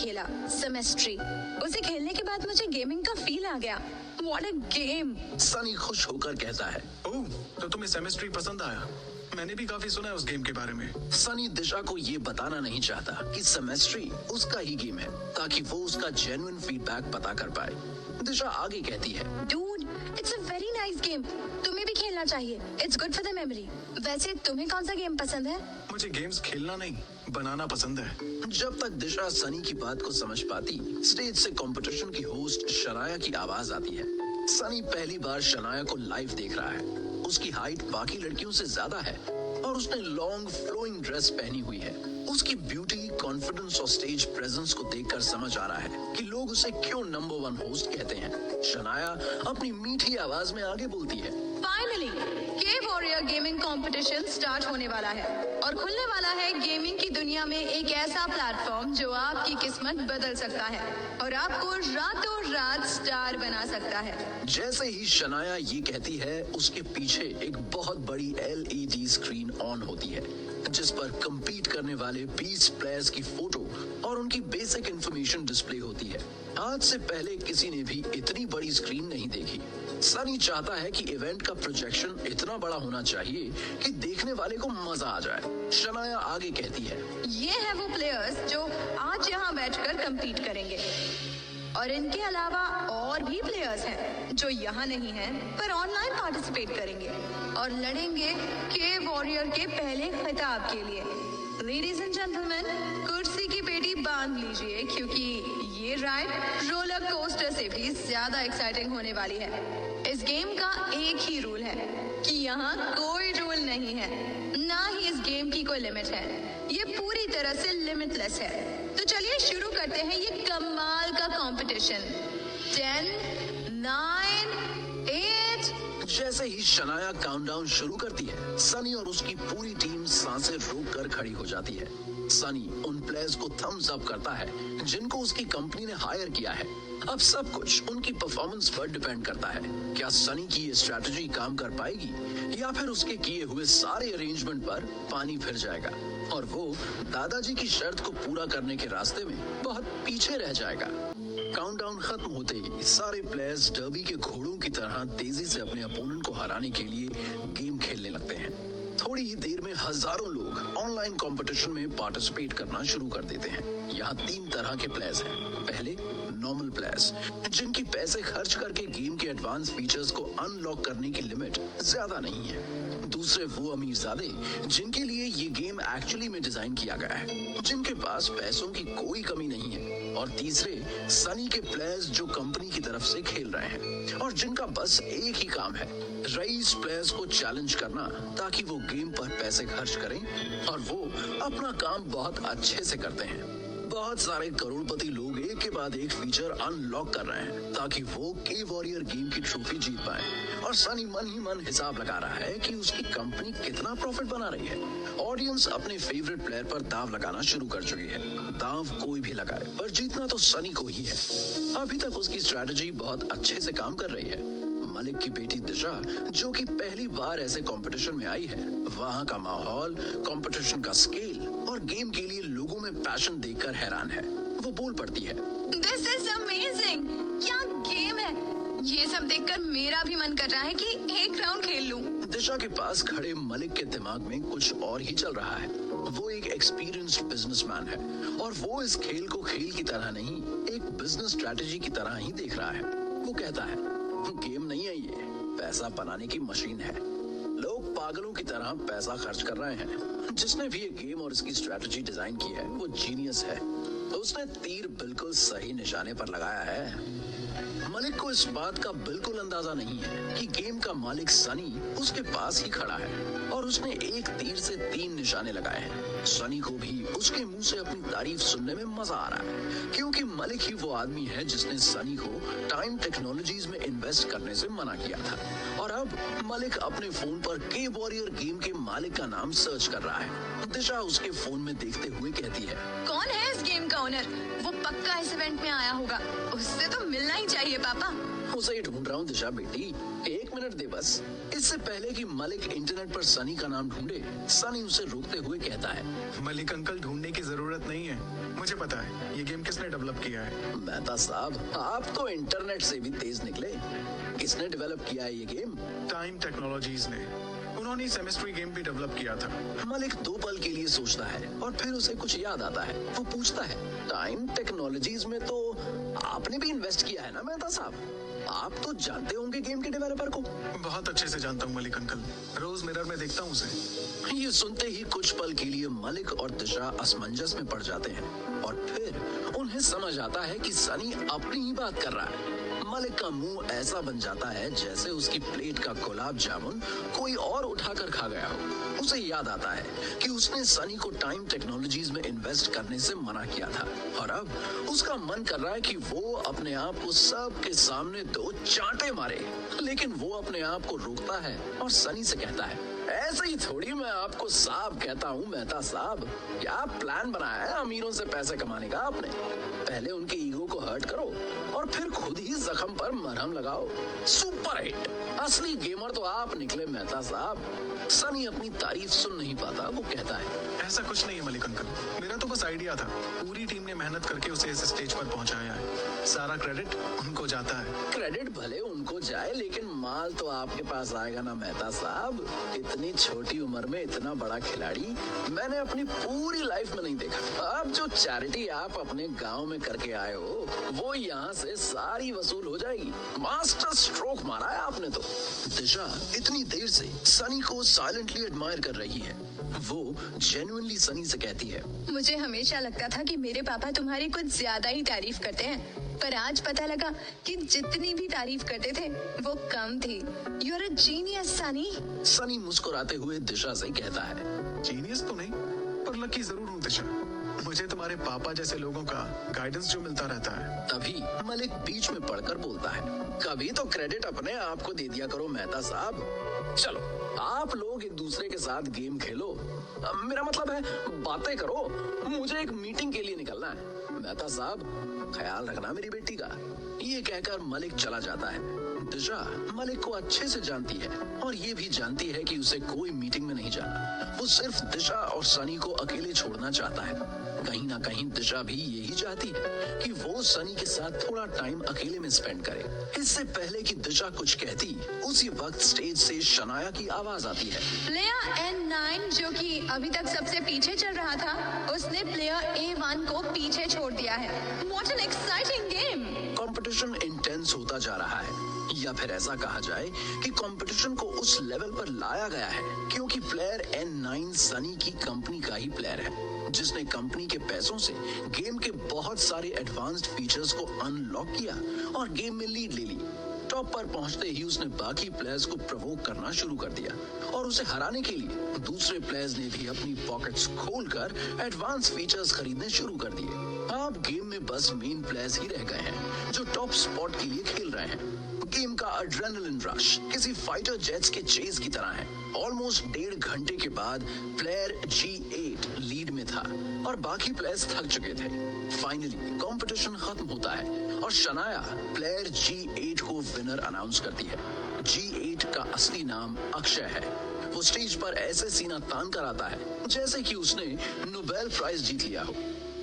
खेला सेमेस्ट्री। उसे खेलने के बाद मुझे गेमिंग का फील आ गया। What a game. सनी खुश होकर कहता है, ओह, तो तुम्हें सेमेस्ट्री पसंद आया? मैंने भी काफी सुना है उस गेम के बारे में। सनी दिशा को ये बताना नहीं चाहता कि सेमेस्ट्री उसका ही गेम है, ताकि वो उसका जेन्युइन फीडबैक पता कर पाए। दिशा आगे कहती है, dude, it's a very nice game. तुम्हें भी खेलना चाहिए। It's good for the memory. वैसे तुम्हें कौन सा गेम पसंद है? मुझे गेम्स खेलना नहीं, बनाना पसंद है। जब तक दिशा सनी की बात को समझ पाती, स्टेज से कंपटीशन की होस्ट शनाया की आवाज आती है। सनी पहली बार शनाया को लाइव देख रहा है। उसकी हाइट बाकी लड़कियों से ज्यादा है और उसने लॉन्ग फ्लोइंग ड्रेस पहनी हुई है। उसकी ब्यूटी, कॉन्फिडेंस और स्टेज प्रेजेंस को देखकर समझ आ रहा है कि लोग उसे क्यों नंबर 1 होस्ट कहते हैं। शनाया अपनी मीठी आवाज में आगे बोलती है, फाइनली के वॉरियर गेमिंग कंपटीशन स्टार्ट होने वाला है और खुलने वाला है गेमिंग की दुनिया में एक ऐसा प्लेटफॉर्म जो आपकी किस्मत बदल सकता है और आपको रातों रात स्टार बना सकता है। जैसे ही शनाया ये कहती है, उसके पीछे एक बहुत बड़ी LED स्क्रीन ऑन होती है, जिस पर compete करने वाले 20 प्लेयर्स की फोटो और उनकी बेसिक इंफॉर्मेशन डिस्प्ले होती है। आज से पहले किसी ने भी इतनी बड़ी स्क्रीन नहीं देखी। सनी चाहता है कि इवेंट का प्रोजेक्शन इतना बड़ा होना चाहिए कि देखने वाले को मजा आ जाए। शनाया आगे कहती है, ये है वो प्लेयर्स जो आज यहाँ बैठकर compete करेंगे और इनके अलावा और भी प्लेयर्स हैं जो यहाँ नहीं हैं पर ऑनलाइन पार्टिसिपेट करेंगे और लड़ेंगे के वॉरियर के पहले खिताब के लिए। लेडीज एंड जेंटलमैन, कुर्सी की पेटी बांध लीजिए क्योंकि ये राइड रोलर कोस्टर से भी ज्यादा एक्साइटिंग होने वाली है। इस गेम का एक ही रूल है कि यहाँ कोई रूल नहीं है, ना ही इस गेम की कोई लिमिट है। ये पूरी तरह से लिमिटलेस है। तो चलिए शुरू करते हैं ये कमाल का कंपटीशन। 10, 9, 8। जैसे ही शनाया काउंटडाउन शुरू करती है, सनी और उसकी पूरी टीम सांसें रोक कर खड़ी हो जाती है। सनी उन प्लेयर्स को थम्स अप करता है जिनको उसकी कंपनी ने हायर किया है। अब सब कुछ उनकी परफॉर्मेंस पर डिपेंड करता है। क्या सनी की ये स्ट्रैटेजी काम कर पाएगी या फिर उसके किए हुए सारे अरेंजमेंट पर पानी फिर जाएगा और वो दादाजी की शर्त को पूरा करने के रास्ते में बहुत पीछे रह जाएगा। काउंटडाउन खत्म होते ही सारे प्लेयर्स डर्बी के घोड़ों की तरह तेजी से अपने अपोनेंट को हराने के लिए गेम खेलने लगते हैं। थोड़ी ही देर में हजारों लोग ऑनलाइन कंपटीशन में पार्टिसिपेट करना शुरू कर देते हैं। यहाँ 3 तरह के प्लेयर्स हैं। पहले नॉर्मल प्लेयर्स, जिनकी पैसे खर्च करके गेम के एडवांस फीचर्स को अनलॉक करने की लिमिट ज्यादा नहीं है। दूसरे वो अमीरजादे जिनके लिए ये गेम एक्चुअली में डिजाइन किया गया है, जिनके पास पैसों की कोई कमी नहीं है। और तीसरे सनी के प्लेयर्स जो कंपनी की तरफ से खेल रहे हैं और जिनका बस एक ही काम है, रईस प्लेयर्स को चैलेंज करना ताकि वो गेम पर पैसे खर्च करें और वो अपना काम बहुत अच्छे से करते हैं। बहुत सारे करोड़पति लोग एक के बाद एक फीचर अनलॉक कर रहे हैं ताकि वो के वॉरियर गेम की ट्रॉफी जीत पाए और सनी मन ही मन हिसाब लगा रहा है कि उसकी कंपनी कितना प्रॉफिट बना रही है। ऑडियंस अपने फेवरेट प्लेयर पर दाव लगाना शुरू कर चुकी है। दाव कोई भी लगाए पर जीतना तो सनी को ही है। अभी तक उसकी स्ट्रैटेजी बहुत अच्छे से काम कर रही है। मलिक की बेटी दिशा, जो कि पहली बार ऐसे कंपटीशन में आई है, वहाँ का माहौल, कंपटीशन का स्केल और गेम के लिए लोगों में पैशन देखकर हैरान है। वो बोल पड़ती है, दिस इज अमेजिंग। क्या गेम है। ये सब देखकर मेरा भी मन कर रहा है कि एक राउंड खेल लूं। दिशा के पास खड़े मलिक के दिमाग में कुछ और ही चल रहा है। वो एक एक्सपीरियंस्ड बिजनेसमैन है और वो इस खेल को खेल की तरह नहीं, एक बिजनेस स्ट्रैटेजी की तरह ही देख रहा है। वो कहता है, गेम नहीं है, ये पैसा बनाने की मशीन है। लोग पागलों की तरह पैसा खर्च कर रहे हैं। जिसने भी ये गेम और इसकी स्ट्रैटेजी डिजाइन की है वो जीनियस है। तो उसने तीर बिल्कुल सही निशाने पर लगाया है। मलिक को इस बात का बिल्कुल अंदाजा नहीं है कि गेम का मालिक सनी उसके पास ही खड़ा है और उसने एक तीर से 3 निशाने लगाए हैं। सनी को भी उसके मुंह से अपनी तारीफ सुनने में मजा आ रहा है, क्योंकि मलिक ही वो आदमी है जिसने सनी को टाइम टेक्नोलॉजीज में इन्वेस्ट करने से मना किया था। और अब मलिक अपने फोन पर के वॉरियर गेम के मालिक का नाम सर्च कर रहा है। दिशा उसके फोन में देखते हुए कहती है, कौन है इस गेम का ओनर? वो पक्का इस इवेंट में आया होगा। उससे तो मिलना ही चाहिए पापा। उसे ही ढूंढ रहा हूँ दिशा बेटी, 1 मिनट दे बस। इससे पहले कि मलिक इंटरनेट पर सनी का नाम ढूंढे, सनी उसे रोकते हुए कहता है, मलिक अंकल ढूंढने की जरूरत नहीं है। मुझे मुझे पता है ये गेम किसने डेवलप किया है। मेहता साहब, आप तो इंटरनेट से भी तेज निकले। किसने डेवलप किया है ये गेम? टाइम टेक्नोलॉजीज ने। उन्होंने सेमेस्ट्री गेम भी डेवलप किया था। मलिक 2 पल के लिए सोचता है और फिर उसे कुछ याद आता है। वो पूछता है, टाइम टेक्नोलॉजीज में तो आपने भी इन्वेस्ट किया है ना मेहता साहब? आप तो जानते होंगे गेम के डेवलपर को। बहुत अच्छे से जानता हूँ मलिक अंकल, रोज मिरर में देखता हूँ उसे। ये सुनते ही कुछ पल के लिए मलिक और दिशा असमंजस में पड़ जाते हैं और फिर उन्हें समझ आता है कि सनी अपनी ही बात कर रहा है। मलिक का मुंह ऐसा बन जाता है जैसे उसकी प्लेट का गुलाब जामुन कोई और उठाकर खा गया हो। उसे याद आता है कि उसने सनी को टाइम टेक्नोलॉजीज में इन्वेस्ट करने से मना किया था और अब उसका मन कर रहा है कि वो अपने आप को सबके सामने 2 चांटे मारे। लेकिन वो अपने आप को रोकता है और सनी से कहता है, ऐसे ही थोड़ी मैं आपको साहब कहता हूँ मेहता साहब। क्या प्लान बनाया है अमीरों से पैसे कमाने का आपने? पहले उनके ईगो को हर्ट करो और फिर खुद ही जख्म पर मरहम लगाओ। Super hit! असली गेमर तो आप निकले मेहता साहब। सनी अपनी तारीफ सुन नहीं पाता। वो कहता है, ऐसा कुछ नहीं है मलिक अंकल, मेरा तो बस आइडिया था। पूरी टीम ने मेहनत करके उसे इस स्टेज पर पहुंचाया है। सारा क्रेडिट उनको जाता है। क्रेडिट भले उनको जाए लेकिन माल तो आपके पास आएगा ना मेहता साहब। इतनी छोटी उम्र में इतना बड़ा खिलाड़ी मैंने अपनी पूरी लाइफ में नहीं देखा। अब जो चैरिटी आप अपने गांव में करके आए हो वो यहाँ से सारी वसूल हो जाएगी। मास्टर स्ट्रोक मारा है आपने तो। दिशा इतनी देर से सनी को साइलेंटली एडमायर कर रही है। वो जेन्युइनली सनी से कहती है, मुझे हमेशा लगता था कि मेरे पापा तुम्हारी कुछ ज्यादा ही तारीफ करते हैं, पर आज पता लगा कि जितनी भी तारीफ करते थे वो कम थी। You are a genius Sunny. Sunny मुस्कुराते हुए दिशा से कहता है, जीनियस तो नहीं पर लकी जरूर हूँ दिशा। मुझे तुम्हारे पापा जैसे लोगों का गाइडेंस जो मिलता रहता है। तभी मलिक बीच में पड़कर बोलता है, कभी तो क्रेडिट अपने आप को दे दिया करो मेहता साहब। चलो आप लोग एक दूसरे के साथ गेम खेलो, मेरा मतलब है बातें करो। मुझे एक मीटिंग के लिए निकलना है। मेहता साहब ख्याल रखना मेरी बेटी का। ये कहकर मलिक चला जाता है। दिशा मलिक को अच्छे से जानती है और ये भी जानती है कि उसे कोई मीटिंग में नहीं जाना। वो सिर्फ दिशा और सनी को अकेले छोड़ना चाहता है। कहीं ना कहीं दिशा भी यही चाहती है कि वो सनी के साथ थोड़ा टाइम अकेले में स्पेंड करे। इससे पहले कि दिशा कुछ कहती, उसी वक्त स्टेज से शनाया की आवाज आती है। प्लेयर N9 जो कि अभी तक सबसे पीछे चल रहा था, उसने प्लेयर A1 को पीछे छोड़ दिया है। What an exciting game! Competition intense होता जा रहा है, या फिर ऐसा कहा जाए कि कंपटीशन को उस लेवल पर लाया गया है क्योंकि प्लेयर N9 सनी की कंपनी का ही प्लेयर है, जिसने कंपनी के पैसों से गेम के बहुत सारे एडवांस्ड फीचर्स को अनलॉक किया और गेम में लीड ले ली। टॉप पर पहुंचते ही उसने बाकी प्लेयर्स को प्रवोक करना शुरू कर दिया और उसे हराने के लिए दूसरे प्लेयर्स ने भी अपनी पॉकेट्स खोलकर एडवांस फीचर्स खरीदने शुरू कर दिए। अब गेम में बस मेन प्लेयर्स ही रह गए हैं जो टॉप स्पॉट के लिए खेल रहे हैं। गेम का एड्रेनलिन रश किसी फाइटर जेट्स के चेज की तरह है। ऑलमोस्ट 1.5 घंटे के बाद प्लेयर G8 लीड में था और बाकी प्लेयर्स थक चुके थे। फाइनली कंपटीशन खत्म होता है और शनाया प्लेयर G8 को विनर अनाउंस करती है। G8 का असली नाम अक्षय है। वो स्टेज पर ऐसे सीना तान कर आता है जैसे कि उसने नोबेल प्राइज जीत लिया हो।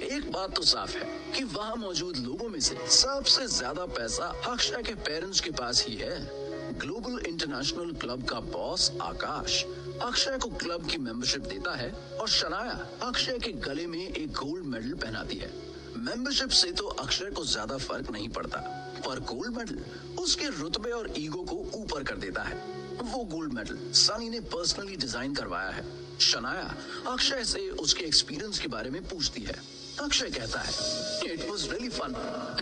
एक बात तो साफ है कि वहाँ मौजूद लोगों में से सबसे ज्यादा पैसा अक्षय के पेरेंट्स के पास ही है। ग्लोबल इंटरनेशनल क्लब का बॉस आकाश अक्षय को क्लब की मेंबरशिप देता है और शनाया अक्षय के गले में एक गोल्ड मेडल पहनाती है। मेंबरशिप से तो अक्षय को ज्यादा फर्क नहीं पड़ता, पर गोल्ड मेडल उसके रुतबे और ईगो को ऊपर कर देता है। वो गोल्ड मेडल सनी ने पर्सनली डिजाइन करवाया है। शनाया अक्षय से उसके एक्सपीरियंस के बारे में पूछती है। अक्षय कहता है, इट वॉज रियली फन।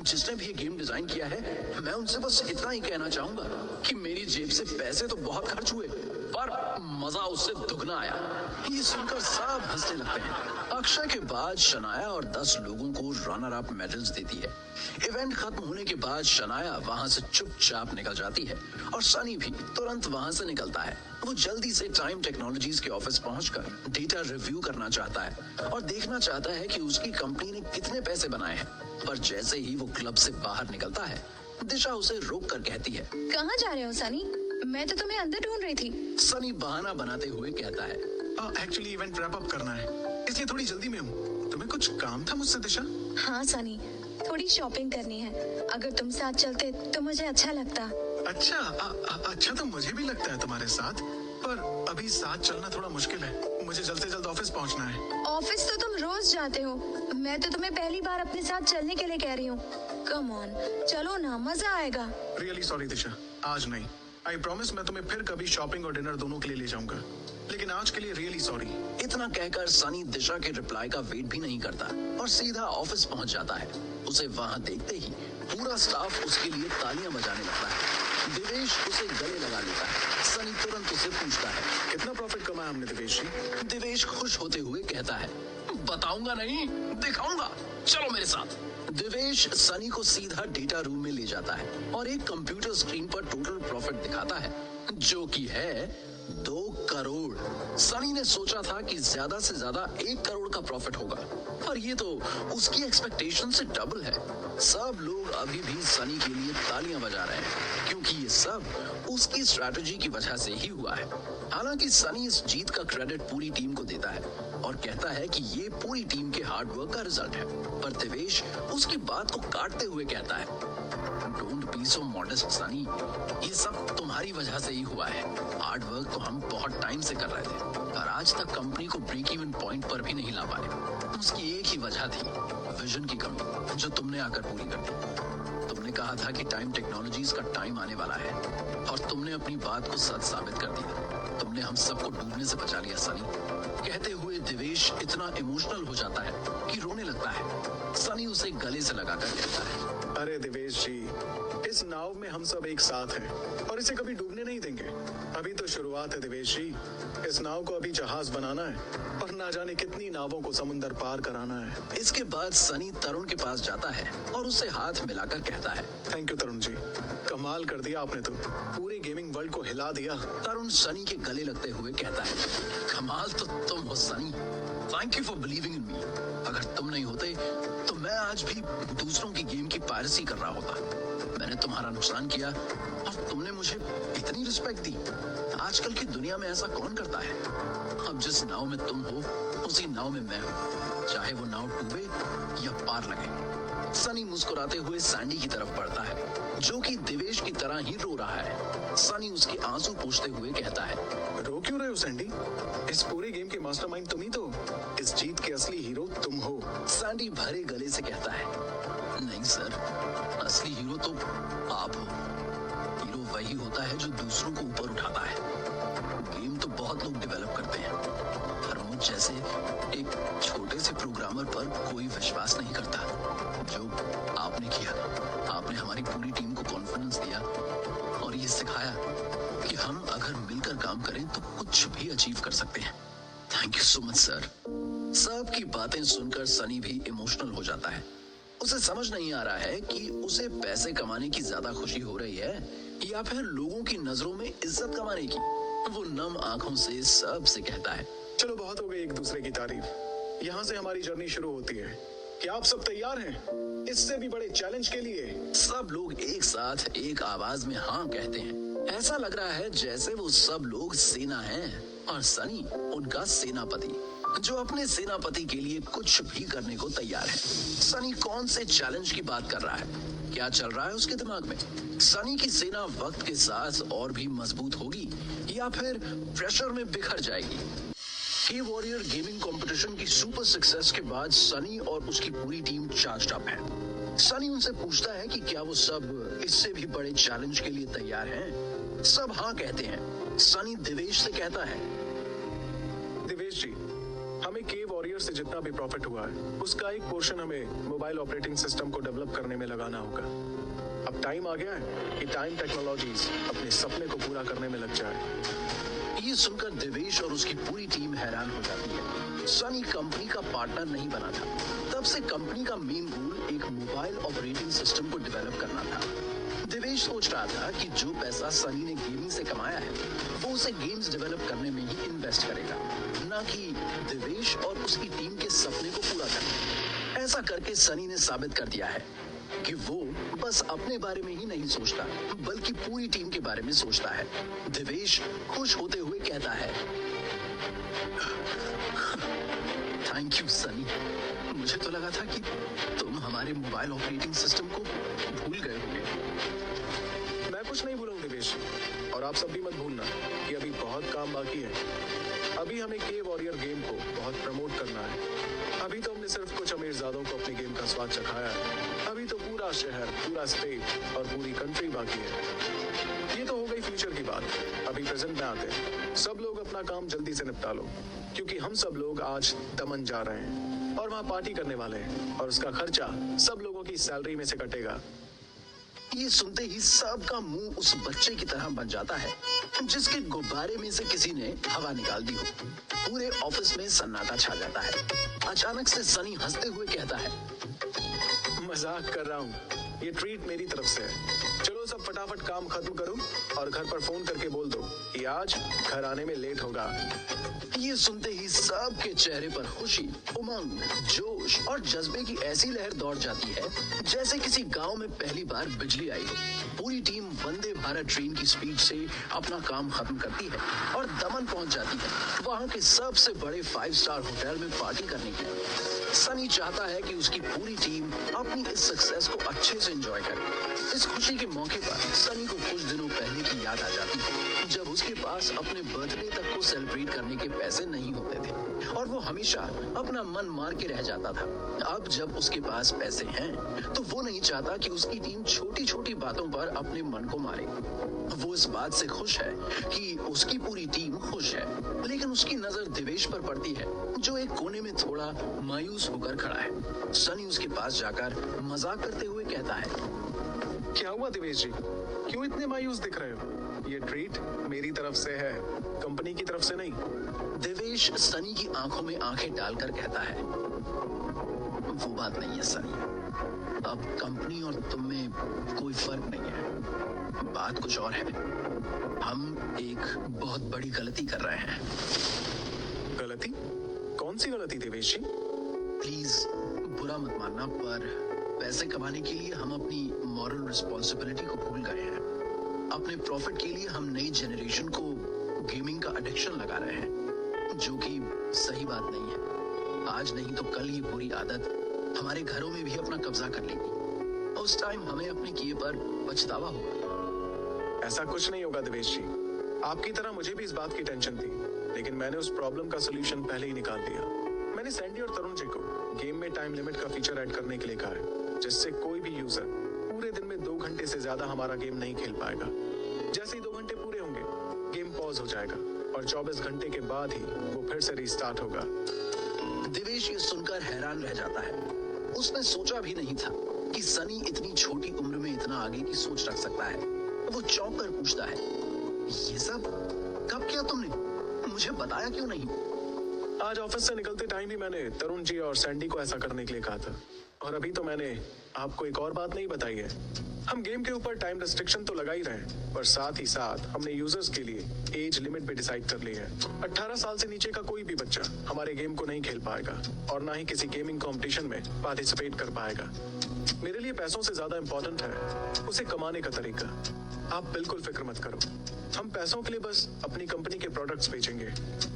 जिसने भी ये गेम डिजाइन किया है, मैं उनसे बस इतना ही कहना चाहूंगा कि मेरी जेब से पैसे तो बहुत खर्च हुए, पर मजा उससे दुगना आया। ये सुनकर सब हंसने लगते हैं। अक्षय के बाद शनाया और 10 लोगों को रनर अप मेडल्स देती है। इवेंट खत्म होने के बाद शनाया वहां से चुपचाप निकल जाती है और सनी भी तुरंत वहां से निकलता है। वो जल्दी से टाइम टेक्नोलॉजीज के ऑफिस पहुंचकर डेटा रिव्यू करना चाहता है और देखना चाहता है कि उसकी कंपनी ने कितने पैसे बनाए हैं। पर जैसे ही वो क्लब से बाहर निकलता है, दिशा उसे रोक कर कहती है, कहाँ जा रहे हो सनी? मैं तो तुम्हें अंदर ढूंढ रही थी। सनी बहाना बनाते हुए कहता है, एक्चुअली इवेंट रैप अप करना है, इसलिए थोड़ी जल्दी में हूँ। तुम्हें कुछ काम था मुझसे दिशा? हाँ सनी, थोड़ी शॉपिंग करनी है। अगर तुम साथ चलते तो मुझे अच्छा लगता। अच्छा अच्छा तो मुझे भी लगता है तुम्हारे साथ, पर अभी साथ चलना थोड़ा मुश्किल है। मुझे जल्द से जल्द ऑफिस पहुंचना है। ऑफिस तो तुम रोज जाते हो, मैं तो तुम्हें पहली बार अपने साथ चलने के लिए कह रही हूँ। कम ऑन, चलो ना, मजा आएगा। रियली सॉरी दिशा, आज नहीं। आई प्रॉमिस मैं तुम्हें फिर कभी शॉपिंग और डिनर दोनों के लिए ले जाऊंगा, लेकिन आज के लिए रियली सॉरी। इतना कहकर सनी दिशा के रिप्लाई का वेट भी नहीं करता और सीधा ऑफिस पहुंच जाता है। उसे वहां देखते ही पूरा स्टाफ उसके लिए तालियां बजाने लगता है। दिवेश उसे गले लगा लेता है। सनी तुरंत उसे पूछता है, कितना प्रॉफिट कमाया हमने दिवेश जी? दिवेश खुश होते हुए कहता है, बताऊंगा नहीं, दिखाऊंगा, चलो मेरे साथ। दिवेश सनी को सीधा डेटा रूम में ले जाता है और एक कंप्यूटर स्क्रीन पर टोटल प्रॉफिट दिखाता है, जो कि है 2 करोड़। सनी ने सोचा था कि ज्यादा से ज्यादा 1 करोड़ का प्रॉफिट होगा, पर ये तो उसकी एक्सपेक्टेशन से डबल है। सब लोग अभी भी सनी के लिए तालियां बजा रहे हैं, क्योंकि ये सब उसकी स्ट्रैटेजी की वजह से ही हुआ है। हालांकि सनी इस जीत का क्रेडिट पूरी टीम को देता है और कहता है कि ये पूरी टीम के हार्ड वर्क का रिजल्ट है, पर दिवेश उसकी बात को काटते हुए कहता है, don't be so modest Sunny, ये सब तुम्हारी वजह से ही हुआ है। हार्ड वर्क तो हम बहुत टाइम से कर रहे थे, पर आज तक कंपनी को ब्रेक इवन पॉइंट पर भी नहीं ला पाए। उसकी एक ही वजह थी, विजन की कमी, जो तुमने आकर पूरी कर दी। तुमने कहा था कि टाइम टेक्नोलॉजीज का टाइम आने वाला है, और तुमने अपनी बात को सच साबित कर दिया। तुमने हम सबको डूबने से बचा लिया सनी। कहते हुए दिवेश इतना इमोशनल हो जाता है कि रोने लगता है। सनी उसे गले से लगाकर कहता है, अरे दिवेश जी, इस नाव में हम सब एक साथ हैं और इसे कभी डूबने नहीं देंगे। अभी तो शुरुआत है दिवेश जी, इस नाव को अभी जहाज बनाना है और ना जाने कितनी नावों को समुंदर पार कराना है। इसके बाद सनी तरुण के पास जाता है और उसे हाथ मिलाकर कहता है, थैंक यू तरुण जी, कमाल कर दिया आपने तो, पूरे गेमिंग वर्ल्ड को हिला दिया। तरुण सनी के गले लगते हुए कहता है, कमाल तो तुम हो Sunny, thank you for believing in me. अगर तुम नहीं होते तो मैं आज भी दूसरों की गेम की पायरेसी कर रहा होता। मैंने तुम्हारा नुकसान किया और तुमने मुझे इतनी रिस्पेक्ट दी। आजकल की दुनिया में ऐसा कौन करता है? अब जिस नाव में तुम हो, उसी नाव में मैं हूँ, चाहे वो नाव डूबे या पार लगे। सनी मुस्कुराते हुए सैंडी की तरफ बढ़ता है, जो कि दिवेश की तरह ही रो रहा है। सनी उसके आंसू पोंछते हुए कहता है, रो क्यों रहे हो सैंडी? इस पूरे गेम के मास्टरमाइंड तुम ही तो, इस जीत के असली हीरो तुम हो। सैंडी भरे गले से कहता है, नहीं सर, असली हीरो तो आप हो। हीरो वही होता है जो दूसरों को ऊपर उठाता है। गेम तो बहुत लोग डेवलप करते हैं, पर मुझ जैसे एक छोटे से प्रोग्रामर पर कोई विश्वास नहीं करता। जो आपने किया, आपने हमारी पूरी टीम को कॉन्फिडेंस दिया और ये सिखाया कि हम अगर मिलकर काम करें तो कुछ भी अचीव कर सकते हैं। Thank you so much sir. सबकी बातें सुनकर सनी भी इमोशनल हो जाता है। उसे समझ नहीं आ रहा है कि उसे पैसे कमाने की ज्यादा खुशी हो रही है या फिर लोगों की नजरों में इज्जत कमाने की। वो नम आंखों से सबसे कहता है, चलो बहुत हो गई एक दूसरे की तारीफ। यहाँ से हमारी जर्नी शुरू होती है। क्या आप सब तैयार हैं इससे भी बड़े चैलेंज के लिए? सब लोग एक साथ एक आवाज में हाँ कहते हैं। ऐसा लग रहा है जैसे वो सब लोग सेना हैं और सनी उनका सेनापति, जो अपने सेनापति के लिए कुछ भी करने को तैयार है। सनी कौन से चैलेंज की बात कर रहा है? क्या चल रहा है उसके दिमाग में? सनी की सेना वक्त के साथ और भी मजबूत होगी या फिर प्रेशर में बिखर जाएगी? के वॉरियर गेमिंग कंपटीशन की सुपर सक्सेस के बाद सनी और उसकी पूरी टीम चार्ज्ड अप है। सनी उनसे पूछता है कि क्या वो सब इससे भी बड़े चैलेंज के लिए तैयार हैं? सब हाँ कहते हैं। सनी दिवेश से कहता है, दिवेश जी, हमें के वॉरियर से जितना भी प्रॉफिट हुआ है उसका एक पोर्शन हमें मोबाइल ऑपरेटिंग सिस्टम को डेवलप करने में लगाना होगा। अब टाइम आ गया है कि टाइम टेक्नोलॉजीज अपने सपने को पूरा करने में लग जाए। ये सुनकर दिवेश और उसकी पूरी टीम हैरान हो जाती है। सनी कंपनी का पार्टनर नहीं बना था, तब से कंपनी का मेन गोल एक मोबाइल ऑपरेटिंग सिस्टम को डेवलप करना था। दिवेश सोच रहा था कि जो पैसा सनी ने गेमिंग से कमाया है वो उसे गेम्स डेवलप करने में ही इन्वेस्ट करेगा, ना कि दिवेश और उसकी टीम के सपने को पूरा करने। ऐसा करके सनी ने साबित कर दिया है कि वो बस अपने बारे में ही नहीं सोचता, बल्कि पूरी टीम के बारे में सोचता है। दिवेश खुश होते हुए कहता है, थैंक यू सनी, मुझे तो लगा था कि तुम हमारे मोबाइल ऑपरेटिंग सिस्टम को भूल गए होगे। मैं कुछ नहीं भूलूंगा दिवेश, और आप सब भी मत भूलना कि अभी बहुत काम बाकी है। अभी हमें के वॉरियर गेम को बहुत प्रमोट करना है। अभी तो हमने सिर्फ कुछ अमीरजादों को अपने गेम का स्वाद चखाया है। अभी तो पूरा शहर, पूरा स्टेट और पूरी कंट्री बाकी है। ये तो हो गई फ्यूचर की बात। अभी प्रेजेंट में आते हैं। सब लोग अपना काम जल्दी से निपटा लो, क्योंकि हम सब लोग आज दमन जा रहे हैं और वहाँ पार्टी करने वाले हैं, और उसका खर्चा सब लोगों की सैलरी में से कटेगा। ये सुनते ही सबका मुंह उस बच्चे की तरह बन जाता है जिसके गुब्बारे में से किसी ने हवा निकाल दी हो। पूरे ऑफिस में सन्नाटा छा जाता है। अचानक से सनी हंसते हुए कहता है, मजाक कर रहा हूँ, ये ट्रीट मेरी तरफ से है। चलो सब फटाफट काम खत्म करो और घर पर फोन करके बोल दो कि आज घर आने में लेट होगा। ये सुनते ही सबके चेहरे पर खुशी, उमंग, जोश और जज्बे की ऐसी लहर दौड़ जाती है जैसे किसी गांव में पहली बार बिजली आई हो। पूरी टीम वंदे भारत ट्रेन की स्पीड से अपना काम खत्म करती है और दमन पहुंच जाती है, वहां के सबसे बड़े 5 स्टार होटल में पार्टी करने के लिए। सनी चाहता है कि उसकी पूरी टीम अपनी इस सक्सेस को अच्छे से एंजॉय करे। इस खुशी के मौके पर सनी को कुछ दिनों पहले की याद आ जाती है, जब उसके पास अपने बर्थडे तक को सेलिब्रेट करने के पैसे नहीं होते थे और वो हमेशा अपना मन मार के रह जाता था। अब जब उसके पास पैसे हैं तो वो नहीं चाहता कि उसकी टीम छोटी छोटी बातों पर अपने मन को मारे। वो इस बात से खुश है कि उसकी पूरी टीम खुश है, लेकिन उसकी नजर दिवेश पर पड़ती है जो एक कोने में थोड़ा मायूस होकर खड़ा है। सनी उसके पास जाकर मजाक करते हुए कहता है, क्या हुआ दिवेश जी, क्यों इतने मायूस दिख रहे हो? ये ट्रीट मेरी तरफ से है, कंपनी की तरफ से नहीं। दिवेश सनी की आंखों में आंखें डालकर कहता है, वो बात नहीं है सनी, अब कंपनी और तुम में कोई फर्क नहीं है। बात कुछ और है। हम एक बहुत बड़ी गलती कर रहे हैं। गलती? कौन सी गलती दिवेश जी? प्लीज बुरा मत मानना, पर पैसे कमाने के लिए हम अपनी मॉरल रिस्पॉन्सिबिलिटी को भूल गए हैं। अपने प्रॉफिट के लिए हम नई जनरेशन को गेमिंग का एडिक्शन लगा रहे हैं, जो कि सही बात नहीं है। आज नहीं तो कल ये बुरी आदत हमारे घरों में भी अपना कब्जा कर लेगी। उस टाइम हमें अपने किए पर पछतावा होगा। ऐसा कुछ नहीं होगा दिवेश जी। आपकी तरह मुझे भी इस बात की टेंशन थी, लेकिन मैंने उस प्रॉब्लम का सोल्यूशन पहले ही निकाल दिया। मैंने सैंडी और तरुण जी को गेम में टाइम लिमिट का फीचर ऐड करने के लिए कहा है, जिससे कोई भी यूजर पूरे दिन में 2 घंटे से ज्यादा हमारा गेम नहीं खेल पाएगा। जैसे ही 2 घंटे पूरे होंगे, गेम पॉज हो जाएगा और 24 घंटे के बाद ही वो फिर से रीस्टार्ट होगा। दिवेश ये सुनकर हैरान रह जाता है। उसने सोचा भी नहीं था कि सनी इतनी छोटी उम्र में इतना आगे की सोच रख सकता है। वो चौंक कर पूछता है, ये सब कब किया तुमने? मुझे बताया क्यों नहीं? आज ऑफिस से निकलते टाइम ही मैंने तरुण जी और सैंडी को ऐसा करने के लिए कहा था। और अभी तो मैंने आपको एक और बात नहीं बताई है। हम गेम के ऊपर टाइम रेस्ट्रिक्शन तो लगा ही रहे हैं, पर साथ ही साथ हमने यूजर्स के लिए एज लिमिट भी डिसाइड कर ली है। 18 साल से नीचे का कोई भी बच्चा हमारे गेम को नहीं खेल पाएगा और ना ही किसी गेमिंग कंपटीशन में पार्टिसिपेट कर पाएगा। मेरे लिए पैसों से ज्यादा इंपॉर्टेंट है उसे कमाने का तरीका। आप बिल्कुल फिक्र मत करो, हम पैसों के लिए बस अपनी कंपनी के प्रोडक्ट्स बेचेंगे,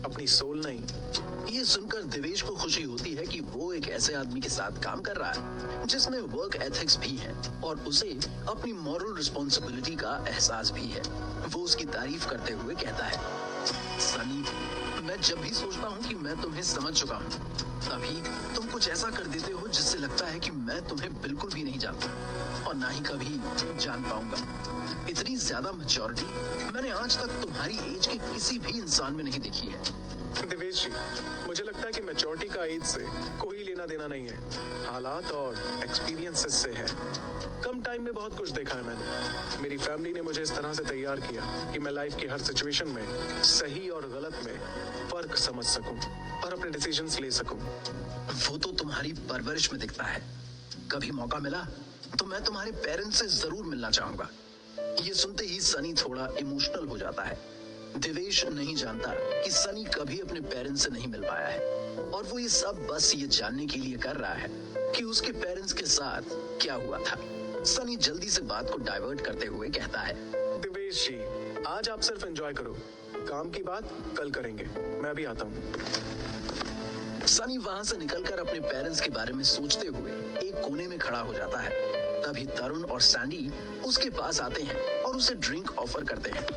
अपनी सोल नहीं। ये सुनकर दिवेश को खुशी होती है कि वो एक ऐसे आदमी के साथ काम कर रहा है जिसमें वर्क एथिक्स भी है और उसे अपनी मॉरल रिस्पॉन्सिबिलिटी का एहसास भी है। वो उसकी तारीफ करते हुए कहता है, सनी, मैं जब भी सोचता हूँ कि मैं तुम्हें समझ चुका हूँ, तभी तुम कुछ ऐसा कर देते हो जिससे लगता है कि मैं तुम्हें बिल्कुल भी नहीं जानता और ना ही कभी जान पाऊंगा। इतनी ज्यादा मैच्योरिटी मैंने आज तक तुम्हारी एज के किसी भी इंसान में नहीं देखी है। दिवेश जी, मुझे लगता है कि मैच्योरिटी का एज से कोई लेना देना नहीं है, हालात और एक्सपीरियंसेस से है। कम टाइम में बहुत कुछ देखा है मैंने। मेरी फैमिली ने मुझे इस तरह से तैयार किया कि मैं लाइफ की हर सिचुएशन में सही और गलत में फर्क समझ सकूं और अपने डिसीजंस ले सकूं। वो तो तुम्हारी परवरिश में दिखता है। कभी मौका मिला तो मैं तुम्हारे पेरेंट्स से जरूर मिलना चाहूंगा। ये सुनते ही सनी थोड़ा इमोशनल हो जाता है। दिवेश नहीं जानता कि सनी कभी अपने पेरेंट्स से नहीं मिल पाया है और वो ये सब बस ये जानने के लिए कर रहा है कि उसके पेरेंट्स के साथ क्या हुआ था। सनी जल्दी से बात को डाइवर्ट करते हुए कहता है, दिवेश जी, आज आप सिर्फ एंजॉय करो, काम की बात कल करेंगे। मैं भी आता हूँ। सनी वहां से निकलकर अपने पेरेंट्स के बारे में सोचते हुए एक कोने में खड़ा हो जाता है। तभी तरुण और सैंडी उसके पास आते हैं और उसे ड्रिंक ऑफर करते हैं।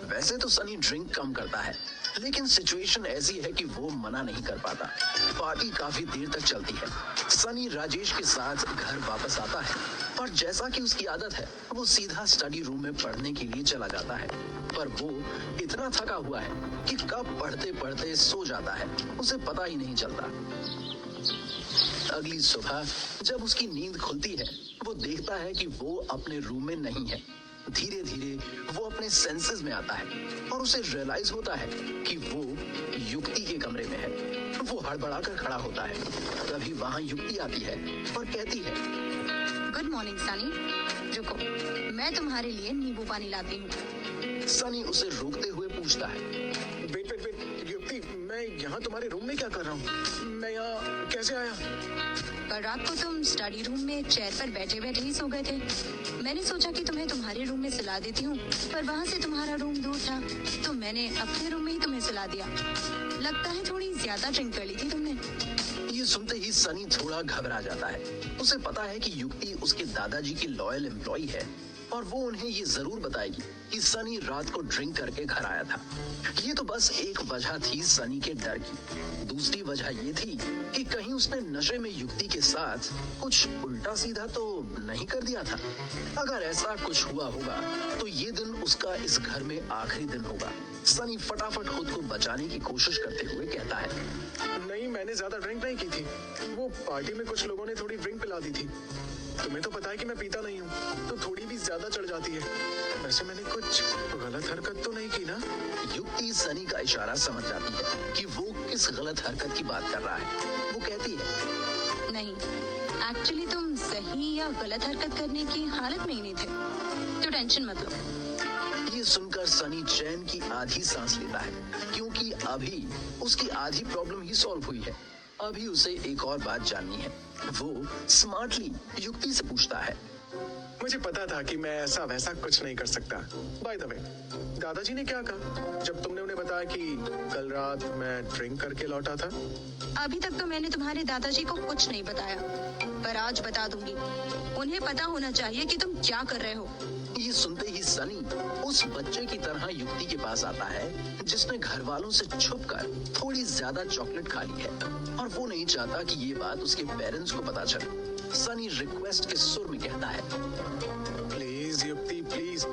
वैसे तो सनी ड्रिंक कम करता है, लेकिन सिचुएशन ऐसी है कि वो मना नहीं कर पाता। पार्टी काफी देर तक चलती है। सनी राजेश के साथ घर वापस आता है और जैसा कि उसकी आदत है, वो सीधा स्टडी रूम में पढ़ने के लिए चला जाता है। पर वो इतना थका हुआ है कि कब पढ़ते पढ़ते सो जाता है, उसे पता ही नहीं चलता। अगली सुबह जब उसकी नींद खुलती है, वो देखता है कि वो अपने रूम में नहीं है। धीरे धीरे वो अपने सेंसेस में आता है और उसे रियलाइज होता है कि वो युक्ति के कमरे में है। वो हड़बड़ाकर खड़ा होता है। तभी वहां युक्ति आती है और कहती है, गुड मॉर्निंग सनी। रुको, मैं तुम्हारे लिए नींबू पानी लाती हूँ। सनी उसे रोकते हुए पूछता है, वेट वेट वेट युक्ति, मैं यहाँ तुम्हारे रूम में क्या कर रहा हूँ? मैं यहाँ कैसे आया? कल रात को तुम स्टडी रूम में चेयर पर बैठे बैठे ही सो गए थे। मैंने सोचा कि तुम्हें तुम्हारे रूम में सुला देती हूँ, पर वहाँ से तुम्हारा रूम दूर था, तो मैंने अपने रूम में ही तुम्हें सुला दिया। लगता है थोड़ी ज्यादा ड्रिंक कर ली थी तुमने। ये सुनते ही सनी थोड़ा घबरा जाता है। उसे पता है कि युक्ति उसके दादाजी की लॉयल एम्प्लॉई है और वो उन्हें ये जरूर बताएगी कि सनी रात को ड्रिंक करके घर आया था। ये तो बस एक वजह थी सनी के डर की। दूसरी वजह ये थी कि कहीं उसने नशे में युक्ति के साथ कुछ उल्टा सीधा तो नहीं कर दिया था। अगर ऐसा कुछ हुआ होगा तो ये दिन उसका इस घर में आखिरी दिन होगा। सनी फटाफट खुद को बचाने की कोशिश करते हुए कहता है, नहीं, मैंने ज्यादा ड्रिंक नहीं की थी। वो पार्टी में कुछ लोगों ने थोड़ी ड्रिंक पिला दी थी। तुम्हें तो पता है कि मैं पीता नहीं हूँ, तो थोड़ी भी ज्यादा चढ़ जाती है। वैसे मैंने कुछ गलत हरकत तो नहीं की ना? युक्ति सनी का इशारा समझ जाती है कि वो किस गलत हरकत की बात कर रहा है। वो कहती है, नहीं, एक्चुअली तुम सही या गलत हरकत करने की हालत में ही नहीं थे, तो टेंशन मत लो। ये सुनकर सनी चैन की आधी सांस लेता है, क्योंकि अभी उसकी आधी प्रॉब्लम ही सॉल्व हुई है। अभी उसे एक और बात जाननी है। वो स्मार्टली युक्ति से पूछता है, मुझे पता था कि मैं ऐसा वैसा कुछ नहीं कर सकता। बाय द वे, दादाजी ने क्या कहा जब तुमने उन्हें बताया कि कल रात मैं ड्रिंक करके लौटा था? अभी तक तो मैंने तुम्हारे दादाजी को कुछ नहीं बताया, पर आज बता दूंगी। उन्हें पता होना चाहिए कि तुम क्या कर रहे हो। ये सुनते ही सनी उस बच्चे की तरह युक्ति के पास आता है जिसने घर वालों से छुपकर थोड़ी ज्यादा चॉकलेट खा ली है और वो नहीं चाहता कि ये बात उसके पेरेंट्स को पता चले। सनी रिक्वेस्ट के सुर में कहता है, प्लीज युक्ति, प्लीज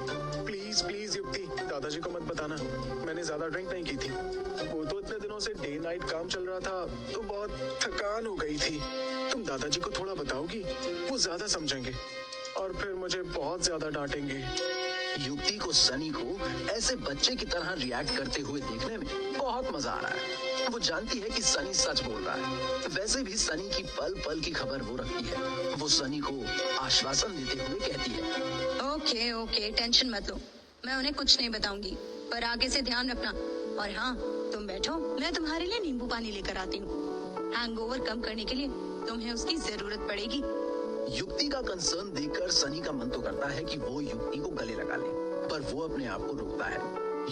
प्लीज प्लीज युक्ति, दादाजी को मत बताना। मैंने ज्यादा ड्रिंक नहीं की थी। वो तो इतने दिनों से डे नाइट काम चल रहा था, तो बहुत थकान हो गई थी। तुम दादाजी को थोड़ा बताओगी? वो ज्यादा समझेंगे और फिर मुझे बहुत ज्यादा डांटेंगे। युक्ति को सनी को ऐसे बच्चे की तरह रिएक्ट करते हुए देखने में बहुत मजा आ रहा है। वो जानती है कि सनी सच बोल रहा है। वैसे भी सनी की पल पल की खबर वो रखती है। वो सनी को आश्वासन देते हुए कहती है, ओके ओके, टेंशन मत लो, मैं उन्हें कुछ नहीं बताऊंगी, पर आगे से ध्यान रखना। और हाँ, तुम बैठो, मैं तुम्हारे लिए नींबू पानी लेकर आती हूँ। हैंगओवर कम करने के लिए तुम्हें उसकी जरूरत पड़ेगी। युक्ति का कंसर्न देखकर सनी का मन तो करता है कि वो युक्ति को गले लगा ले, पर वो अपने आप को रोकता है।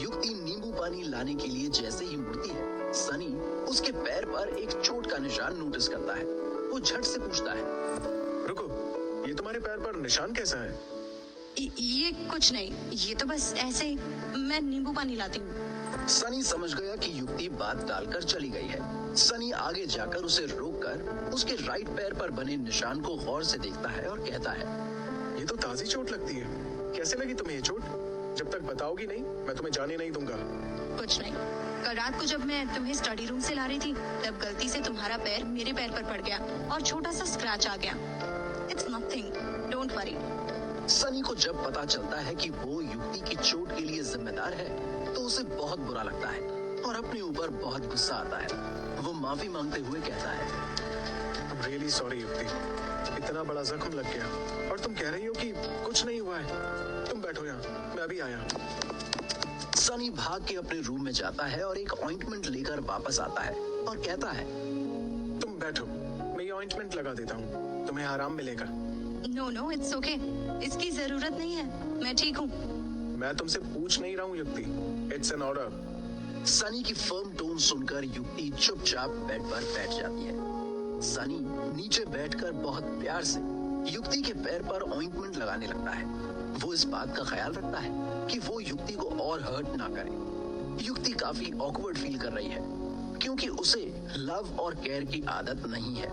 युक्ति नींबू पानी लाने के लिए जैसे ही मुड़ती है, सनी उसके पैर पर एक चोट का निशान नोटिस करता है। वो झट से पूछता है, रुको, ये तुम्हारे पैर पर निशान कैसा है? ये कुछ नहीं, ये तो बस ऐसे ही, मैं नींबू पानी लाती हूँ। सनी समझ गया कि युक्ति बात टालकर चली गई है। सनी आगे जाकर उसे रोककर उसके राइट पैर पर बने निशान को गौर से देखता है और कहता है, ये तो ताजी चोट लगती है। कैसे लगी तुम्हें ये चोट? जब तक बताओगी नहीं, मैं तुम्हें जाने नहीं दूंगा। कुछ नहीं, कल रात को जब मैं तुम्हें स्टडी रूम से ला रही थी, तब गलती से तुम्हारा पैर मेरे पैर पर पड़ गया और छोटा सा स्क्रैच आ गया। It's nothing, don't worry. Sunny को जब पता चलता है कि वो युक्ति की चोट के लिए जिम्मेदार है, तो उसे बहुत बुरा लगता है और अपने ऊपर बहुत गुस्सा आता है। वो माफी मांगते हुए कहता है, रियली सॉरी युक्ति, इतना बड़ा जख्म लग गया और तुम कह रही हो कि कुछ नहीं हुआ है। तुम बैठो यहाँ, मैं अभी आया। सनी भाग के अपने रूम में जाता है और एक ऑइंटमेंट लेकर वापस आता है और कहता है, तुम बैठो, मैं ये ऑइंटमेंट लगा देता हूँ, तुम्हें आराम मिलेगा। नो नो, इट्स ओके, इसकी जरूरत नहीं है, मैं ठीक हूँ। मैं तुमसे पूछ नहीं रहा हूँ युक्ति, इट्स एन ऑर्डर। सनी की फर्म टोन सुनकर युक्ति चुपचाप बेड पर बैठ जाती है। सनी नीचे बैठकर बहुत प्यार से युक्ति के पैर पर ऑइंटमेंट लगाने लगता है। वो इस बात का ख्याल रखता है कि वो युक्ति को और हर्ट ना करे। युक्ति काफी ऑकवर्ड फील कर रही है क्योंकि उसे लव और केयर की आदत नहीं है।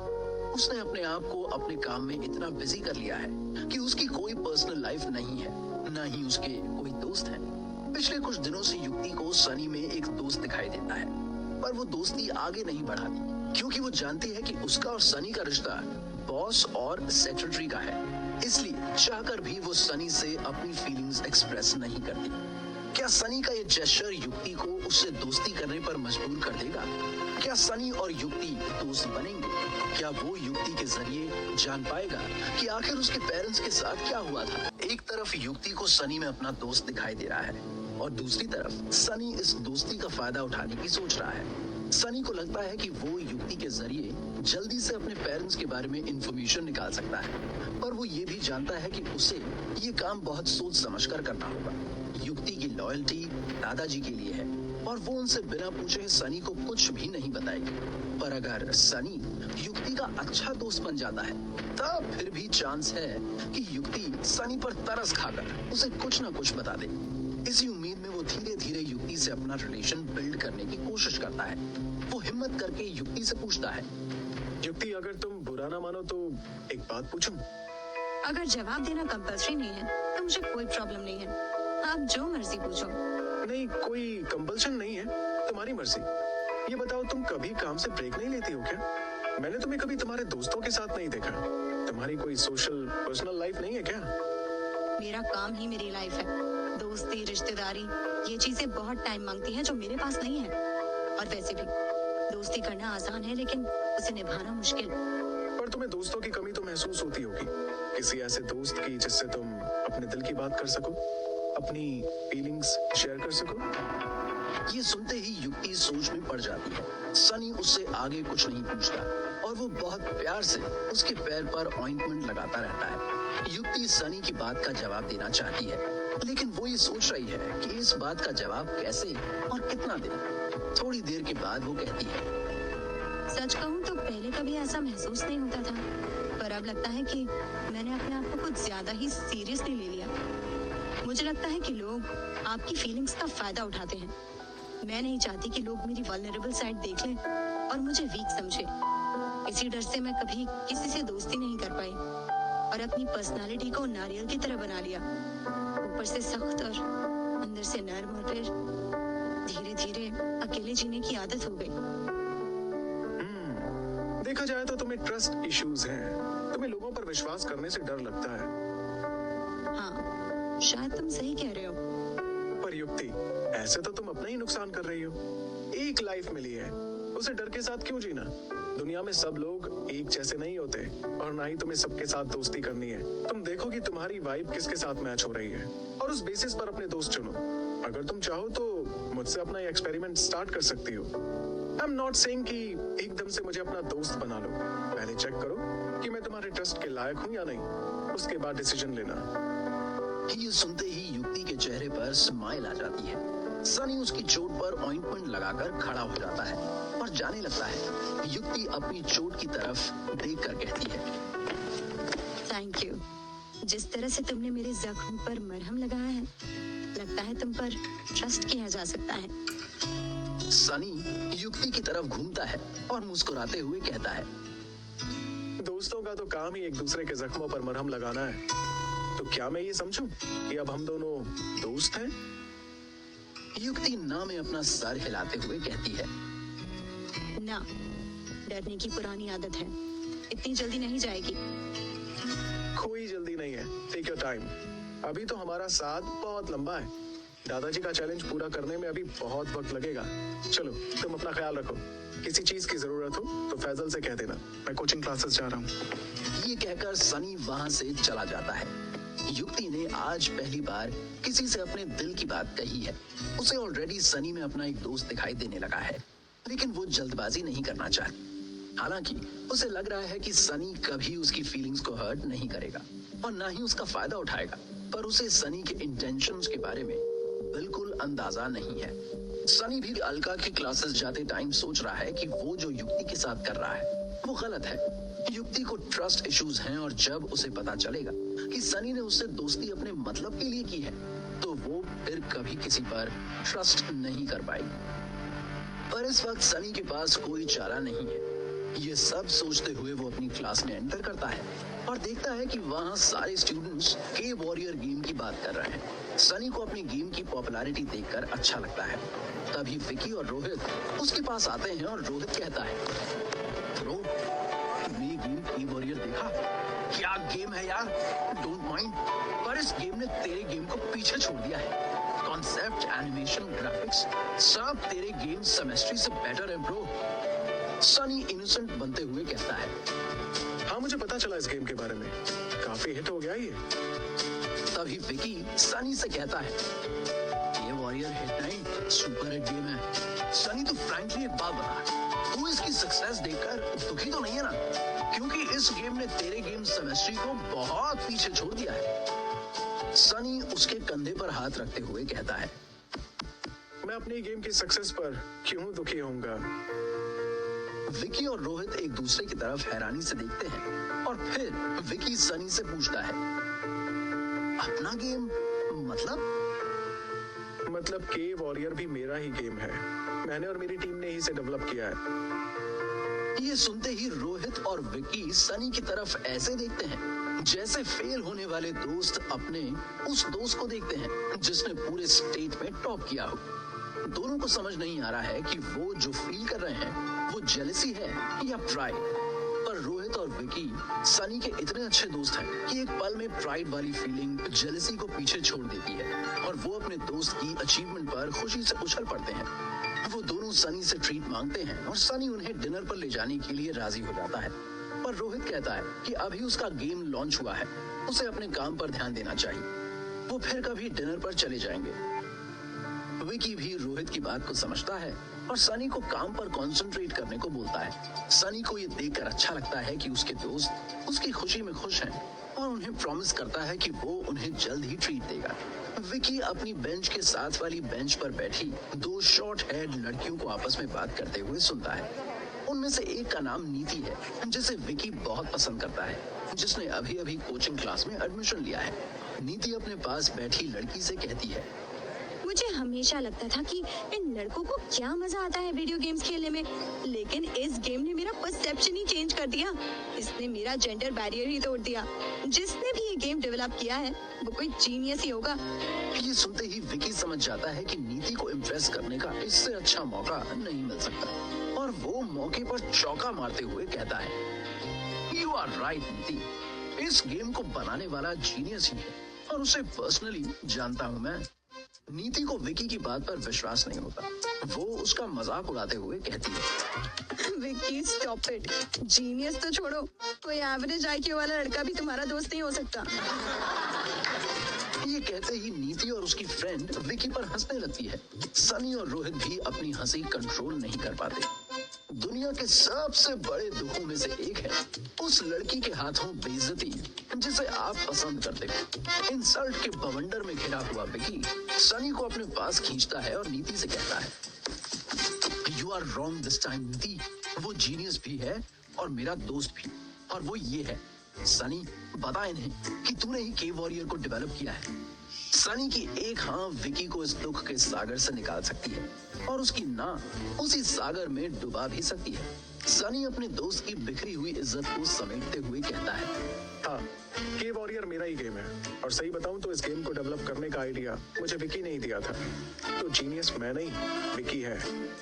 उसने अपने आप को अपने काम में इतना बिजी कर लिया है कि उसकी कोई पर्सनल लाइफ नहीं है, ना ही उसके कोई दोस्त हैं। पिछले कुछ दिनों से युक्ति को सनी में एक दोस्त दिखाई देता है, पर वो दोस्ती आगे नहीं बढ़ाती क्योंकि वो जानती है कि उसका और सनी का रिश्ता बॉस और सेक्रेटरी का है। इसलिए चाहकर भी वो सनी से अपनी फीलिंग्स एक्सप्रेस नहीं करती। क्या सनी का ये जेस्चर युक्ति को उससे दोस्ती करने पर मजबूर कर देगा? क्या सनी और युक्ति दोस्त बनेंगे? क्या वो युक्ति के जरिए जान पाएगा कि आखिर उसके पेरेंट्स के साथ क्या हुआ था? एक तरफ युक्ति को सनी में अपना दोस्त दिखाई दे रहा है और दूसरी तरफ सनी इस दोस्ती का फायदा उठाने की सोच रहा है। सनी को लगता है कि वो युक्ति के जरिए जल्दी से अपने पेरेंट्स के बारे में इंफॉर्मेशन निकाल सकता है, पर वो ये भी जानता है कि उसे ये काम बहुत सोच समझकर करना होगा। युक्ति की लॉयल्टी दादाजी के लिए है और वो उनसे बिना पूछे सनी को कुछ भी नहीं बताएगी। पर अगर सनी युक्ति का अच्छा दोस्त बन जाता है तब फिर भी चांस है कि युक्ति सनी पर तरस खाकर उसे कुछ ना कुछ बता दे। इसी उम्मीद में वो धीरे धीरे युक्ति से अपना रिलेशन बिल्ड करने की कोशिश करता है। वो हिम्मत करके युक्ति से पूछता है, युक्ति, अगर तुम बुरा ना मानो तो एक बात पूछूं? अगर जवाब देना कंपल्सरी नहीं है तो मुझे कोई प्रॉब्लम नहीं है। आप जो मर्जी पूछो। नहीं, कोई कंपल्शन नहीं है, तुम्हारी मर्जी। ये बताओ, तुम कभी काम से ब्रेक नहीं लेती हो क्या? मैंने तुम्हें कभी तुम्हारे दोस्तों के साथ नहीं देखा। तुम्हारी कोई सोशल पर्सनल लाइफ नहीं है क्या? मेरा काम ही मेरी लाइफ है। दोस्ती, रिश्तेदारी, ये चीजें बहुत टाइम मांगती हैं जो मेरे पास नहीं है। और वैसे भी दोस्ती करना आसान है लेकिन उसे निभाना मुश्किल। पर तुम्हें दोस्तों की कमी तो महसूस होती होगी, किसी ऐसे दोस्त की जिससे तुम अपने दिल की बात कर सको, अपनी फीलिंग्स शेयर कर सको। ये सुनते ही युक्ति सोच में पड़ जाती है। सनी उससे आगे कुछ नहीं पूछता और वो बहुत प्यार से उसके पैर पर ऑइंटमेंट लगाता रहता है। युक्ति सनी की बात का जवाब देना चाहती है, लेकिन वो ये सोच रही है कि इस बात का जवाब कैसे और कितना दे। थोड़ी देर के बाद वो कहती है, सच कहूँ तो पहले कभी ऐसा महसूस नहीं होता था, पर अब लगता है कि मैंने अपने आप को कुछ ज्यादा ही सीरियसली ले लिया। मुझे लगता है कि लोग आपकी फीलिंग्स का फायदा उठाते हैं। मैं नहीं चाहती कि लोग मेरी वल्नरेबल साइड देख लें और मुझे वीक समझे। इसी डर से मैं कभी किसी से दोस्ती नहीं कर पाई और अपनी पर्सनालिटी को नारियल की तरह बना लिया। ऊपर से सख्त और अंदर से नर्म, और फिर धीरे धीरे अकेले जीने की आदत हो गई। देखा जाए तो तुम्हें ट्रस्ट इश्यूज हैं। तुम्हें लोगों पर विश्वास करने से डर लगता है। हाँ, शायद तुम सही कह रहे हो। पर युक्ति, ऐसे तो तुम अपना ही नुकसान कर रही हो। एक लाइफ मिली है, उसे डर के साथ क्यों जीना? दुनिया में सब लोग एक जैसे नहीं होते और ना ही तुम्हें सबके साथ दोस्ती करनी है। तुम देखो कि तुम्हारी वाइब किसके साथ मैच हो रही है और उस बेसिस पर अपने दोस्त चुनो। अगर तुम चाहो तो मुझसे अपना ये एक्सपेरिमेंट स्टार्ट कर सकती हो। आई एम नॉट सेइंग कि एकदम से मुझे अपना दोस्त बना लो। पहले चेक करो कि मैं तुम्हारे ट्रस्ट के लायक हूँ या नहीं, उसके बाद डिसीजन लेना। ये सुनते ही युक्ति के चेहरे पर स्माइल आ जाती है। सनी उसकी चोट पर ऑइंटमेंट लगाकर खड़ा हो जाता है और जाने लगता है। युक्ति अपनी चोट की तरफ देखकर कहती है, थैंक यू। जिस तरह से तुमने मेरे जख्म पर मरहम लगाया है, लगता है तुम पर ट्रस्ट किया जा सकता है। सनी युक्ति की तरफ घूमता है और मुस्कुराते हुए कहता है, दोस्तों का तो काम ही एक दूसरे के जख्मों पर मरहम लगाना है। तो क्या मैं ये समझूं कि अब हम दोनों दोस्त हैं? युक्ति ना में अपना सर हिलाते हुए कहती है, ना, डरने की पुरानी आदत है, इतनी जल्दी नहीं जाएगी। कोई जल्दी नहीं है, टेक योर टाइम। अभी तो हमारा साथ बहुत लंबा है। दादाजी का चैलेंज पूरा करने में अभी बहुत वक्त लगेगा। चलो, तुम अपना ख्याल रखो। किसी चीज की जरूरत हो तो फैजल से कह देना, मैं कोचिंग क्लासेस जा रहा हूँ। ये कहकर सनी वहां से चला जाता है। युक्ति ने आज पहली बार किसी से अपने दिल की बात कही है। उसे ऑलरेडी सनी में अपना एक दोस्त दिखाई देने लगा है, लेकिन वो जल्दबाजी नहीं करना चाहती। हालांकि उसे लग रहा है कि सनी कभी उसकी फीलिंग्स को हर्ट नहीं करेगा और ना ही उसका फायदा उठाएगा, पर उसे सनी के इंटेंशंस के बारे में बिल्कुल अंदाजा नहीं है। सनी भी अलका की क्लासेस जाते टाइम सोच रहा है कि वो जो युक्ति के साथ कर रहा है वो गलत है। युक्ति को ट्रस्ट इश्यूज हैं और जब उसे पता चलेगा कि सनी ने उससे दोस्ती अपने मतलब के लिए की है तो वो फिर कभी किसी पर ट्रस्ट नहीं कर पाएगी। पर इस वक्त सनी के पास कोई चारा नहीं है। ये सब सोचते हुए वो अपनी क्लास में एंटर करता है और देखता है कि वहाँ सारे स्टूडेंट्स के वॉरियर गेम की बात कर रहे हैं। सनी को अपनी गेम की पॉपुलैरिटी देखकर अच्छा लगता है। तभी विकी और रोहित उसके पास आते हैं और रोहित कहता है, ब्रो, तुमने ये गेम के वॉरियर देखा? क्या गेम है यार, डोंट माइंड, पर इस गेम ने तेरे गेम को पीछे छोड़ दिया है। कॉन्सेप्ट, एनिमेशन, ग्राफिक्स सब तेरे गेम सेमेस्ट्री से बेटर है ब्रो। सनी इनोसेंट बनते हुए कहता है, हाँ मुझे पता चला इस गेम के बारे में, काफी हिट हो गया ये। तभी विकी सनी से कहता है, ये वॉरियर हिट नहीं, सुपर हिट गेम है। सनी तो फ्रैंकली एक बात बता, तू इसकी सक्सेस देखकर दुखी तो नहीं है ना? क्योंकि इस गेम ने तेरे गेम सेमेस्ट्री को बहुत पीछे छोड़ दिया है। सनी उसके कंधे पर हाथ रखते हुए कहता है, मैं अपनी गेम की सक्सेस पर क्यों दुखी होऊंगा? विकी और रोहित एक दूसरे की तरफ हैरानी से देखते हैं और फिर विकी सनी से पूछता है, अपना गेम मतलब के वॉरियर भी मेरा ही गेम है। मैंने और मेरी टीम ने ही इसे डेवलप किया है। ये सुनते ही रोहित और विकी सनी की तरफ ऐसे देखते हैं जैसे फेल होने वाले दोस्त अपने उस दोस्त को देखते हैं जिसने पूरे स्टेट में टॉप किया हो। दोनों को समझ नहीं आ रहा है कि वो जो फील कर रहे हैं वो जेलसी है या प्राइड। पर रोहित और विकी सनी के इतने अच्छे दोस्त हैं कि एक पल में प्राइड वाली फीलिंग जेलसी को पीछे छोड़ देती है और वो अपने दोस्त की अचीवमेंट पर खुशी से उछल पड़ते हैं। वो दोनों सनी से ट्रीट मांगते हैं और सनी उन्हें डिनर पर ले जाने के लिए राजी हो जाता है। पर रोहित कहता है कि अभी उसका गेम लॉन्च हुआ है, उसे अपने काम पर ध्यान देना चाहिए। वो फिर कभी डिनर पर चले जाएंगे। विकी भी रोहित की बात को समझता है और सनी को काम पर कंसंट्रेट करने को बोलता है। सनी को ये देखकर अच्छा लगता है कि उसके दोस्त उसकी खुशी में खुश हैं और उन्हें प्रॉमिस करता है कि वो उन्हें जल्द ही ट्रीट देगा। विकी अपनी बेंच के साथ वाली बेंच पर बैठी दो शॉर्ट हेड लड़कियों को आपस में बात करते हुए सुनता है। उनमें से एक का नाम नीति है जिसे विकी बहुत पसंद करता है, जिसने अभी अभी कोचिंग क्लास में एडमिशन लिया है। नीति अपने पास बैठी लड़की से कहती है, मुझे हमेशा लगता था कि इन लड़कों को क्या मजा आता है वीडियो गेम्स खेलने में, लेकिन इस गेम ने मेरा परसेप्शन ही चेंज कर दिया। इसने मेरा जेंडर बैरियर ही तोड़ दिया। जिसने भी ये गेम डेवलप किया है वो कोई जीनियस ही होगा। ये सुनते ही विकी समझ जाता है कि नीति को इम्प्रेस करने का इससे अच्छा मौका नहीं मिल सकता और वो मौके पर चौका मारते हुए कहता है, यू आर राइट नीति, इस गेम को बनाने वाला जीनियस ही है और उसे पर्सनली जानता हूँ मैं। नीति को विकी की बात पर विश्वास नहीं होता। वो उसका मजाक उड़ाते हुए कहती है, विकी स्टॉप इट, जीनियस तो छोड़ो, कोई एवरेज आईक्यू वाला लड़का भी तुम्हारा दोस्त नहीं हो सकता। ये कहते ही नीति और उसकी फ्रेंड विकी पर हंसने लगती है। सनी और रोहित भी अपनी हंसी कंट्रोल नहीं कर पाते। दुनिया के सबसे बड़े दुखों में से एक है उस लड़की के हाथों बेइज्जती जिसे आप पसंद करते हो। इंसल्ट के बवंडर में घिरा हुआ विकी सनी को अपने पास खींचता है और नीति से कहता है, you are wrong this time Niti, वो जीनियस भी है और मेरा दोस्त भी, और वो ये है, सनी बता इन्हें कि तूने ही के वॉरियर को डेवलप किया है। सनी की एक हाँ विकी को इस दुख के सागर से निकाल सकती है और उसकी ना उसी सागर में डुबा भी सकती है। सनी अपने दोस्त की बिखरी हुई इज्जत को समेटते हुए कहता है, हाँ, के वॉरियर मेरा ही गेम है और सही बताऊं तो इस गेम को डेवलप करने का आइडिया मुझे विकी ने ही दिया था। तो जीनियस मैं नहीं, विकी है।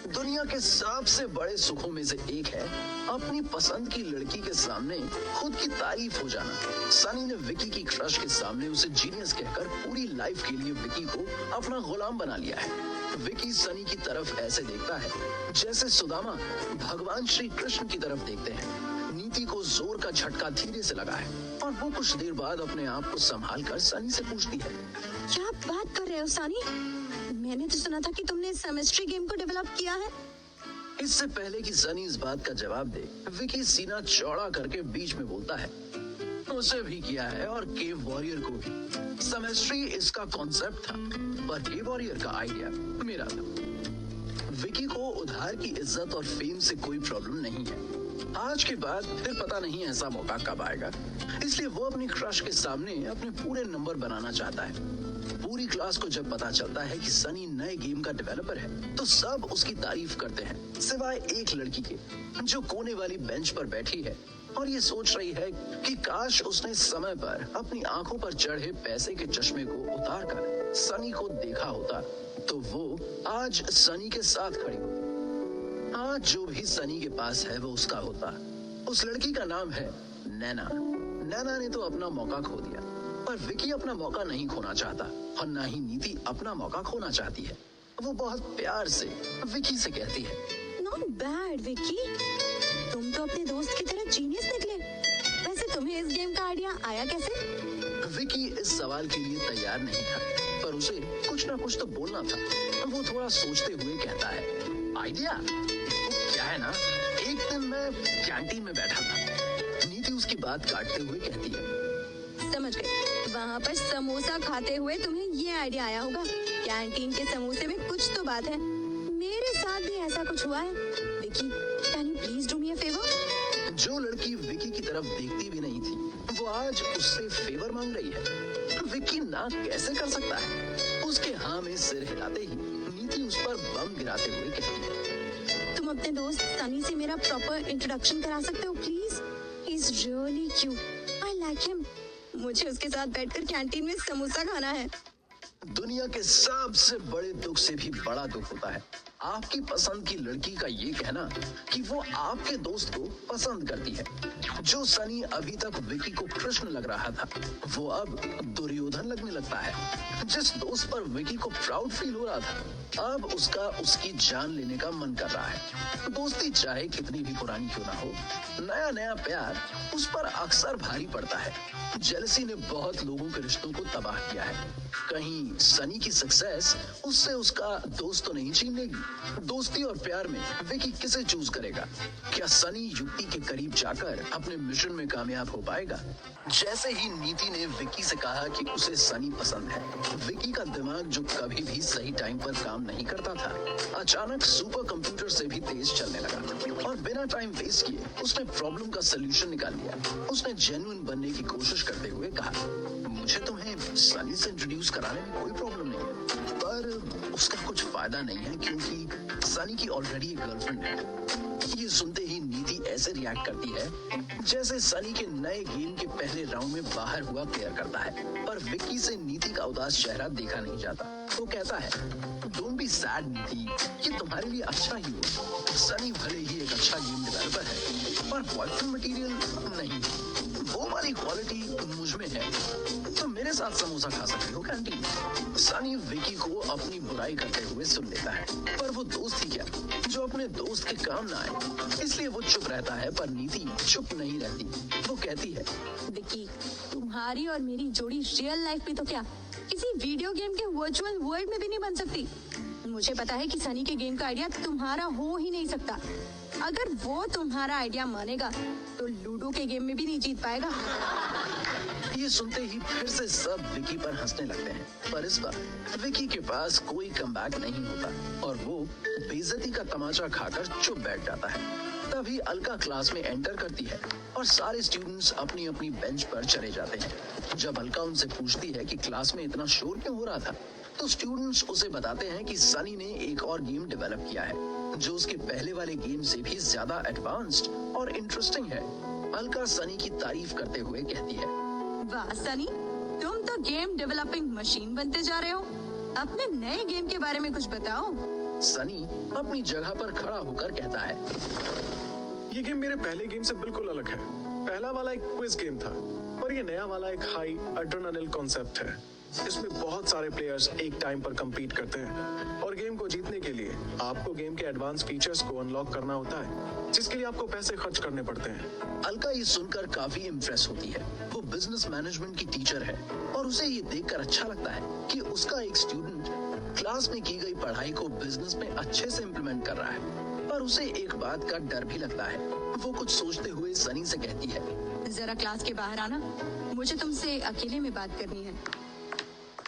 दुनिया के सबसे बड़े सुखों में से एक है अपनी पसंद की लड़की के सामने खुद की तारीफ हो जाना। सनी ने विकी की क्रश के सामने उसे जीनियस कहकर पूरी लाइफ के लिए विकी को अपना गुलाम बना लिया है। विकी सनी की तरफ ऐसे देखता है जैसे सुदामा भगवान श्री कृष्ण की तरफ देखते हैं। नीति को जोर का झटका धीरे से लगा है और वो कुछ देर बाद अपने आप को संभाल कर सनी से पूछती है, क्या बात कर रहे हो सनी? मैंने तो सुना था कि तुमने सेमेस्ट्री गेम को डेवलप किया है। इससे पहले कि सनी इस बात का जवाब दे, विकी सीना चौड़ा करके बीच में बोलता है, उसे भी किया है और केव वॉरियर को भी। सेमेस्ट्री इसका कॉन्सेप्ट था पर केव वॉरियर का आइडिया मेरा था। विकी को उधार की इज्जत और फेम से कोई प्रॉब्लम नहीं है। आज के बाद फिर पता नहीं ऐसा मौका कब आएगा, इसलिए वो अपनी क्रश के सामने अपने पूरे नंबर बनाना चाहता है। पूरी क्लास को जब पता चलता है कि सनी नए गेम का डेवलपर है तो सब उसकी तारीफ करते हैं, सिवाय एक लड़की के जो कोने वाली बेंच पर बैठी है और ये सोच रही है कि काश उसने समय पर अपनी आंखों पर चढ़े पैसे के चश्मे को उतारकर सनी को देखा होता तो वो आज सनी के साथ खड़ी होती। आज जो भी सनी के पास है वो उसका होता। उस लड़की का नाम है नैना। नैना ने तो अपना मौका खो दिया, पर विकी अपना मौका नहीं खोना चाहता और ना ही नीति अपना मौका खोना चाहती है। वो बहुत प्यार से विकी से कहती है, नॉट बैड विकी, तुम तो अपने दोस्त की तरह जीनियस निकले। वैसे तुम्हें इस गेम का आइडिया आया कैसे? विकी इस सवाल के लिए तैयार नहीं था, पर उसे कुछ ना कुछ तो बोलना था। वो थोड़ा सोचते हुए कहता है, आइडिया? क्या है ना, एक दिन मैं कैंटीन में बैठा था। नीति उसकी बात काटते हुए कहती है, समझ गए, वहाँ पर समोसा खाते हुए तुम्हें ये आइडिया आया होगा। कैंटीन के समोसे में कुछ तो बात है। मेरे साथ भी ऐसा कुछ हुआ है। Vicky, can you please do me a favour? जो लड़की विकी की तरफ देखती भी नहीं थी वो आज उससे फेवर मांग रही है। विकी ना कैसे कर सकता है? उसके हाँ में सिर हिलाते ही नीति उस पर बम गिराते हुए कहती है, तुम अपने दोस्त सनी से मेरा प्रॉपर इंट्रोडक्शन करा सकते हो please? He is really cute, I like him. मुझे उसके साथ बैठकर कैंटीन में समोसा खाना है। दुनिया के सबसे बड़े दुख से भी बड़ा दुख होता है आपकी पसंद की लड़की का ये कहना कि वो आपके दोस्त को पसंद करती है। जो सनी अभी तक विकी को कृष्ण लग रहा था वो अब दुर्योधन लगने लगता है। जिस दोस्त पर विकी को प्राउड फील हो रहा था अब उसका उसकी जान लेने का मन कर रहा है। दोस्ती चाहे कितनी भी पुरानी क्यों ना हो, नया नया प्यार उस पर अक्सर भारी पड़ता है। जेलसी ने बहुत लोगों के रिश्तों को तबाह किया है। कहीं सनी की सक्सेस उससे उसका दोस्त तो नहीं छीन लेगी। दोस्ती और प्यार में विकी किसे चूज करेगा? क्या सनी युक्ति के करीब जाकर अपने मिशन में कामयाब हो पाएगा? जैसे ही नीति ने विकी से कहा कि उसे सनी पसंद है, विकी का दिमाग जो कभी भी सही टाइम पर काम नहीं करता था अचानक सुपर कंप्यूटर से भी तेज चलने लगा और बिना टाइम वेस्ट किए उसने प्रॉब्लम का सलूशन निकाल लिया। उसने जेन्युइन बनने की कोशिश करते हुए कहा, मुझे तुम्हें सनी से इंट्रोड्यूस कराने में कोई प्रॉब्लम नहीं है, पर उसका कुछ फायदा नहीं है क्योंकि सनी की ऑलरेडी एक गर्लफ्रेंड है। ये सुनते ही नीति ऐसे रिएक्ट करती है जैसे सनी के नए गेम के पहले राउंड में बाहर हुआ प्लेयर करता है, पर विक्की से नीति का उदास चेहरा देखा नहीं जाता। वो कहता है, डोंट बी सैड नीति, ये तुम्हारे लिए अच्छा ही हो। सनी भले ही एक अच्छा गेम डेवलपर है पर बॉयफ्रेंड मटेरियल नहीं। वो वाली क्वालिटी मुझ में है तो मेरे साथ समोसा खा सकती हो कैंटीन। सनी विकी को अपनी बुराई करते हुए सुन लेता है, पर वो दोस्त ही क्या जो अपने दोस्त के काम ना आए, इसलिए वो चुप रहता है। पर नीति चुप नहीं रहती। वो कहती है, विकी, तुम्हारी और मेरी जोड़ी रियल लाइफ में तो क्या किसी वीडियो गेम के वर्चुअल वर्ल्ड में भी नहीं बन सकती। मुझे पता है कि सनी के गेम का आइडिया तुम्हारा हो ही नहीं सकता। अगर वो तुम्हारा आइडिया मानेगा तो लूडो के गेम में भी नहीं जीत पाएगा। ये सुनते ही फिर से सब विकी पर हंसने लगते हैं, पर इस बार विकी के पास कोई कमबैक नहीं होता और वो बेइज्जती का तमाचा खाकर चुप बैठ जाता है। तभी अलका क्लास में एंटर करती है और सारे स्टूडेंट्स अपनी अपनी बेंच पर चले जाते हैं। जब अलका उनसे पूछती है कि क्लास में इतना शोर क्यों हो रहा था तो स्टूडेंट्स उसे बताते हैं कि सनी ने एक और गेम डेवलप किया है जो उसके पहले वाले गेम से भी ज्यादा एडवांस्ड और इंटरेस्टिंग है। अलका सनी की तारीफ करते हुए कहती है, वाह सनी, तुम तो गेम डेवलपिंग मशीन बनते जा रहे हो। अपने नए गेम के बारे में कुछ बताओ। सनी अपनी जगह पर खड़ा होकर कहता है, ये गेम मेरे पहले गेम से बिल्कुल अलग है। पहला वाला एक क्विज गेम था और ये नया वाला एक हाई एड्रेनालिन कॉन्सेप्ट है। इसमें बहुत सारे प्लेयर्स एक टाइम पर compete करते हैं और गेम को जीतने के लिए आपको गेम के एडवांस फीचर्स को अनलॉक करना होता है, जिसके लिए आपको पैसे खर्च करने पड़ते हैं। अलका ये सुनकर काफी इम्प्रेस होती है। वो बिजनेस मैनेजमेंट की टीचर है और उसे ये देखकर अच्छा लगता है कि उसका एक स्टूडेंट क्लास में की गई पढ़ाई को बिजनेस में अच्छे से इम्प्लीमेंट कर रहा है। पर उसे एक बात का डर भी लगता है। वो कुछ सोचते हुए सनी से कहती है, जरा क्लास के बाहर आना, मुझे तुमसे अकेले में बात करनी है।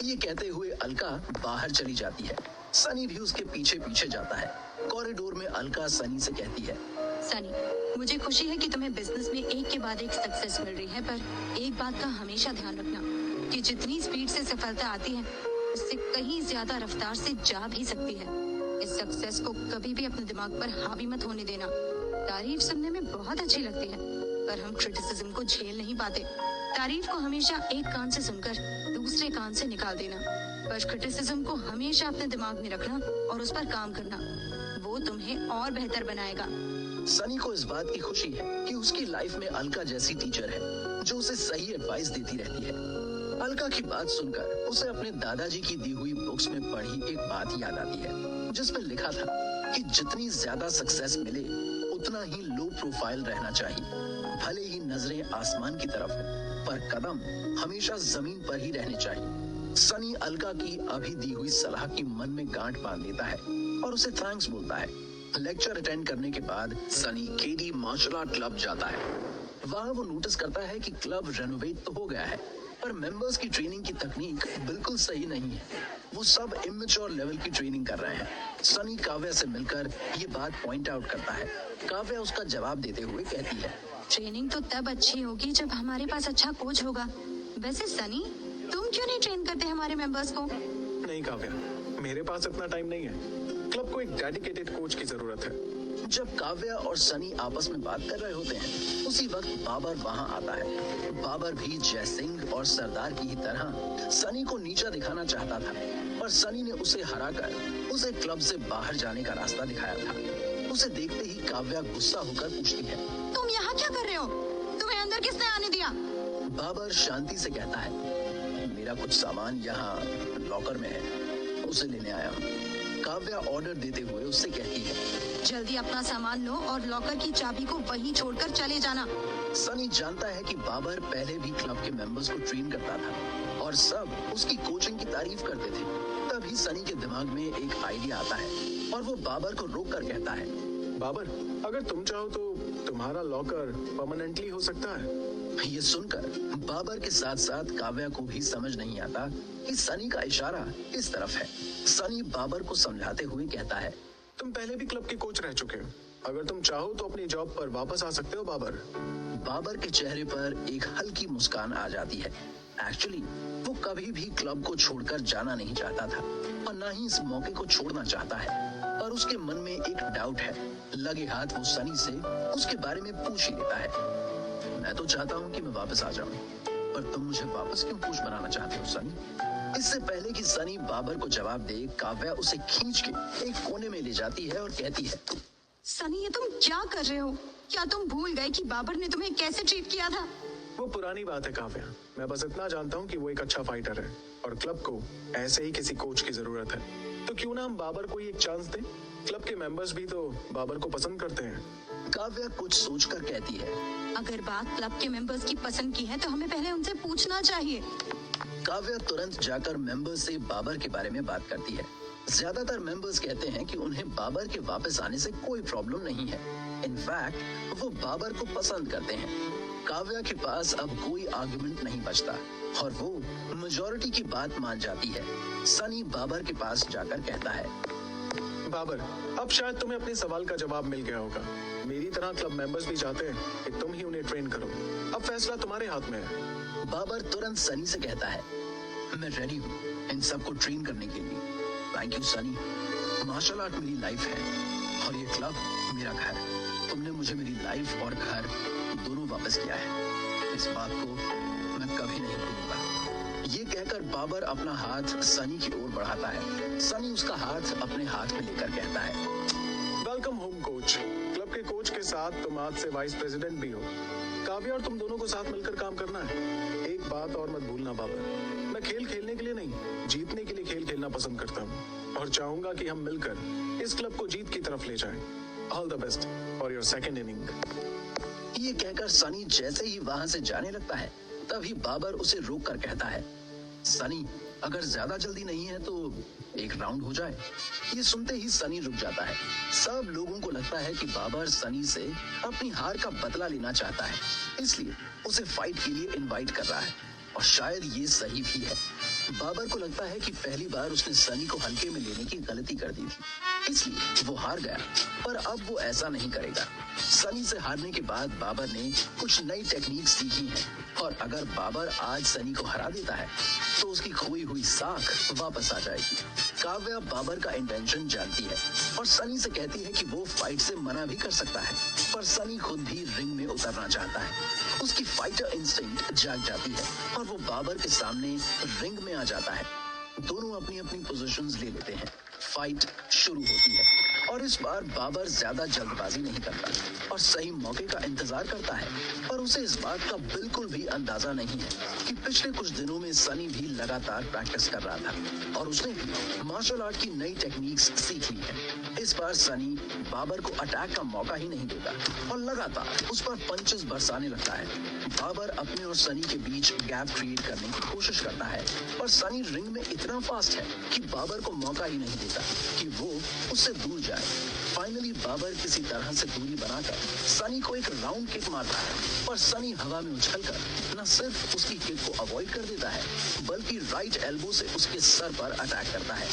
ये कहते हुए अलका बाहर चली जाती है। सनी भी उसके पीछे पीछे जाता है। कॉरिडोर में अलका सनी से कहती है, सनी, मुझे खुशी है कि तुम्हें बिजनेस में एक के बाद एक सक्सेस मिल रही है, पर एक बात का हमेशा ध्यान रखना कि जितनी स्पीड से सफलता आती है उससे कहीं ज्यादा रफ्तार से जा भी सकती है। इस सक्सेस को कभी भी अपने दिमाग पर हावी मत होने देना। तारीफ सुनने में बहुत अच्छी लगती है, पर हम क्रिटिसिज्म को झेल नहीं पाते। तारीफ को हमेशा एक कान से सुनकर दूसरे कान से निकाल देना, पर क्रिटिसिज्म को हमेशा अपने दिमाग में रखना और उस पर काम करना, वो तुम्हें और बेहतर बनाएगा। सनी को इस बात की खुशी है कि उसकी लाइफ में अलका जैसी टीचर है जो उसे सही एडवाइस देती रहती है। अलका की बात सुनकर उसे अपने दादाजी की दी हुई बुक्स में पढ़ी एक बात याद आती है, जिसमें लिखा था कि जितनी ज्यादा सक्सेस मिले उतना ही लो प्रोफाइल रहना चाहिए। भले ही नजरें आसमान की तरफ हो, पर कदम हमेशा जमीन पर ही रहने चाहिए। सनी अलका की अभी दी हुई सलाह की मन में गांठ बांध लेता है और उसे थैंक्स बोलता है। लेक्चर अटेंड करने के बाद Sunny KD martial art club जाता है। वहाँ वो नोटिस करता है कि क्लब रेनोवेट तो हो गया है, पर मेंबर्स की ट्रेनिंग की तकनीक बिल्कुल सही नहीं है। वो सब इमेच्योर लेवल की ट्रेनिंग कर रहे हैं। सनी काव्या से मिलकर ये बात पॉइंट आउट करता है। काव्या उसका जवाब देते हुए कहती है, ट्रेनिंग तो तब अच्छी होगी जब हमारे पास अच्छा कोच होगा। वैसे सनी, तुम क्यों नहीं ट्रेन करते हमारे मेंबर्स को? नहीं काव्या, मेरे पास इतना टाइम नहीं है। क्लब को एक डेडिकेटेड कोच की जरूरत है। जब काव्या और सनी आपस में बात कर रहे होते हैं, उसी वक्त बाबर वहां आता है। बाबर भी जय सिंह और सरदार की ही तरह सनी को नीचा दिखाना चाहता था, पर सनी ने उसे हराकर उसे क्लब से बाहर जाने का रास्ता दिखाया था। उसे देखते ही काव्या गुस्सा होकर पूछती है, तुम यहाँ क्या कर रहे हो? तुम्हें अंदर किसने आने दिया? बाबर शांति से कहता है, मेरा कुछ सामान यहाँ लॉकर में है, उसे लेने आया हूँ। काव्या ऑर्डर देते हुए उससे कहती है, जल्दी अपना सामान लो और लॉकर की चाबी को वहीं छोड़कर चले जाना। सनी जानता है कि बाबर पहले भी क्लब के मेंबर्स को ट्रेन करता था और सब उसकी कोचिंग की तारीफ करते थे। तभी सनी के दिमाग में एक आइडिया आता है और वो बाबर को रोक कर कहता है, बाबर, अगर तुम चाहो तो तुम्हारा लॉकर परमानेंटली हो सकता है। ये सुनकर बाबर के साथ साथ काव्या को भी समझ नहीं आता कि सनी का इशारा किस तरफ है। सनी बाबर को समझाते हुए कहता है, तुम पहले भी क्लब के कोच रह चुके हो। अगर तुम चाहो तो अपनी जॉब पर वापस आ सकते हो बाबर। बाबर के चेहरे पर एक हल्की मुस्कान आ जाती है। एक्चुअली वो कभी भी क्लब को छोड़कर जाना नहीं चाहता था और न ही इस मौके को छोड़ना चाहता है, पर उसके मन में एक डाउट है। लगे हाथ वो सनी से उसके बारे में पूछ ही लेता है। मैं तो चाहता हूँ कि मैं वापस आ जाऊँ, पर तुम मुझे वापस क्यों कोच बनाना चाहते हो सनी? इससे पहले कि सनी बाबर को जवाब दे, काव्या उसे खींच के एक कोने में ले जाती है और कहती है, सनी, ये तुम क्या कर रहे हो? क्या तुम भूल गए कि बाबर ने तुम्हें कैसे ट्रीट किया था? वो पुरानी बात है काव्या। मैं बस इतना जानता हूँ कि वो एक अच्छा फाइटर है और क्लब को ऐसे ही किसी कोच की जरूरत है। तो क्यों ना हम बाबर को ही एक चांस दें? क्लब के मेंबर्स भी तो बाबर को पसंद करते हैं। काव्या कुछ सोचकर कहती है, अगर बात क्लब के मेंबर्स की पसंद की है तो हमें पहले उनसे पूछना चाहिए। काव्या तुरंत जाकर मेंबर्स से बाबर के बारे में बात करती है। ज्यादातर मेंबर्स कहते हैं कि उन्हें बाबर के वापस आने से कोई प्रॉब्लम नहीं है। इनफैक्ट वो बाबर को पसंद करते हैं। काव्या के पास अब कोई आर्गुमेंट नहीं बचता और वो मेजॉरिटी की बात मान जाती है। सनी बाबर के पास जाकर कहता है, बाबर, अब शायद तुम्हें अपने सवाल का जवाब मिल गया होगा। मेरी तरह क्लब मेंबर्स भी चाहते हैं कि तुम ही उन्हें ट्रेन करो। अब फैसला तुम्हारे हाथ में है। बाबर तुरंत सनी से कहता है, मैं रेडी हूँ इन सबको ट्रेन करने के लिए। Thank you Sunny. Martial art मेरी लाइफ है और ये क्लब मेरा घर। तुमने मुझे मेरी लाइफ और घर दोनों वापस किया है। इस बात को मैं कभी नहीं भूलूंगा। ये कहकर बाबर अपना हाथ सनी की ओर बढ़ाता है। सनी उसका हाथ अपने हाथ में लेकर कहता है, वेलकम होम कोच। क्लब के कोच के साथ तुम आज से वाइस प्रेसिडेंट भी हो। काव्या और तुम दोनों को साथ मिलकर काम करना है। एक बात और मत भूलना बाबर, मैं खेल खेलने के लिए नहीं, जीतने के लिए खेल खेलना पसंद करता हूँ और चाहूंगा कि हम मिलकर इस क्लब को जीत की तरफ ले जाएं। All the best for your second inning. ये कहकर सनी जैसे ही वहां से जाने लगता है, तभी बाबर उसे रोक कर कहता है, सनी, अगर ज्यादा जल्दी नहीं है तो एक राउंड हो जाए। ये सुनते ही सनी रुक जाता है। सब लोगों को लगता है कि बाबर सनी से अपनी हार का बदला लेना चाहता है, इसलिए उसे फाइट के लिए इनवाइट कर रहा है और शायद ये सही भी है। बाबर को लगता है कि पहली बार उसने सनी को हल्के में लेने की गलती कर दी थी, इसलिए वो हार गया। पर अब वो ऐसा नहीं करेगा। सनी से हारने के बाद बाबर ने कुछ नई टेक्निक सीखी है और अगर बाबर आज सनी को हरा देता है तो उसकी खोई हुई साख वापस आ जाएगी। काव्या बाबर का इंटेंशन जानती है और सनी से कहती है कि वो फाइट से मना भी कर सकता है, पर सनी खुद भी रिंग में उतरना चाहता है। उसकी फाइटर इंस्टिंक्ट जाग जाती है और वो बाबर के सामने रिंग में आ जाता है। दोनों अपनी अपनी पोजीशंस ले लेते हैं। फाइट शुरू होती है और इस बार बाबर ज्यादा जल्दबाजी नहीं करता और सही मौके का इंतजार करता है। पर उसे इस बात का बिल्कुल भी अंदाजा नहीं है कि पिछले कुछ दिनों में सनी भी लगातार प्रैक्टिस कर रहा था और उसने भी मार्शल आर्ट की नई टेक्निक्स सीख ली है। इस बार सनी बाबर को अटैक का मौका ही नहीं देता और लगातार उस पर पंचेस बरसाने लगता है। बाबर अपने और सनी के बीच गैप क्रिएट करने की कोशिश करता है, पर सनी रिंग में इतना फास्ट है कि बाबर को मौका ही नहीं देता कि वो उससे दूर जाए। फाइनली बाबर किसी तरह से दूरी बनाकर सनी को एक राउंड किक मारता है, पर सनी हवा में उछलकर न सिर्फ उसकी किक को अवॉइड कर देता है बल्कि राइट एल्बो से उसके सर पर अटैक करता है।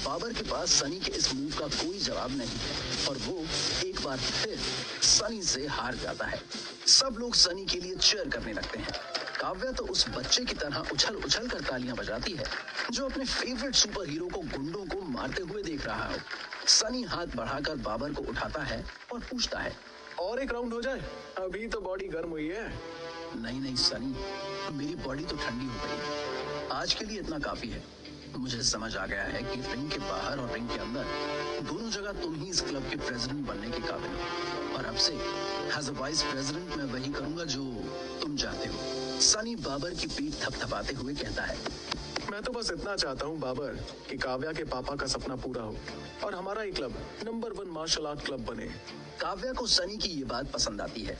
बाबर के पास सनी के इस मूव का कोई जवाब नहीं है और वो एक बार फिर सनी से हार जाता है। सब लोग सनी के लिए चीयर करने लगते हैं। काव्या तो उस बच्चे की तरह उछल उछल कर तालियां बजाती है जो अपने फेवरेट सुपर हीरो को गुंडों को मारते हुए देख रहा हो। सनी हाथ बढ़ाकर बाबर को उठाता है और पूछता है, और एक राउंड हो जाए? अभी तो बॉडी गर्म हुई है। नहीं सनी, मेरी बॉडी तो ठंडी हो गई। आज के लिए इतना काफी है। मुझे समझ आ गया है कि रिंग के बाहर और रिंग के अंदर दोनों जगह तुम ही इस क्लब के प्रेसिडेंट बनने के काबिल हो और अब से एज अ वाइस प्रेसिडेंट मैं वही करूंगा जो तुम चाहते हो। सनी बाबर की पीठ थपथपाते हुए कहता है, मैं तो बस इतना चाहता हूँ बाबर कि काव्या के पापा का सपना पूरा हो और हमारा ही club number 1 martial art club बने। काव्या को सनी की ये बात पसंद आती है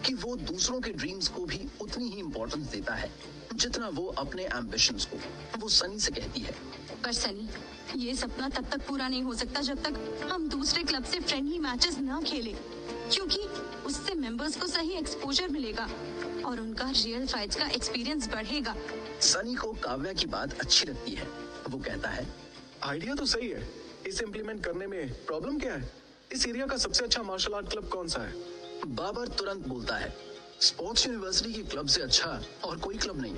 कि वो दूसरों के ड्रीम्स को भी उतनी ही इम्पोर्टेंस देता है जितना वो अपने एम्बिशंस को। वो सनी से कहती है, पर सनी, ये सपना तब तक पूरा नहीं हो सकता जब तक हम दूसरे क्लब से फ्रेंडली मैचेस ना खेलें, क्योंकि उससे मेंबर्स को सही एक्सपोजर मिलेगा और उनका रियल फाइट्स का एक्सपीरियंस बढ़ेगा। सनी को काव्या की बात अच्छी लगती है। वो कहता है, आइडिया तो सही है, इसे इम्प्लीमेंट करने में प्रॉब्लम क्या है? इस एरिया का सबसे अच्छा मार्शल आर्ट क्लब कौन सा है? बाबर तुरंत बोलता है, स्पोर्ट्स यूनिवर्सिटी के क्लब से अच्छा और कोई क्लब नहीं।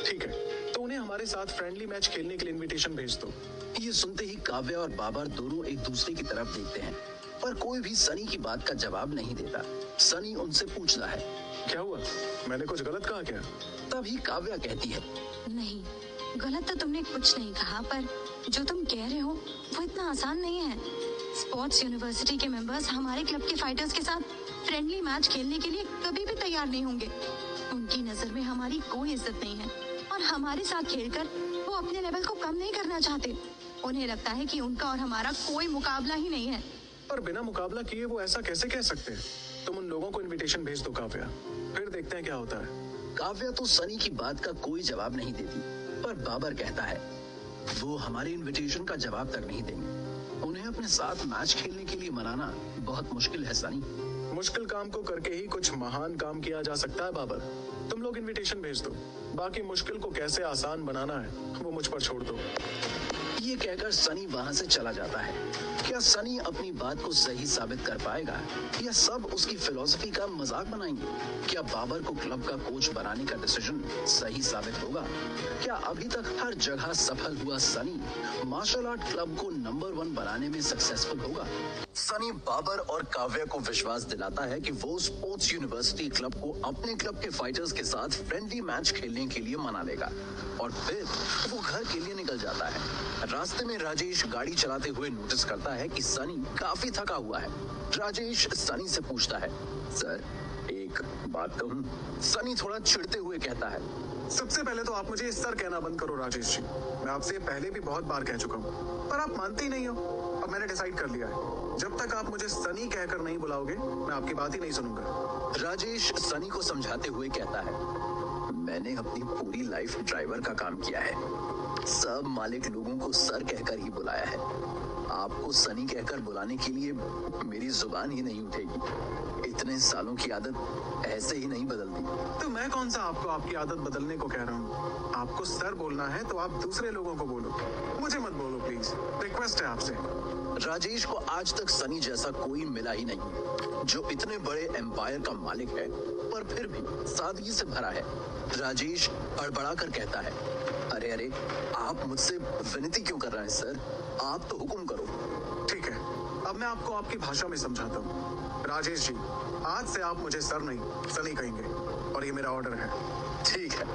ठीक है, तो उन्हें हमारे साथ फ्रेंडली मैच खेलने के लिए इनविटेशन भेज दो। ये सुनते ही काव्या और बाबर दोनों एक दूसरे की तरफ देखते हैं, पर कोई भी सनी की बात का जवाब नहीं देता। सनी उनसे पूछता है, क्या हुआ? मैंने कुछ गलत कहा क्या? तभी काव्या कहती है, नहीं, गलत तो तुमने कुछ नहीं कहा, पर जो तुम कह रहे हो वो इतना आसान नहीं है। स्पोर्ट्स यूनिवर्सिटी के मेंबर्स हमारे क्लब के फाइटर्स के साथ फ्रेंडली मैच खेलने के लिए कभी भी तैयार नहीं होंगे। उनकी नजर में हमारी कोई इज्जत नहीं है और हमारे साथ खेलकर वो अपने लेवल को कम नहीं करना चाहते। उन्हें लगता है कि उनका और हमारा कोई मुकाबला ही नहीं है। पर बिना मुकाबला किए वो ऐसा कैसे कह सकते हैं? तुम उन लोगों को इनविटेशन भेज दो काव्या, फिर देखते हैं क्या होता है। काव्या तो सनी की बात का कोई जवाब नहीं देती, पर बाबर कहता है, वो हमारे इनविटेशन का जवाब तक नहीं देंगे। उन्हें अपने साथ मैच खेलने के लिए मनाना बहुत मुश्किल है सनी। मुश्किल काम को करके ही कुछ महान काम किया जा सकता है बाबर। तुम लोग इनविटेशन भेज दो, बाकी मुश्किल को कैसे आसान बनाना है वो मुझ पर छोड़ दो। ये कहकर सनी वहां से चला जाता है। क्या सनी अपनी बात को सही साबित कर पाएगा या सब उसकी फिलॉसफी का मजाक बनाएंगे? क्या बाबर को क्लब का कोच बनाने का डिसीजन सही साबित होगा? क्या अभी तक हर जगह सफल हुआ सनी मार्शल आर्ट क्लब को नंबर 1 बनाने में सक्सेसफुल होगा? सनी बाबर और काव्या को विश्वास दिलाता है कि वो स्पोर्ट्स यूनिवर्सिटी क्लब को अपने क्लब के फाइटर्स के साथ फ्रेंडली मैच खेलने के लिए मना लेगा और फिर वो घर के लिए निकल जाता है। रास्ते में राजेश गाड़ी चलाते हुए नोटिस करता है कि सनी काफी थका हुआ है। राजेश सनी से पूछता है, सर एक बात कहूं? सनी थोड़ा चिढ़ते हुए कहता है, सबसे पहले तो आप मुझे सर कहना बंद करो राजेश जी। मैं आपसे पहले भी बहुत बार कह चुका हूँ, पर आप मानते ही नहीं हो। अब मैंने डिसाइड कर लिया है, जब तक आप मुझे सनी कहकर नहीं बुलाओगे मैं आपकी बात ही नहीं सुनूंगा। राजेश सनी को समझाते हुए कहता है, मैंने अपनी पूरी लाइफ ड्राइवर का काम किया है, सब मालिक लोगों को सर कहकर ही बुलाया है। आपको सनी कहकर बुलाने के लिए मेरी जुबान ही नहीं उठेगी। इतने सालों की आदत ऐसे ही नहीं बदलती। तो मैं कौन सा आपको आपकी आदत बदलने को कह रहा हूँ। आपको सर बोलना है तो आप दूसरे लोगों को बोलो, मुझे मत बोलो प्लीज, रिक्वेस्ट है आपसे। राजेश को आज तक सनी जैसा कोई मिला ही नहीं जो इतने बड़े एम्पायर का मालिक है पर फिर भी सादगी से भरा है। राजेश बड़बड़ा कर कहता है, अरे अरे, आप मुझसे विनती क्यों कर रहे हैं सर, आप तो हुक्म करो। ठीक है, अब मैं आपको आपकी भाषा में समझाता हूँ। राजेश जी, आज से आप मुझे सर नहीं सनी कहेंगे और ये मेरा ऑर्डर है। ठीक है,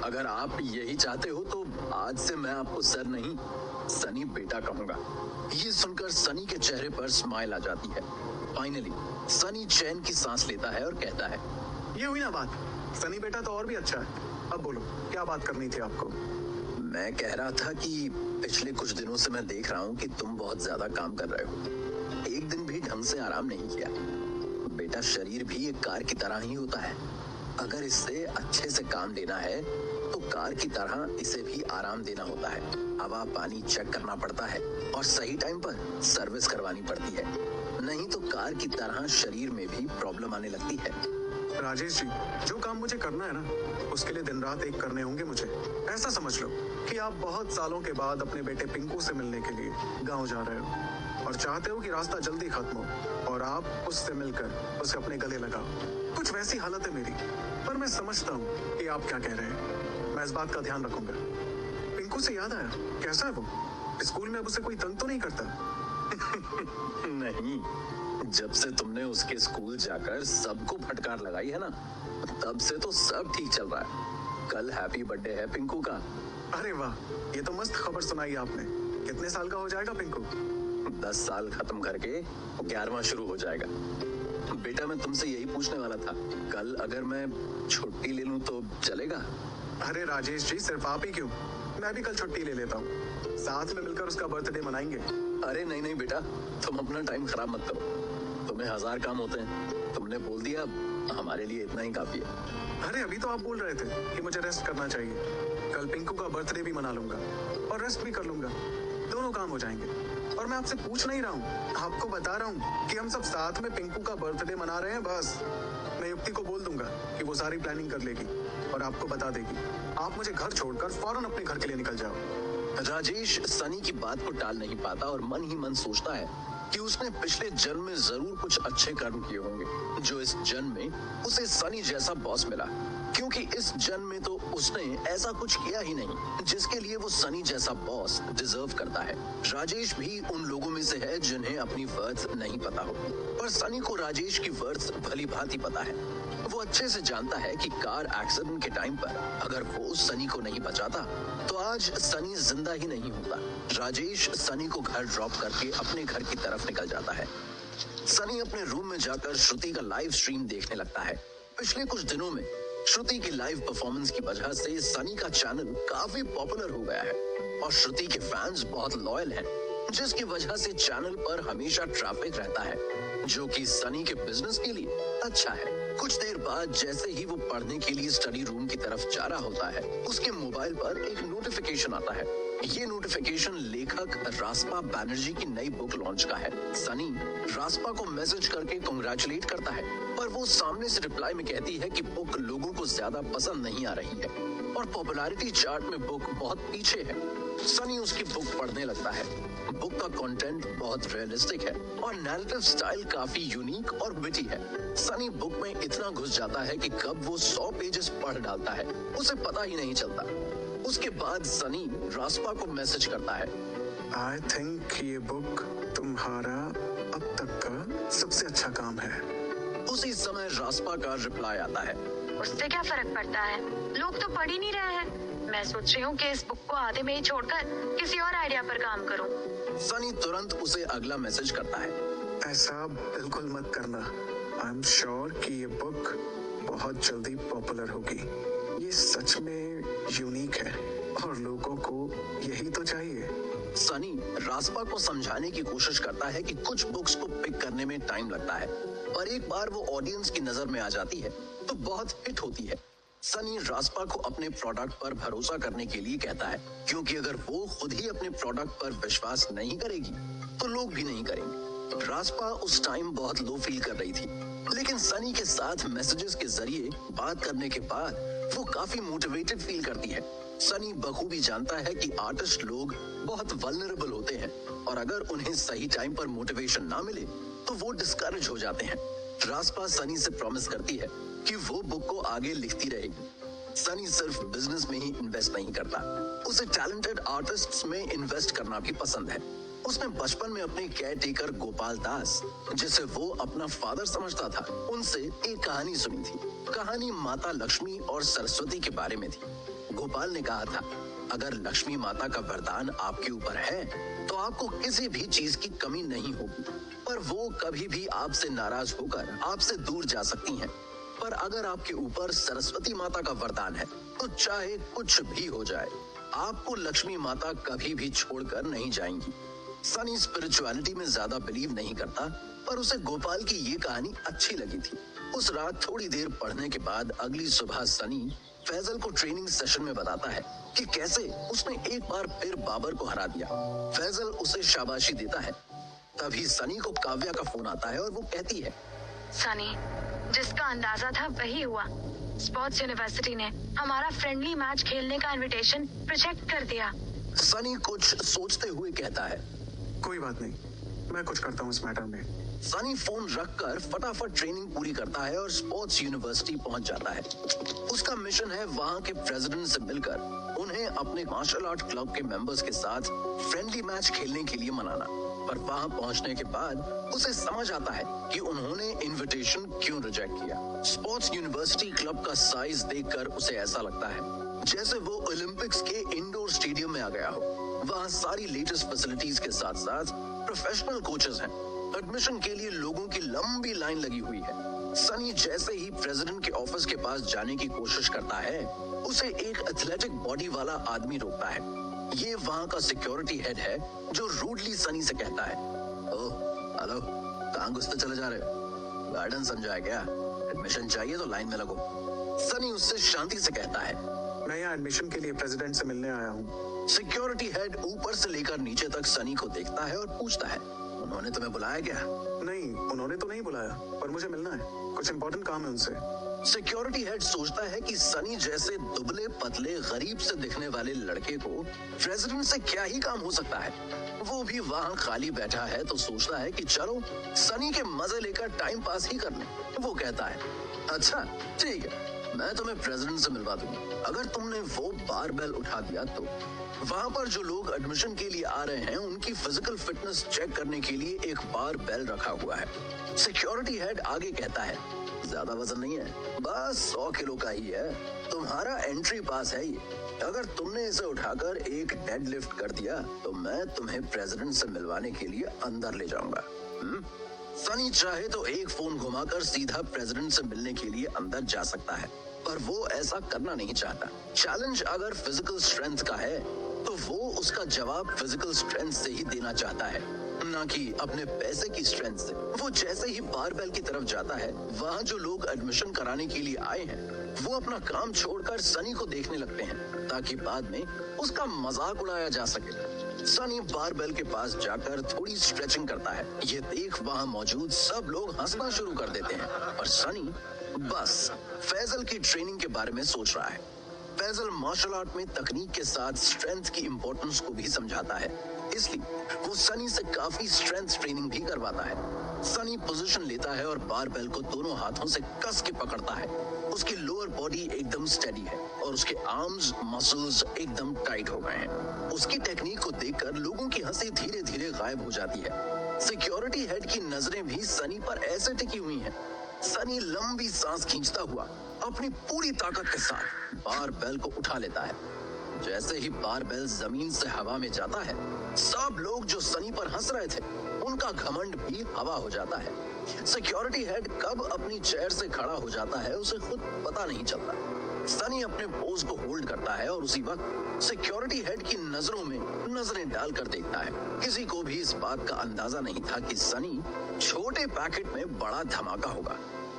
अगर आप यही चाहते हो तो आज से मैं आपको सर नहीं सनी बेटा कहूंगा। ये सुनकर सनी के चेहरे पर स्माइल आ जाती है। फाइनली सनी चैन की सांस लेता है और कहता है, ये हुई ना बात, सनी बेटा तो और भी अच्छा है। अब बोलो, क्या बात करनी थी आपको? मैं कह रहा था कि पिछले कुछ दिनों से मैं देख रहा हूँ कि तुम बहुत ज्यादा काम कर रहे हो, एक दिन भी ढंग से आराम नहीं किया। बेटा, शरीर भी एक कार की तरह ही होता है, अगर इससे अच्छे से काम लेना है तो कार की तरह इसे भी आराम देना होता है। हवा पानी चेक करना पड़ता है और सही टाइम पर सर्विस करवानी पड़ती है, नहीं तो कार की तरह शरीर में भी प्रॉब्लम आने लगती है। राजेश जी, जो काम मुझे करना है ना, उसके लिए दिन रात एक करने होंगे मुझे। ऐसा समझ लो कि आप बहुत सालों के बाद अपने बेटे पिंकू से मिलने के लिए गांव जा रहे हो और चाहते हो कि रास्ता जल्दी खत्म हो और आप उससे मिलकर उसे अपने गले लगाओ। कुछ वैसी हालत है मेरी, पर मैं समझता हूँ कि आप क्या कह रहे हैं। मैं इस बात का ध्यान रखूंगा। पिंकू से याद आया, कैसा है वो? स्कूल में अब उसे कोई तंग तो नहीं करता? नहीं, जब से तुमने उसके स्कूल जाकर सबको फटकार लगाई है ना, तब से तो सब ठीक चल रहा है। कल हैप्पी बर्थडे है पिंकू का। अरे वाह, ये तो मस्त खबर सुनाई आपने। कितने साल का हो जाएगा पिंकू? 10 साल खत्म करके 11वां शुरू हो जाएगा। बेटा, मैं तुमसे यही पूछने वाला था, कल अगर मैं छुट्टी ले लूं तो चलेगा? अरे राजेश जी, सिर्फ आप ही क्यों, मैं भी कल छुट्टी ले लेता हूँ, साथ में मिलकर उसका बर्थडे मनाएंगे। अरे नहीं नहीं बेटा, तुम अपना टाइम खराब मत करो, तुम्हें 1000 काम होते हैं। तुमने बोल दिया, हमारे लिए इतना ही काफी है। अरे अभी तो आप बोल रहे थे कि मुझे रेस्ट करना चाहिए। कल पिंकू का बर्थडे भी मना लूंगा और रेस्ट भी कर लूंगा, दोनों काम हो जाएंगे। और मैं आपसे पूछ नहीं रहा हूँ, आपको बता रहा हूँ कि हम सब साथ में पिंकू का बर्थडे मना रहे हैं। बस मैं युक्ति को बोल दूंगा कि वो सारी प्लानिंग कर लेगी और आपको बता देगी। आप मुझे घर छोड़कर फौरन अपने घर के लिए निकल जाओ। राजेश सनी की बात को टाल नहीं पाता और मन ही मन सोचता है कि उसने पिछले जन्म में जरूर कुछ अच्छे कर्म किए होंगे जो इस जन्म में उसे सनी जैसा बॉस मिला, क्योंकि इस जन्म में तो उसने ऐसा कुछ किया ही नहीं जिसके लिए वो सनी जैसा बॉस डिजर्व करता है। राजेश भी उन लोगों में से है जिन्हें अपनी वर्थ नहीं पता हो, पर सनी को राजेश की वर्थ भली भांति पता है। वो अच्छे से जानता है कि कार एक्सीडेंट के टाइम पर अगर वो सनी को नहीं बचाता तो आज सनी जिंदा ही नहीं होता। राजेश सनी को घर ड्रॉप करके अपने घर की तरफ निकल जाता है। सनी अपने रूम में जाकर श्रुति का लाइव स्ट्रीम देखने लगता है। पिछले कुछ दिनों में श्रुति की लाइव परफॉर्मेंस की वजह से सनी का चैनल काफी पॉपुलर हो गया है और श्रुति के फैंस बहुत लॉयल हैं, जिसकी वजह से चैनल पर हमेशा ट्रैफिक रहता है, जो कि सनी के बिजनेस के लिए अच्छा है। कुछ देर बाद जैसे ही वो पढ़ने के लिए स्टडी रूम की तरफ जा रहा होता है, उसके मोबाइल पर एक नोटिफिकेशन आता है। ये नोटिफिकेशन लेखक रास्पा बैनर्जी की नई बुक लॉन्च का है। सनी रास्पा को मैसेज करके कांग्रेचुलेट करता है, पर वो सामने से रिप्लाई में कहती है कि बुक लोगों को ज्यादा पसंद नहीं आ रही है और पॉपुलैरिटी चार्ट में बुक बहुत पीछे है। सनी उसकी बुक पढ़ने लगता है। बुक का कंटेंट बहुत रियलिस्टिक है और नैरेटिव स्टाइल काफी यूनिक और विटी है। सनी बुक में इतना घुस जाता है कि कब वो 100 पेजेस पढ़ डालता है उसे पता ही नहीं चलता। उसके बाद सनी रास्पा को मैसेज करता है, आई थिंक ये बुक तुम्हारा अब तक का सबसे अच्छा काम है। उसी समय रास्पा का रिप्लाई आता है, उससे क्या फर्क पड़ता है, लोग तो पढ़ ही नहीं रहे हैं। मैं सोच रही हूँ कि इस बुक को आधे में ही छोड़कर किसी और आइडिया पर काम करूँ। सनी तुरंत उसे अगला मैसेज करता है, ऐसा बिल्कुल मत करना। आई एम श्योर कि ये बुक बहुत जल्दी पॉपुलर होगी। ये सच में यूनिक है और लोगों को यही तो चाहिए। सनी रास्पा को समझाने की कोशिश करता है कि कुछ बुक्स को पिक करने में टाइम लगता है, पर एक बार वो ऑडियंस की नजर में आ जाती है तो बहुत हिट होती है। सनी रास्पा को अपने प्रोडक्ट पर भरोसा करने के लिए कहता है, क्योंकि अगर वो खुद ही अपने प्रोडक्ट पर विश्वास नहीं करेगी तो लोग भी नहीं करेंगे। रास्पा उस टाइम बहुत लो फील कर रही थी, लेकिन सनी के साथ मैसेजेस के जरिए बात करने के बाद वो काफी मोटिवेटेड फील करती है। सनी बखूबी जानता है कि आर्टिस्ट लोग बहुत वल्नरेबल होते हैं और अगर उन्हें सही टाइम पर मोटिवेशन ना मिले तो वो डिस्करेज हो जाते हैं। रास्पा सनी से प्रॉमिस करती है कि वो बुक को आगे लिखती रहेगी। सनी सिर्फ बिजनेस में ही इन्वेस्ट नहीं करता, उसे टैलेंटेड आर्टिस्ट्स में इन्वेस्ट करना भी पसंद है। उसने बचपन में अपने केयर टेकर गोपाल दास, जिसे वो अपना फादर समझता था, उनसे एक कहानी सुनी थी। कहानी माता लक्ष्मी और सरस्वती के बारे में थी। गोपाल ने कहा था, अगर लक्ष्मी माता का वरदान आपके ऊपर है तो आपको किसी भी चीज की कमी नहीं होगी, पर वो कभी भी आपसे नाराज होकर आपसे दूर जा सकती हैं। पर अगर आपके ऊपर सरस्वती माता का वरदान है तो चाहे कुछ भी हो जाए, आपको लक्ष्मी माता कभी भी छोड़कर नहीं जाएंगी। सनी स्पिरिचुअलिटी में ज्यादा बिलीव नहीं करता, पर उसे गोपाल की ये कहानी अच्छी लगी थी। उस रात थोड़ी देर पढ़ने के बाद अगली सुबह सनी फैजल को ट्रेनिंग सेशन में बताता है कि कैसे उसने एक बार फिर बाबर को हरा दिया। फैजल उसे शाबाशी देता है। तभी सनी को काव्या का फोन आता है और वो कहती है, सनी, जिसका अंदाजा था वही हुआ। स्पोर्ट्स यूनिवर्सिटी ने हमारा फ्रेंडली मैच खेलने का इनविटेशन रिजेक्ट कर दिया। सनी कुछ सोचते हुए कहता है, कोई बात नहीं, मैं कुछ करता हूँ इस मैटर में। सनी फोन रखकर फटाफट ट्रेनिंग पूरी करता है और स्पोर्ट्स यूनिवर्सिटी पहुंच जाता है। उसका मिशन है वहां के प्रेसिडेंट से मिलकर उन्हें अपने मार्शल आर्ट क्लब के मेंबर्स के साथ फ्रेंडली मैच खेलने के लिए मनाना। पर वहां पहुंचने के बाद उसे समझ आता है कि उन्होंने इनविटेशन क्यों रिजेक्ट किया। स्पोर्ट्स यूनिवर्सिटी क्लब का साइज देखकर उसे ऐसा लगता है जैसे वो ओलंपिक्स के इंडोर स्टेडियम में आ गया हो। वहाँ सारी लेटेस्ट फैसिलिटीज के साथ साथ प्रोफेशनल कोचेस हैं। एडमिशन के लिए लोगों की लंबी लाइन लगी हुई है। सनी जैसे ही प्रेसिडेंट के ऑफिस के पास जाने की कोशिश करता है, उसे एक एथलेटिक बॉडी वाला आदमी रोकता है। ये वहाँ का सिक्योरिटी हेड है जो रूडली सनी से कहता है, ओह हेलो, कहाँ घुसते चले जा रहे हो? गार्डन समझा है क्या? एडमिशन चाहिए तो लाइन में लगो। सनी उससे शांति से कहता है, मैं यहाँ एडमिशन के लिए प्रेसिडेंट से मिलने आया हूँ। सिक्योरिटी हेड ऊपर से लेकर नीचे तक सनी को देखता है और पूछता है, उन्होंने तुम्हें बुलाया क्या? नहीं, उन्होंने तो नहीं बुलाया, पर मुझे मिलना है, कुछ इम्पोर्टेंट काम है उनसे। सिक्योरिटी हेड सोचता है कि सनी जैसे दुबले पतले गरीब से दिखने वाले लड़के को प्रेसिडेंट से क्या ही काम हो सकता है। वो भी वहाँ खाली बैठा है तो सोचता है कि चलो सनी के मजे लेकर टाइम पास ही कर लें। वो कहता है, अच्छा ठीक है, मैं तुम्हें प्रेसिडेंट से मिलवा दूंगा अगर तुमने वो बारबेल उठा दिया तो। वहाँ पर जो लोग एडमिशन के लिए आ रहे हैं उनकी फिजिकल फिटनेस चेक करने के लिए एक बारबेल रखा हुआ है। सिक्योरिटी हेड आगे कहता है, ज्यादा वजन नहीं है, बस 100 किलो का ही है, तुम्हारा एंट्री पास है ये। अगर तुमने इसे उठाकर एक डेड लिफ्ट कर दिया तो मैं तुम्हें प्रेसिडेंट से मिलवाने के लिए अंदर ले जाऊंगा। सनी चाहे तो एक फोन घुमाकर सीधा प्रेसिडेंट से मिलने के लिए अंदर जा सकता है, पर वो ऐसा करना नहीं चाहता। चैलेंज अगर फिजिकल स्ट्रेंथ का है तो वो उसका जवाब फिजिकल स्ट्रेंथ से ही देना चाहता है, ना कि अपने पैसे की स्ट्रेंथ से। वो जैसे ही बारबेल की तरफ जाता है, वहाँ जो लोग एडमिशन कराने के लिए आए हैं वो अपना काम छोड़कर सनी को देखने लगते हैं ताकि बाद में उसका मजाक उड़ाया जा सके। सनी बारबेल के पास जाकर थोड़ी स्ट्रेचिंग करता है। ये देख वहाँ मौजूद सब लोग हंसना शुरू कर देते हैं और सनी बस फैजल की ट्रेनिंग के बारे में सोच रहा है। फैजल मार्शल आर्ट में तकनीक के साथ स्ट्रेंथ की इंपॉर्टेंस को भी समझाता है, इसलिए वो सनी से काफी स्ट्रेंथ ट्रेनिंग भी करवाता है। सनी पोजीशन लेता है और बारबेल को दोनों हाथों से कस के पकड़ता है। उसकी लोअर बॉडी एकदम स्टेडी है और उसके आर्म्स मसल्स एकदम टाइट हो गए हैं। उसकी टेक्निक को देखकर लोगों की हंसी धीरे धीरे गायब हो जाती है। सिक्योरिटी हेड की नजरें भी सनी पर ऐसे टिकी हुई हैं। सनी लंबी सांस खींचता हुआ अपनी पूरी ताकत के साथ बारबेल को उठा लेता है। जैसे ही बारबेल जमीन से हवा में जाता है, सब लोग जो सनी पर हंस रहे थे उनका घमंड भी हवा हो जाता है। सिक्योरिटी हेड कब अपनी चेयर से खड़ा हो जाता है उसे खुद पता नहीं चलता। सनी अपने पोज को होल्ड करता है और उसी वक्त सिक्योरिटी हेड की नजरों में नजरें डालकर देखता है। किसी को भी इस बात का अंदाजा नहीं था कि सनी छोटे पैकेट में बड़ा धमाका होगा।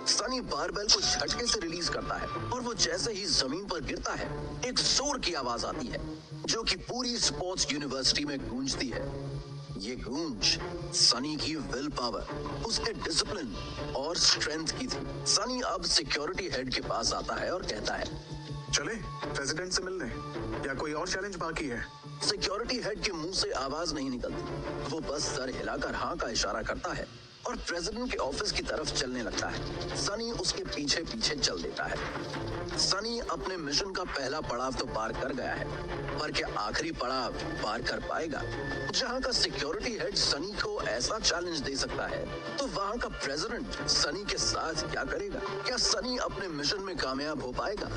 सनी बारबेल को झटके से रिलीज करता है और वो जैसे ही जमीन पर गिरता है, एक जोर की आवाज आती है जो कि पूरी स्पोर्ट्स यूनिवर्सिटी में गूंजती है। ये गूंज सनी की विल पावर, उसके डिसिप्लिन और स्ट्रेंथ की थी। सनी अब सिक्योरिटी हेड के पास आता है और कहता है, चले प्रेसिडेंट से मिलने, या कोई और चैलेंज बाकी है? सिक्योरिटी हेड के मुंह से आवाज नहीं निकलती। वो बस सर हिलाकर हाँ का इशारा करता है और प्रेसिडेंट के ऑफिस की तरफ चलने लगता है। सनी उसके पीछे पीछे चल देता है। सनी अपने मिशन का पहला पड़ाव तो पार कर गया है, पर क्या आखिरी पड़ाव पार कर पाएगा? जहां का सिक्योरिटी हेड सनी को ऐसा चैलेंज दे सकता है, तो वहां का प्रेसिडेंट सनी के साथ क्या करेगा? क्या सनी अपने मिशन में कामयाब हो पाएगा?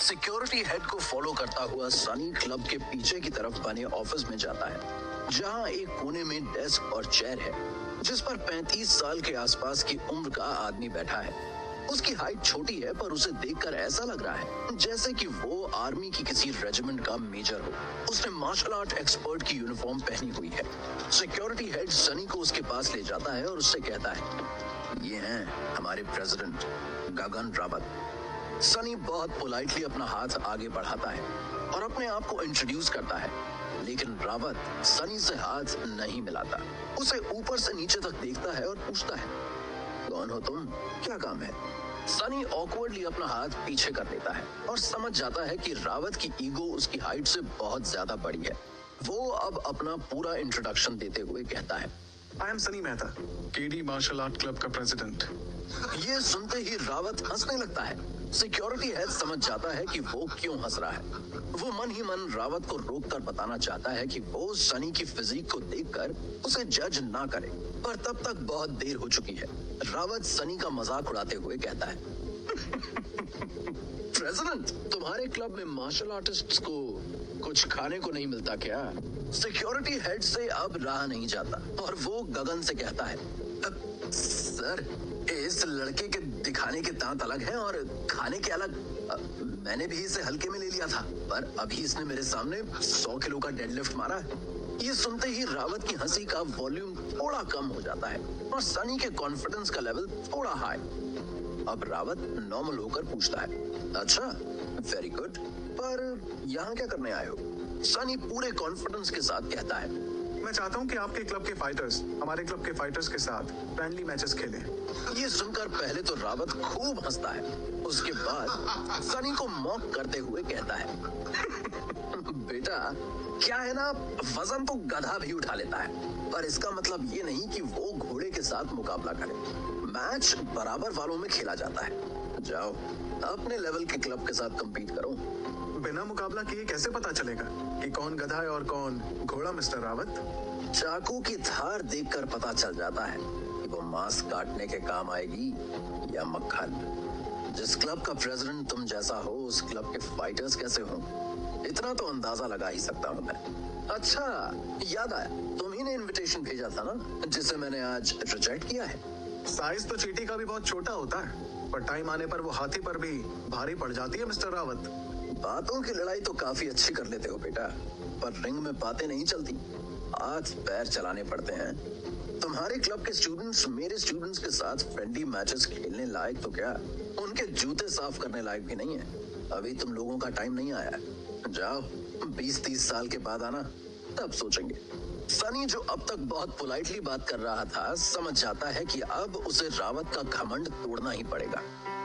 सिक्योरिटी हेड को फॉलो करता हुआ सनी क्लब के पीछे की तरफ बने ऑफिस में जाता है, जहां एक कोने में डेस्क और चेयर है, जिस पर 35 साल के आसपास की उम्र का आदमी बैठा है। उसकी हाइट छोटी है, पर उसे देखकर ऐसा लग रहा है जैसे कि वो आर्मी की किसी रेजिमेंट का मेजर हो। उसने मार्शल आर्ट एक्सपर्ट की यूनिफॉर्म पहनी हुई है। सिक्योरिटी हेड सनी को उसके पास ले जाता है और उससे कहता है, ये हैं हमारे प्रेसिडेंट गगन रावत। सनी बहुत पोलाइटली अपना हाथ आगे बढ़ाता है और अपने आप को इंट्रोड्यूस करता है, लेकिन रावत सनी से हाथ नहीं मिलाता। उसे ऊपर से नीचे तक देखता है और पूछता है, कौन हो तुम, क्या काम है? सनी ऑकवर्डली अपना हाथ पीछे कर देता है और समझ जाता है कि रावत की ईगो उसकी हाइट से बहुत ज्यादा बड़ी है। वो अब अपना पूरा इंट्रोडक्शन देते हुए कहता है, I am Sunny Mehta, KD martial art club का प्रेसिडेंट। ये सुनते ही रावत हंसने लगता है। सिक्योरिटी हेड समझ जाता है कि वो क्यों हंस रहा है। वो मन ही मन रावत को रोककर बताना चाहता है कि वो सनी की फिजिक को देखकर उसे जज ना करे, पर तब तक बहुत देर हो चुकी है। रावत सनी का मजाक उड़ाते हुए कहता है, प्रेसिडेंट, तुम्हारे क्लब में मार्शल आर्टिस्ट्स को कुछ खाने को नहीं मिलता क्या? सिक्योरिटी हेड से अब रहा नहीं जाता और वो गगन से कहता है, सर, इस लड़के के दिखाने के दांत अलग हैं और खाने के अलग। मैंने भी इसे हल्के में ले लिया था, पर अभी इसने मेरे सामने 100 किलो का डेडलिफ्ट मारा है। ये सुनते ही रावत की हंसी का वॉल्यूम थोड़ा कम हो जाता है और सनी के कॉन्फिडेंस का लेवल थोड़ा हाई। अब रावत नॉर्मल होकर पूछता है, अच्छा, वेरी गुड, पर यहाँ क्या करने आए हो? सनी पूरे कॉन्फिडेंस के साथ कहता है, मैं चाहता हूँ कि आपके क्लब के फाइटर्स हमारे क्लब के फाइटर्स के साथ फ्रेंडली मैचेस खेलें। ये सुनकर पहले तो रावत खूब हंसता है, उसके बाद सनी को मॉक करते हुए कहता है, बेटा, क्या है ना, वजन तो गधा भी उठा लेता है, पर इसका मतलब ये नहीं कि वो घोड़े के साथ मुकाबला करे। मैच बराबर वालों में खेला जाता है। जाओ, अपने लेवल के क्लब के साथ compete करो। बिना मुकाबला किए कैसे पता चलेगा कि कौन गधा है और कौन घोड़ा, मिस्टर रावत? चाकू की धार देखकर पता चल जाता है कि वो मांस काटने के काम आएगी या मक्खन। जिस क्लब का प्रेसिडेंट तुम जैसा हो, उस क्लब के फाइटर्स कैसे हो, इतना तो अंदाजा लगा ही सकता हूँ मैं। अच्छा, याद आया, तुम ही ने इनविटेशन भेजा था ना, जिसे मैंने आज रिजेक्ट किया है। साइज तो चींटी का भी बहुत छोटा होता है, पर टाइम आने पर वो हाथी पर भी भारी पड़ जाती है, मिस्टर रावत। बातों की लड़ाई तो काफी अच्छी कर लेते हो बेटा, पर रिंग में बातें नहीं चलती, हाथ पैर चलाने पड़ते हैं। तुम्हारे क्लब के स्टूडेंट्स मेरे स्टूडेंट्स के साथ फ्रेंडली मैचेस खेलने लायक तो क्या, उनके जूते साफ करने लायक भी नहीं है। अभी तुम लोगों का टाइम नहीं आया। जाओ, 20-30 साल के बाद आना, तब सोचेंगे। सनी, जो अब तक बहुत पोलाइटली बात कर रहा था, समझ जाता है कि अब उसे रावत का घमंड तोड़ना ही पड़ेगा।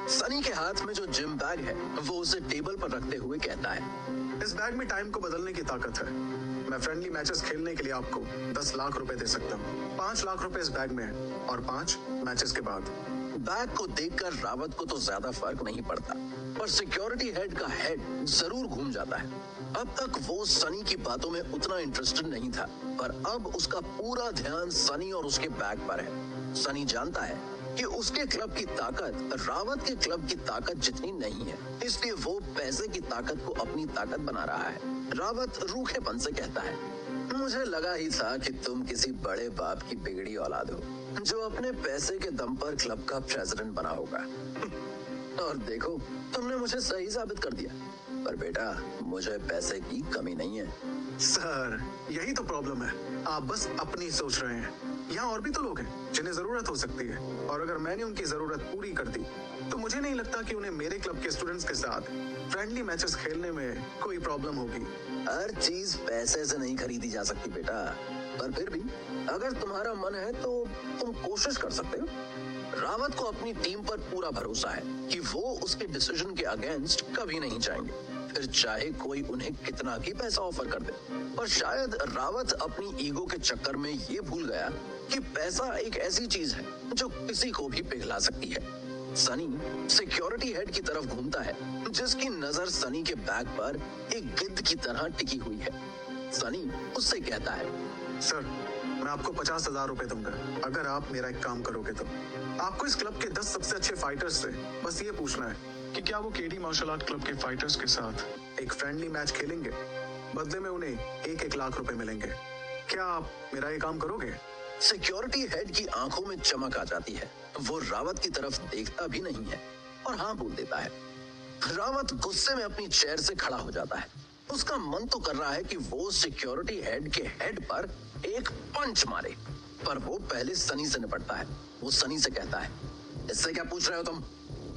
सनी के हाथ में जो जिम बैग है, वो उसे टेबल पर रखते हुए कहता है, इस बैग में टाइम को बदलने की ताकत है। मैं फ्रेंडली मैचेस खेलने के लिए आपको 10 लाख रुपए दे सकता हूँ। 5 लाख रुपए इस बैग में है और 5 मैचेस के बाद। बैग को देखकर रावत को तो ज्यादा फर्क नहीं पड़ता, पर सिक्योरिटी हेड का हेड जरूर घूम जाता है। अब तक वो सनी की बातों में उतना इंटरेस्टेड नहीं था, पर अब उसका पूरा ध्यान सनी और उसके बैग पर है। सनी जानता है कि उसके क्लब की ताकत रावत के क्लब की ताकत जितनी नहीं है, इसलिए वो पैसे की ताकत को अपनी ताकत बना रहा है। रावत रूखेपन से कहता है, मुझे लगा ही था कि तुम किसी बड़े बाप की बिगड़ी औलाद हो, जो अपने पैसे के दम पर क्लब का प्रेसिडेंट बना होगा। और देखो, तुमने मुझे सही साबित कर दिया। पर बेटा, मुझे पैसे की कमी नहीं है। सर, यही तो प्रॉब्लम है, आप बस अपनी सोच रहे हैं। यहाँ और भी तो लोग हैं जिन्हें जरूरत हो सकती है, और अगर मैंने उनकी जरूरत पूरी कर दी तो मुझे नहीं लगता कि उन्हें मेरे क्लब के स्टूडेंट्स के साथ फ्रेंडली मैचेस खेलने में कोई प्रॉब्लम होगी। हर चीज पैसे से नहीं खरीदी जा सकती बेटा। पर फिर भी अगर तुम्हारा मन है तो तुम कोशिश कर सकते हो। रावत को अपनी टीम पर पूरा भरोसा है कि वो उसके डिसीजन के अगेंस्ट कभी नहीं जाएंगे, फिर चाहे कोई उन्हें कितना भी पैसा ऑफर कर दे। पर शायद रावत अपनी ईगो के चक्कर में ये भूल गया कि पैसा एक ऐसी चीज है जो किसी को भी पिघला सकती है। सनी सिक्योरिटी हेड की तरफ घूमता है, जिसकी नजर सनी के बैग पर एक गिद्ध की तरह टिकी हुई है। सनी उससे कहता है, सर, मैं आपको 50,000 रुपए दूंगा अगर आप मेरा एक काम करोगे तो। आपको इस क्लब के 10 सबसे अच्छे फाइटर्स से बस ये पूछना है कि क्या वो केडी मार्शल आर्ट क्लब के फाइटर्स के साथ एक फ्रेंडली मैच खेलेंगे। बदले में उन्हें 1-1 लाख रुपए मिलेंगे। क्या आप मेरा ये काम करोगे? सिक्योरिटी हेड की आंखों में चमक आ जाती है। वो रावत की तरफ देखता भी नहीं है और हाँ बोल देता है। रावत गुस्से में अपनी चेयर से खड़ा हो जाता है। उसका मन तो कर रहा है कि वो सिक्योरिटी हेड के हेड पर एक पंच मारे, पर वो पहले सनी से निपटता है। वो सनी से कहता है, इससे क्या पूछ रहे हो तुम?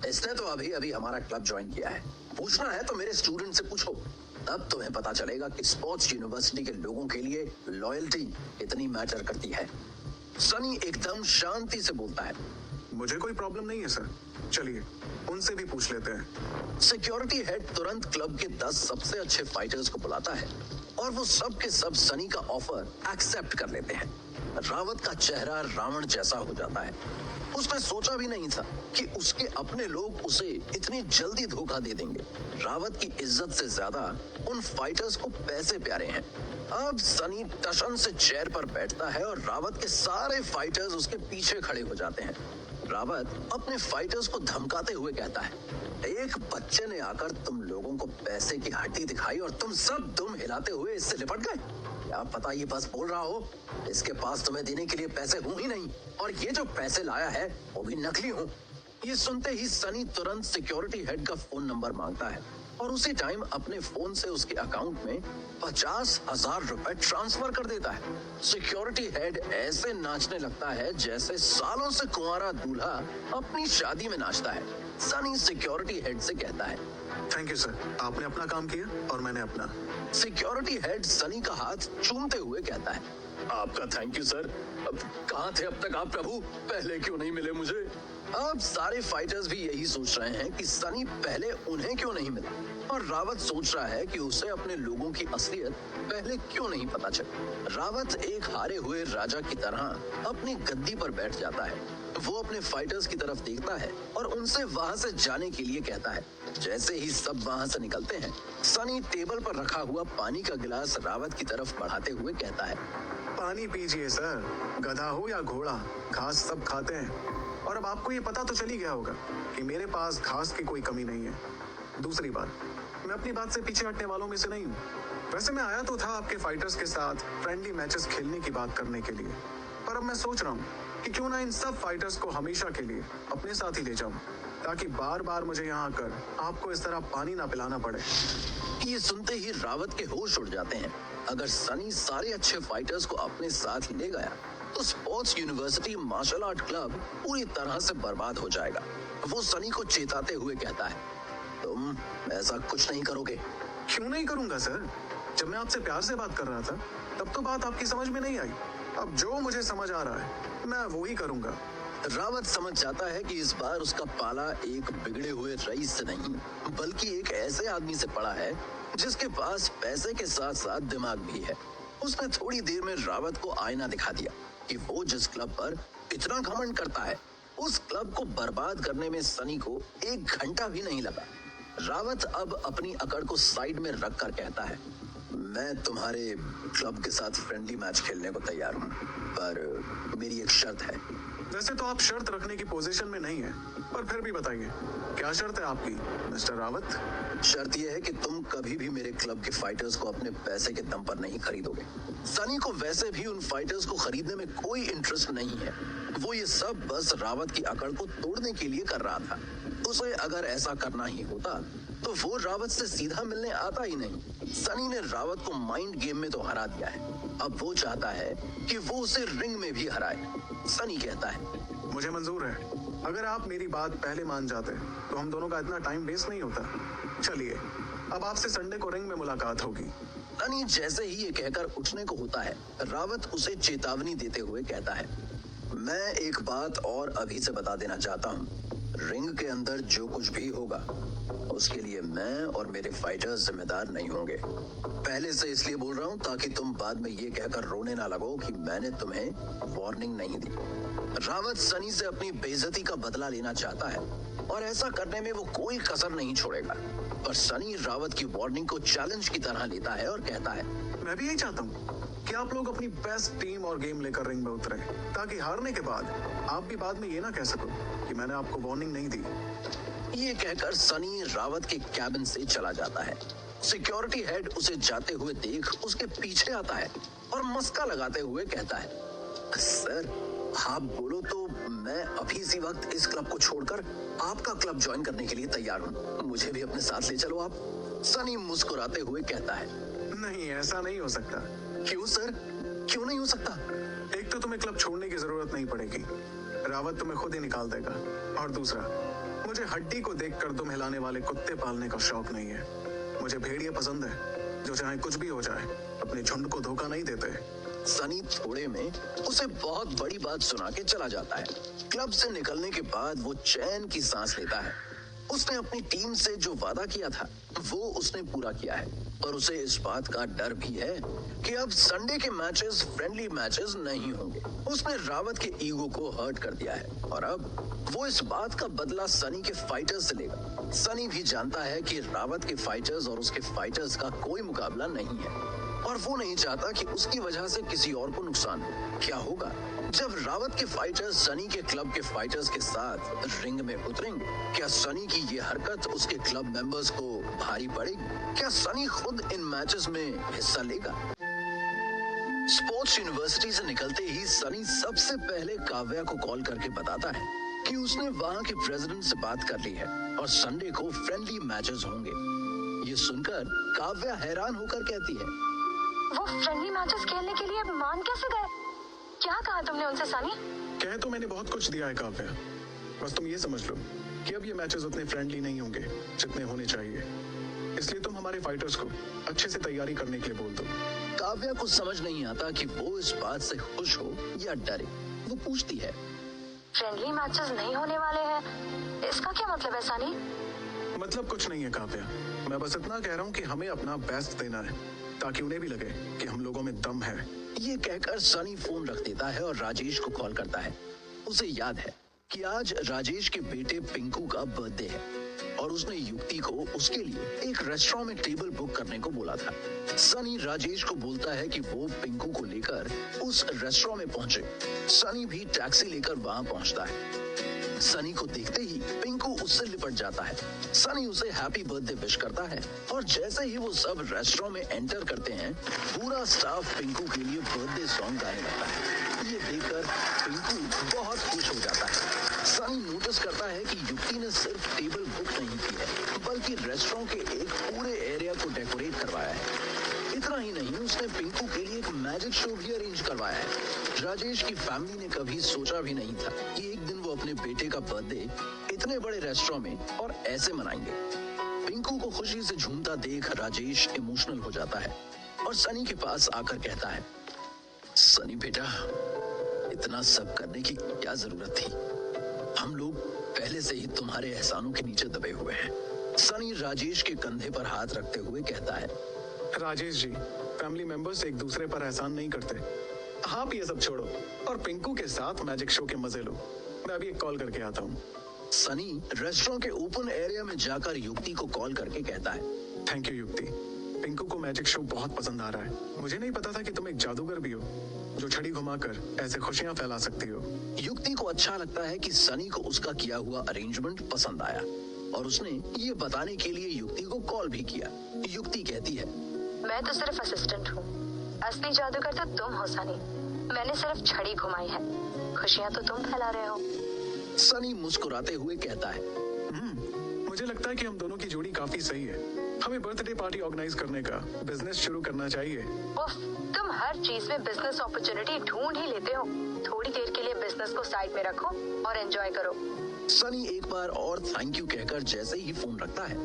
इसने तो अभी अभी हमारा क्लब ज्वाइन किया है। पूछना है तो मेरे स्टूडेंट से पूछो, तब तुम्हें पता चलेगा कि स्पोर्ट्स यूनिवर्सिटी के लोगों के लिए लॉयल्टी इतनी मैटर करती है। सनी एकदम शांति से बोलता है, मुझे कोई प्रॉब्लम नहीं है सर, चलिए उनसे भी पूछ लेते हैं। सिक्योरिटी हेड तुरंत क्लब के 10 सबसे अच्छे फाइटर्स को बुलाता है और वो सब के सब सनी का ऑफर एक्सेप्ट कर लेते हैं। रावत का चेहरा रावण जैसा हो जाता है। उसने सोचा भी नहीं था कि उसके अपने लोग उसे इतनी जल्दी धोखा दे देंगे। रावत की इज्जत से ज्यादा उन फाइटर्स को पैसे प्यारे हैं। अब सनी टशन से चेयर पर बैठता है और रावत के सारे फाइटर्स उसके पीछे खड़े हो जाते हैं। रावत अपने फाइटर्स को धमकाते हुए कहता है, एक बच्चे ने आकर तुम लोगों को पैसे की हड्डी दिखाई और तुम सब दुम हिलाते हुए इससे लिपट गए। क्या पता ये बस बोल रहा हो, इसके पास तुम्हें देने के लिए पैसे हूं ही नहीं, और ये जो पैसे लाया है वो भी नकली हूं। ये सुनते ही सनी तुरंत सिक्योरिटी हेड का फोन नंबर मांगता है और उसी टाइम अपने फोन से उसके अकाउंट में 50,000 रुपए ट्रांसफर कर देता है। सिक्योरिटी हेड ऐसे नाचने लगता है जैसे सालों से कुंवारा दूल्हा अपनी शादी में नाचता है। सनी सिक्योरिटी हेड से कहता है, थैंक यू सर, आपने अपना काम किया और मैंने अपना। सिक्योरिटी हेड सनी का हाथ चूमते हुए कहता है, आपका थैंक यू सर। अब कहाँ थे अब तक आप प्रभु? पहले क्यों नहीं मिले मुझे? अब सारे फाइटर्स भी यही सोच रहे हैं कि सनी पहले उन्हें क्यों नहीं मिला, और रावत सोच रहा है कि उसे अपने लोगों की असलियत पहले क्यों नहीं पता चली। रावत एक हारे हुए राजा की तरह अपनी गद्दी पर बैठ जाता है। वो अपने फाइटर्स की तरफ देखता है और उनसे वहां से जाने के लिए कहता है। जैसे ही सब वहां से निकलते हैं, सनी टेबल पर रखा हुआ पानी का गिलास रावत की तरफ बढ़ाते हुए कहता है, पानी पीजिए सर, गधा हो या घोड़ा, घास सब खाते हैं। और अब आपको ये पता तो चल ही गया होगा कि मेरे पास घास की कोई कमी नहीं है। दूसरी बात, मैं अपनी बात से पीछे हटने वालों में से नहीं हूँ। वैसे मैं आया तो था आपके फाइटर्स के साथ फ्रेंडली मैचेस खेलने की बात करने के लिए, पर अब मैं सोच रहा हूँ कि क्यों ना इन सब फाइटर्स को हमेशा के लिए अपने साथ ही ले जाऊं, ताकि बार बार मुझे यहाँ आकर आपको इस तरह पानी ना पिलाना पड़े। ये सुनते ही रावत के होश उड़ जाते हैं। अगर सनी सारे अच्छे फाइटर्स को अपने साथ ले गया तो sports university martial art club पूरी तरह से बर्बाद हो जाएगा। वो सनी को चेताते हुए कहता है, तुम ऐसा कुछ नहीं करोगे। क्यों नहीं करूंगा सर? जब मैं आपसे प्यार से बात कर रहा था तब तो बात आपकी समझ में नहीं आई। अब जो मुझे समझ आ रहा है मैं वो ही करूंगा। रावत समझ जाता है कि इस बार उसका पाला एक बिगड़े हुए रईस से नहीं, बल्कि एक ऐसे आदमी से पड़ा है जिसके पास पैसे के साथ साथ दिमाग भी है। उसने थोड़ी देर में रावत को आईना दिखा दिया कि वो जिस क्लब पर इतना घमंड करता है, उस क्लब को बर्बाद करने में सनी को 1 घंटा भी नहीं लगा। रावत अब अपनी अकड़ को साइड में रख कर कहता है, मैं तुम्हारे क्लब के साथ फ्रेंडली मैच खेलने को तैयार हूँ, पर मेरी एक शर्त है। वैसे तो आप शर्त रखने की पोजीशन में नहीं है, पर फिर भी बताइए, क्या शर्त है आपकी मिस्टर रावत? शर्त यह है कि तुम कभी भी मेरे क्लब के फाइटर्स को अपने पैसे के दम पर नहीं खरीदोगे। सनी को वैसे भी उन फाइटर्स को खरीदने में कोई इंटरेस्ट नहीं है। वो ये सब बस रावत की अकड़ को तोड़ने के लिए कर रहा था। उसे अगर ऐसा करना ही होता तो वो रावत से सीधा मिलने आता ही नहीं। सनी ने रावत को माइंड गेम में तो हरा दिया है, अब वो चाहता है कि वो उसे रिंग में भी हराए। सनी कहता है, मुझे मंजूर है। अगर आप मेरी बात पहले मान जाते तो हम दोनों का इतना टाइम वेस्ट नहीं होता। चलिए, अब आपसे संडे को रिंग में मुलाकात होगी। सनी जैसे ही ये कहकर उठने को होता है, रावत उसे चेतावनी देते हुए कहता है, मैं एक बात और अभी से बता देना चाहता हूँ, रिंग के अंदर जो कुछ भी होगा उसके लिए मैं और मेरे फाइटर्स जिम्मेदार नहीं होंगे। पहले से इसलिए बोल रहा हूँ ताकि तुम बाद में ये कहकर रोने ना लगो कि मैंने तुम्हें वार्निंग नहीं दी। रावत सनी से अपनी बेइज्जती का बदला लेना चाहता है और ऐसा करने में वो कोई कसर नहीं छोड़ेगा, पर सनी रावत की वार्निंग को चैलेंज की तरह लेता है और कहता है, मैं भी यही चाहता हूँ कि आप लोग अपनी बेस्ट टीम और गेम लेकर रिंग में उतरें, ताकि हारने के बाद आप भी बाद में ये ना कह सको कि मैंने आपको वार्निंग नहीं दी। ये कहकर सनी रावत के कैबिन से चला जाता है। सिक्योरिटी हेड उसे जाते हुए देख उसके पीछे आता है और मस्का लगाते हुए कहता है, सर आप बोलो तो मैं अभी इसी वक्त इस क्लब को छोड़कर आपका क्लब ज्वाइन करने के लिए तैयार हूँ, मुझे भी अपने साथ ले चलो आप। सनी मुस्कुराते हुए कहता है, नहीं, ऐसा नहीं हो सकता। क्यों सर, क्यों नहीं हो सकता? एक तो तुम्हें क्लब छोड़ने की जरूरत नहीं पड़ेगी, रावत तुम्हें खुद ही निकाल देगा, और दूसरा, मुझे हड्डी को देखकर दुम हिलाने वाले कुत्ते पालने का शौक नहीं है। मुझे भेड़िए पसंद है जो चाहे कुछ भी हो जाए अपने झुंड को धोखा नहीं देते। सनी थोड़े में उसे बहुत बड़ी बात सुना के चला जाता है। क्लब से निकलने के बाद वो चैन की सांस लेता है। उसने अपनी टीम से जो वादा किया था वो उसने पूरा किया है, पर उसे इस बात का डर भी है कि अब संडे के मैचेस फ्रेंडली मैचेस नहीं होंगे। उसने रावत के ईगो को हर्ट कर दिया है और अब वो इस बात का बदला सनी के फाइटर्स से लेगा। सनी भी जानता है कि रावत के फाइटर्स और उसके फाइटर्स का कोई मुकाबला नहीं है और वो नहीं चाहता कि उसकी वजह से किसी और को नुकसान हो। क्या होगा जब रावत के फाइटर्स सनी के क्लब के फाइटर्स के साथ रिंग में उतरेंगे? क्या सनी की ये हरकत उसके क्लब मेंबर्स को भारी पड़ेगी? क्या सनी खुद इन मैचेस में हिस्सा लेगा? स्पोर्ट्स यूनिवर्सिटी से निकलते ही सनी सबसे पहले काव्या को कॉल करके बताता है कि उसने वहां के प्रेसिडेंट से बात कर ली है और संडे को फ्रेंडली मैचेस होंगे। ये सुनकर काव्या हैरान होकर कहती है, वो फ्रेंडली मैचेस खेलने के लिए मान कैसे गए? क्या कहा तुमने उनसे सनी? कह तो मैंने बहुत कुछ दिया है काव्या, बस तुम ये समझ लो कि अब ये मैचेस उतने फ्रेंडली नहीं होंगे जितने होने चाहिए, इसलिए तुम हमारे फाइटर्स को अच्छे से तैयारी करने के लिए बोल दो। काव्या को समझ नहीं आता कि वो इस बात से खुश हो या डरे। वो पूछती है, फ्रेंडली मैचेस नहीं होने वाले हैं, इसका क्या मतलब है सनी? मतलब कुछ नहीं है काव्या, मैं बस इतना कह रहा हूँ कि हमें अपना बेस्ट देना है ताकि उन्हें भी लगे कि हम लोगों में दम है। ये कहकर सनी फोन रख देता है और राजेश को कॉल करता है। उसे याद है कि आज राजेश के बेटे पिंकू का बर्थडे है और उसने युक्ति को उसके लिए एक रेस्टोरेंट में टेबल बुक करने को बोला था। सनी राजेश को बोलता है कि वो पिंकू को लेकर उस रेस्टोरेंट में पहुंचे। सनी भी टैक्सी लेकर वहां पहुंचता है। सनी को देखते ही पिंकू उससे लिपट जाता है। सनी उसे हैप्पी बर्थडे विश करता है और जैसे ही वो सब रेस्टोरेंट में एंटर करते हैं, पूरा स्टाफ पिंकू के लिए बर्थडे सॉन्ग गाने लगता है। ये देखकर पिंकू बहुत खुश हो जाता है। सनी नोटिस करता है कि युक्ति ने सिर्फ टेबल बुक नहीं की है, बल्कि रेस्टोरेंट के एक पूरे एरिया को डेकोरेट करवाया है। इतना ही नहीं, उसने पिंकू के लिए एक मैजिक शो भी अरेंज करवाया है। राजेश की फैमिली ने कभी सोचा भी नहीं था कि एक दिन वो अपने बेटे का बर्थडे इतने बड़े रेस्टोरेंट में और ऐसे मनाएंगे। पिंकू को खुशी से झूमता देख राजेश इमोशनल हो जाता है और सनी के पास आकर कहता है, सनी बेटा, इतना सब करने की क्या जरूरत थी? हम लोग पहले से ही तुम्हारे एहसानों के नीचे दबे हुए हैं। सनी राजेश के कंधे पर हाथ रखते हुए कहता है, राजेश जी, फैमिली मेंबर्स एक दूसरे पर एहसान नहीं करते। आप ये सब छोड़ो और पिंकू के साथ मैजिक शो के मजे लो। मैं अभी एक कॉल करके आता हूँ। सनी रेस्टोरेंट के ओपन एरिया में जाकर युक्ति को कॉल करके कहता है, थैंक यू युक्ति, पिंकू को मैजिक शो बहुत पसंद आ रहा है। मुझे नहीं पता था कि तुम एक जादूगर भी हो जो छड़ी घुमाकर ऐसे खुशियां फैला सकती हो। युक्ति को अच्छा लगता है कि सनी को उसका किया हुआ अरेंजमेंट पसंद आया और उसने ये बताने के लिए युक्ति को कॉल भी किया। युक्ति कहती है, मैं तो सिर्फ असिस्टेंट हूँ, असली जादूगर तो तुम हो सनी। मैंने सिर्फ छड़ी घुमाई है, खुशियाँ तो तुम फैला रहे हो। सनी मुस्कुराते हुए कहता है, मुझे लगता है कि हम दोनों की जोड़ी काफी सही है। हमें बर्थडे पार्टी ऑर्गेनाइज करने का बिजनेस शुरू करना चाहिए। उफ, तुम हर चीज में बिजनेस अपॉर्चुनिटी ढूंढ ही लेते हो। थोड़ी देर के लिए बिजनेस को साइड में रखो और एंजॉय करो। सनी एक बार और थैंक यू कहकर जैसे ही फोन रखता है,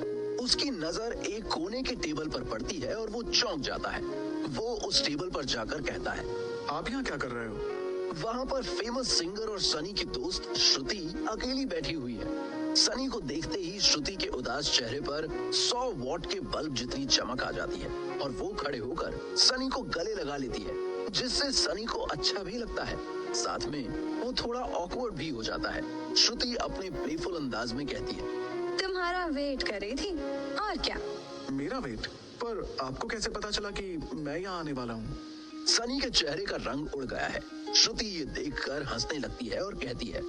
उसकी नजर एक कोने के टेबल पर पड़ती है और वो चौंक जाता है। वो उस टेबल पर जाकर कहता है, आप यहाँ क्या कर रहे हो? वहाँ पर फेमस सिंगर और सनी की दोस्त श्रुति अकेली बैठी हुई है। सनी को देखते ही श्रुति के उदास चेहरे पर 100 वॉट के बल्ब जितनी चमक आ जाती है और वो खड़े होकर सनी को गले लगा लेती है, जिससे सनी को अच्छा भी लगता है। साथ में वो थोड़ा ऑकवर्ड भी हो जाता है। श्रुति अपने प्लेफुल अंदाज में कहती है, तुम्हारा वेट कर रही थी और क्या। मेरा वेट? पर आपको कैसे पता चला कि मैं यहाँ आने वाला हूँ? सनी के चेहरे का रंग उड़ गया है। श्रुति ये देखकर हंसने लगती है और कहती है,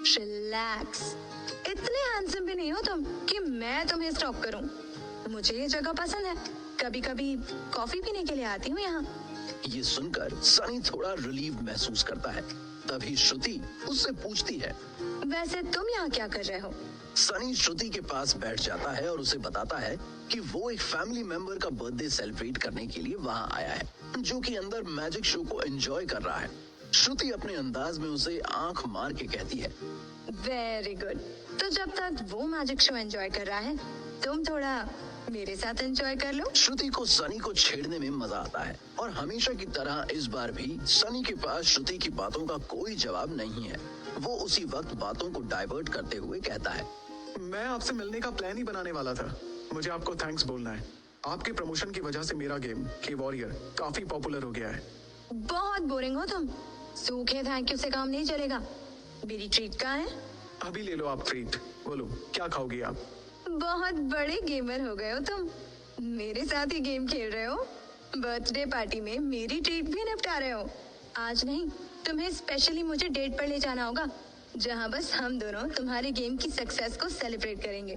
रिलैक्स, इतने हैंडसम भी नहीं हो तुम कि मैं तुम्हें स्टॉप करूं। मुझे ये जगह पसंद है, कभी कभी कॉफी पीने के लिए आती हूँ यहाँ। ये सुनकर सनी थोड़ा रिलीव महसूस करता है। तभी श्रुति उससे पूछती है, वैसे तुम यहाँ क्या कर रहे हो? सनी श्रुति के पास बैठ जाता है और उसे बताता है कि वो एक फैमिली मेंबर का बर्थडे सेलिब्रेट करने के लिए वहाँ आया है, जो कि अंदर मैजिक शो को एंजॉय कर रहा है। श्रुति अपने अंदाज में उसे आंख मार के कहती है, वेरी गुड। तो जब तक वो मैजिक शो एंजॉय कर रहा है, तुम थोड़ा मेरे साथ एंजॉय कर लो। श्रुति को सनी को छेड़ने में मजा आता है और हमेशा की तरह इस बार भी सनी के पास श्रुति की बातों का कोई जवाब नहीं है। वो उसी वक्त बातों को डाइवर्ट करते हुए कहता है, मैं आपसे मिलने का प्लान ही बनाने वाला था। मुझे आपको थैंक्स बोलना है। आपके प्रमोशन की वजह से मेरा गेम के वॉरियर काफी पॉपुलर हो गया है। बहुत बोरिंग हो तुम। सूखे थैंक यू से काम नहीं चलेगा। मेरी ट्रीट कहाँ है? अभी ले लो आप ट्रीट। बोलो क्या खाओगी आप? बहुत बड़े गेमर हो गए हो तुम। मेरे साथ ही गेम खेल रहे हो, बर्थडे पार्टी में मेरी ट्रीट भी निपटा रहे हो। आज नहीं, तुम्हें स्पेशली मुझे डेट पर ले जाना होगा, जहाँ बस हम दोनों तुम्हारे गेम की सक्सेस को सेलिब्रेट करेंगे।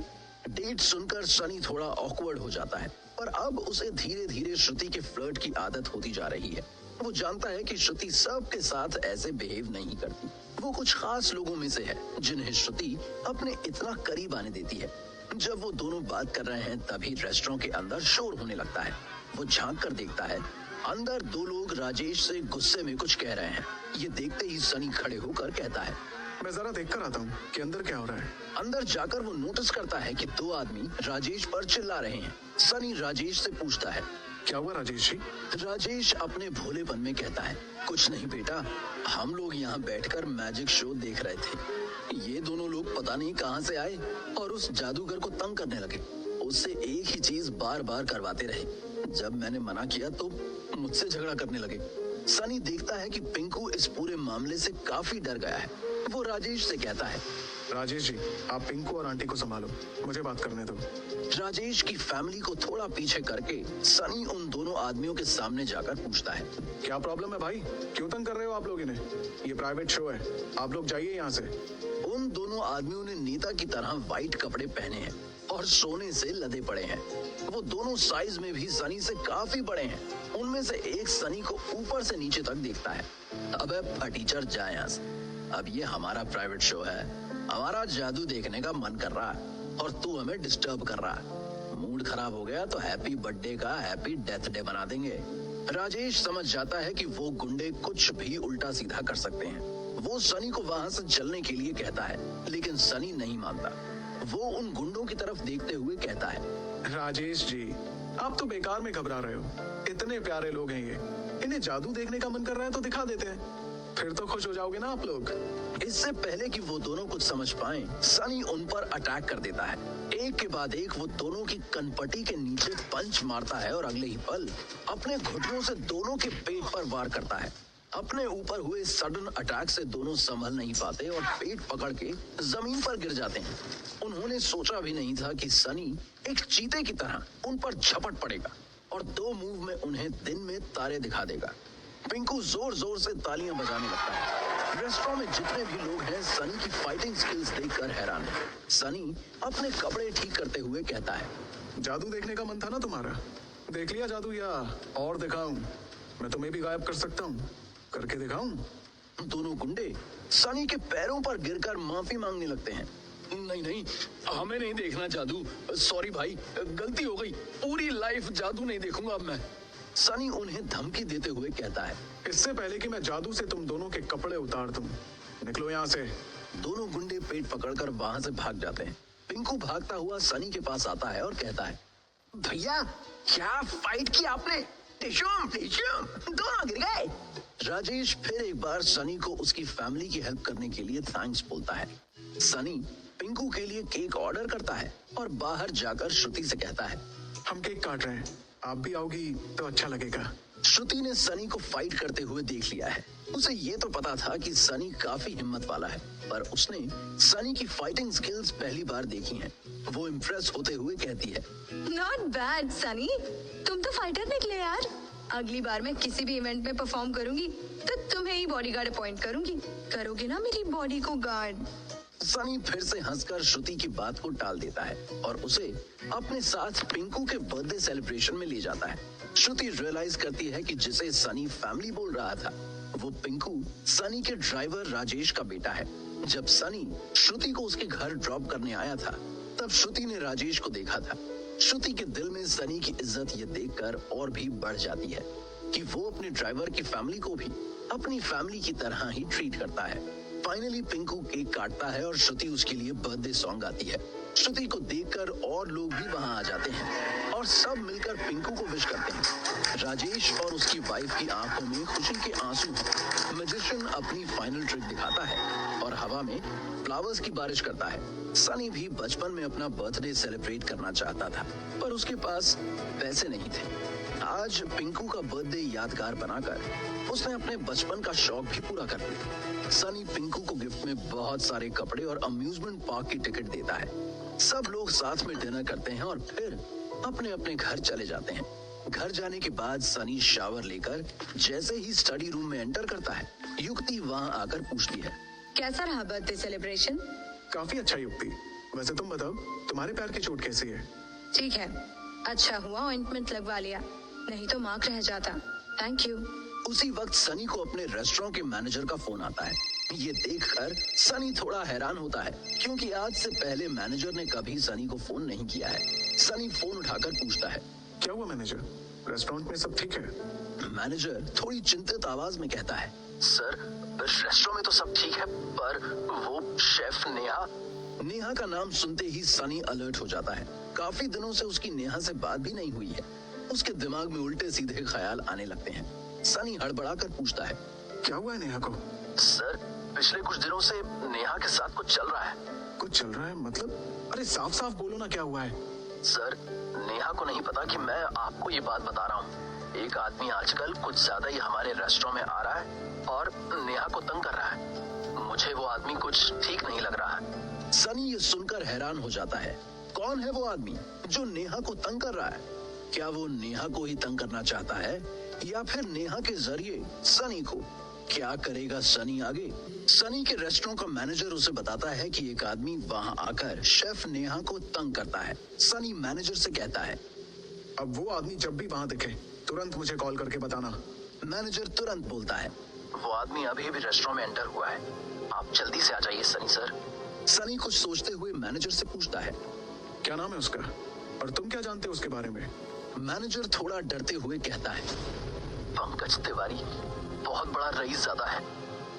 डेट सुनकर सनी थोड़ा ऑकवर्ड हो जाता है, पर अब उसे धीरे धीरे श्रुति के फ्लर्ट की आदत होती जा रही है। वो जानता है कि श्रुति सबके साथ ऐसे बिहेव नहीं करती। वो कुछ खास लोगों में से है जिन्हें श्रुति अपने इतना करीब आने देती है। जब वो दोनों बात कर रहे हैं तभी रेस्टोरेंट के अंदर शोर होने लगता है। वो झांक कर देखता है, अंदर 2 लोग राजेश से गुस्से में कुछ कह रहे हैं। ये देखते ही सनी खड़े होकर कहता है, मैं जरा देख कर आता हूँ कि अंदर क्या हो रहा है। अंदर जाकर वो नोटिस करता है कि 2 आदमी राजेश पर चिल्ला रहे हैं। सनी राजेश से पूछता है, क्या हुआ राजेश जी? राजेश अपने भोलेपन में कहता है, कुछ नहीं बेटा, हम लोग यहाँ बैठकर मैजिक शो देख रहे थे। ये दोनों लोग पता नहीं कहाँ से आए और उस जादूगर को तंग करने लगे। उससे एक ही चीज बार बार करवाते रहे। जब मैंने मना किया तो मुझसे झगड़ा करने लगे। सनी देखता है कि पिंकू इस पूरे मामले से काफी डर गया है। वो राजेश से कहता है, राजेश जी, आप पिंकू और आंटी को संभालो, मुझे बात करने दो। राजेश की फैमिली को थोड़ा पीछे करके सनी उन दोनों आदमियों के सामने जाकर पूछता है, क्या प्रॉब्लम है भाई? क्यों तंग कर रहे हो आप लोग इन्हें? ये प्राइवेट शो है, आप लोग जाइए यहाँ से। उन दोनों आदमियों ने नेता की तरह व्हाइट कपड़े पहने हैं और सोने से लदे पड़े हैं। वो दोनों साइज में भी सनी से काफी बड़े हैं। उनमें से एक सनी को ऊपर से नीचे तक देखता है। अबे फटीचर, जा यहाँ से। अब ये हमारा प्राइवेट शो है, हमारा जादू देखने का मन कर रहा है और तू हमें डिस्टर्ब कर रहा है। मूड खराब हो गया तो हैप्पी बर्थडे का हैप्पी डेथ डे बना देंगे। राजेश समझ जाता है कि वो गुंडे कुछ भी उल्टा सीधा कर सकते हैं। वो सनी को वहां से चलने के लिए कहता है, लेकिन सनी नहीं मानता। वो उन गुंडों की तरफ देखते हुए कहता है, राजेश जी, आप तो बेकार में घबरा रहे हो। इतने प्यारे लोग हैं ये, इन्हें जादू देखने का मन कर रहा है तो दिखा देते हैं, फिर तो खुश हो जाओगे ना आप लोग। इससे पहले कि वो दोनों कुछ समझ पाएं, सनी उन पर अटैक कर देता है। एक के बाद एक वो दोनों की कनपटी के नीचे पंच मारता है और अगले ही पल अपने घुटनों से दोनों के पेट पर वार करता है। अपने ऊपर हुए सडन अटैक से दोनों संभल नहीं पाते और पेट पकड़ के जमीन पर गिर जाते हैं। उन्होंने सोचा भी नहीं था कि सनी एक चीते की तरह उन पर झपट पड़ेगा और 2 मूव में उन्हें दिन में तारे दिखा देगा। पिंकू जोर जोर से तालियां बजाने लगता है। रेस्टोरेंट में जितने भी लोग हैं सनी की फाइटिंग स्किल्स देखकर हैरान है। सनी अपने कपड़े ठीक करते हुए कहता है, जादू देखने का मन था ना तुम्हारा? देख लिया जादू या और दिखाऊं? मैं तुम्हें भी गायब कर सकता हूँ, करके दिखाऊं? दोनों गुंडे सनी के पैरों पर गिरकर माफी मांगने लगते हैं। नहीं नहीं, हमें नहीं देखना जादू, सॉरी भाई, गलती हो गई, पूरी लाइफ जादू नहीं देखूंगा अब मैं। सनी उन्हें धमकी देते हुए कहता है, इससे पहले कि मैं जादू से तुम दोनों के कपड़े उतार दूं, निकलो यहाँ से। दोनों गुंडे पेट पकड़कर वहां से भाग जाते हैं। पिंकू भागता हुआ सनी के पास आता है और कहता है, भैया क्या फाइट की आपने, टिशुम टिशुम दोनों गिर गए। राजेश फिर एक बार सनी को उसकी फैमिली की हेल्प करने के लिए थैंक्स बोलता है। सनी पिंकू के लिए केक ऑर्डर करता है और बाहर जाकर श्रुति से कहता है, हम केक काट रहे हैं, आप भी आओगी तो अच्छा लगेगा। श्रुति ने सनी को फाइट करते हुए देख लिया है। उसे ये तो पता था कि सनी काफी हिम्मत वाला है, पर उसने सनी की फाइटिंग स्किल्स पहली बार देखी हैं। वो इम्प्रेस होते हुए कहती है, नॉट बैड सनी, तुम तो फाइटर निकले यार। अगली बार मैं किसी भी इवेंट में परफॉर्म करूंगी तो तुम्हें ही बॉडीगार्ड अपॉइंट करूंगी, करोगे ना मेरी बॉडी को गार्ड। सनी फिर से हंसकर श्रुति की बात को टाल देता है और उसे अपने साथ पिंकू के बर्थडे सेलिब्रेशन में ले जाता है। श्रुति रियलाइज करती है कि जिसे सनी फैमिली बोल रहा था वो पिंकू सनी के ड्राइवर राजेश का बेटा है। जब सनी श्रुति को उसके घर ड्रॉप करने आया था तब श्रुति ने राजेश को देखा था। श्रुति के दिल में सनी की इज्जत ये देखकर और भी बढ़ जाती है कि वो अपने ड्राइवर की फैमिली को भी अपनी फैमिली की तरह ही ट्रीट करता है। फाइनली पिंकू केक काटता है और श्रुति उसके लिए बर्थडे सॉन्ग गाती है। श्रुति को देखकर और लोग भी वहां आ जाते हैं और सब मिलकर पिंकू को विश करते हैं। राजेश और उसकी वाइफ की आंखों में खुशी के आंसू हैं। मैजिशियन अपनी फाइनल ट्रिक दिखाता है और हवा में फ्लावर्स की बारिश करता है। सनी भी बचपन में अपना बर्थडे सेलिब्रेट करना चाहता था, पर उसके पास पैसे नहीं थे। आज पिंकू का बर्थडे यादगार बनाकर उसने अपने बचपन का शौक भी पूरा कर लिया। सनी पिंकू को गिफ्ट में बहुत सारे कपड़े और अम्यूजमेंट पार्क की टिकट देता है। सब लोग साथ में डिनर करते हैं और फिर अपने अपने घर चले जाते हैं। घर जाने के बाद सनी शावर लेकर जैसे ही स्टडी रूम में एंटर करता है, युक्ति वहां आकर पूछती है, कैसा रहा बर्थडे सेलिब्रेशन? काफी अच्छा युक्ति। वैसे तुम बताओ, तुम्हारे पैर की चोट कैसी है? ठीक है, अच्छा हुआ ऑइंटमेंट लगवा लिया, नहीं तो मार्क रह जाता। Thank you. उसी वक्त सनी को अपने रेस्टोरेंट के मैनेजर का फोन आता है। ये देखकर सनी थोड़ा हैरान होता है क्योंकि आज से पहले मैनेजर ने कभी सनी को फोन नहीं किया है। सनी फोन उठाकर पूछता है, क्या हुआ मैनेजर, रेस्टोरेंट में सब ठीक है? मैनेजर थोड़ी चिंतित आवाज में कहता है, सर रेस्टोरेंट में तो सब ठीक है, पर वो शेफ नेहा का नाम सुनते ही सनी अलर्ट हो जाता है। काफी दिनों से उसकी नेहा से बात भी नहीं हुई है। उसके दिमाग में उल्टे सीधे ख्याल आने लगते हैं। सनी हड़बड़ाकर पूछता है, क्या हुआ है नेहा को? सर पिछले कुछ दिनों से नेहा के साथ कुछ चल रहा है। कुछ चल रहा है मतलब? अरे साफ साफ बोलो ना, क्या हुआ है? सर नेहा को नहीं पता कि मैं आपको ये बात बता रहा हूँ। एक आदमी आजकल कुछ ज्यादा ही हमारे रेस्टोरेंट में आ रहा है और नेहा को तंग कर रहा है। मुझे वो आदमी कुछ ठीक नहीं लग रहा है। सनी ये सुनकर हैरान हो जाता है। कौन है वो आदमी जो नेहा को तंग कर रहा है? क्या वो नेहा को ही तंग करना चाहता है या फिर नेहा के जरिए सनी को? क्या करेगा सनी आगे? सनी के रेस्टोरेंट का मैनेजर उसे बताता है कि एक आदमी वहां आकर शेफ नेहा को तंग करता है। सनी मैनेजर से कहता है, अब वो आदमी जब भी वहां दिखे तुरंत मुझे कॉल करके बताना। मैनेजर तुरंत बोलता है, वो आदमी अभी भी रेस्टोरेंट में एंटर हुआ है, आप जल्दी से आ जाइए सनी सर। सनी कुछ सोचते हुए मैनेजर से पूछता है, क्या नाम है उसका और तुम क्या जानते हो उसके बारे में? मैनेजर थोड़ा डरते हुए कहता है, पंकज तिवारी, बहुत बड़ा रईसज़ादा है।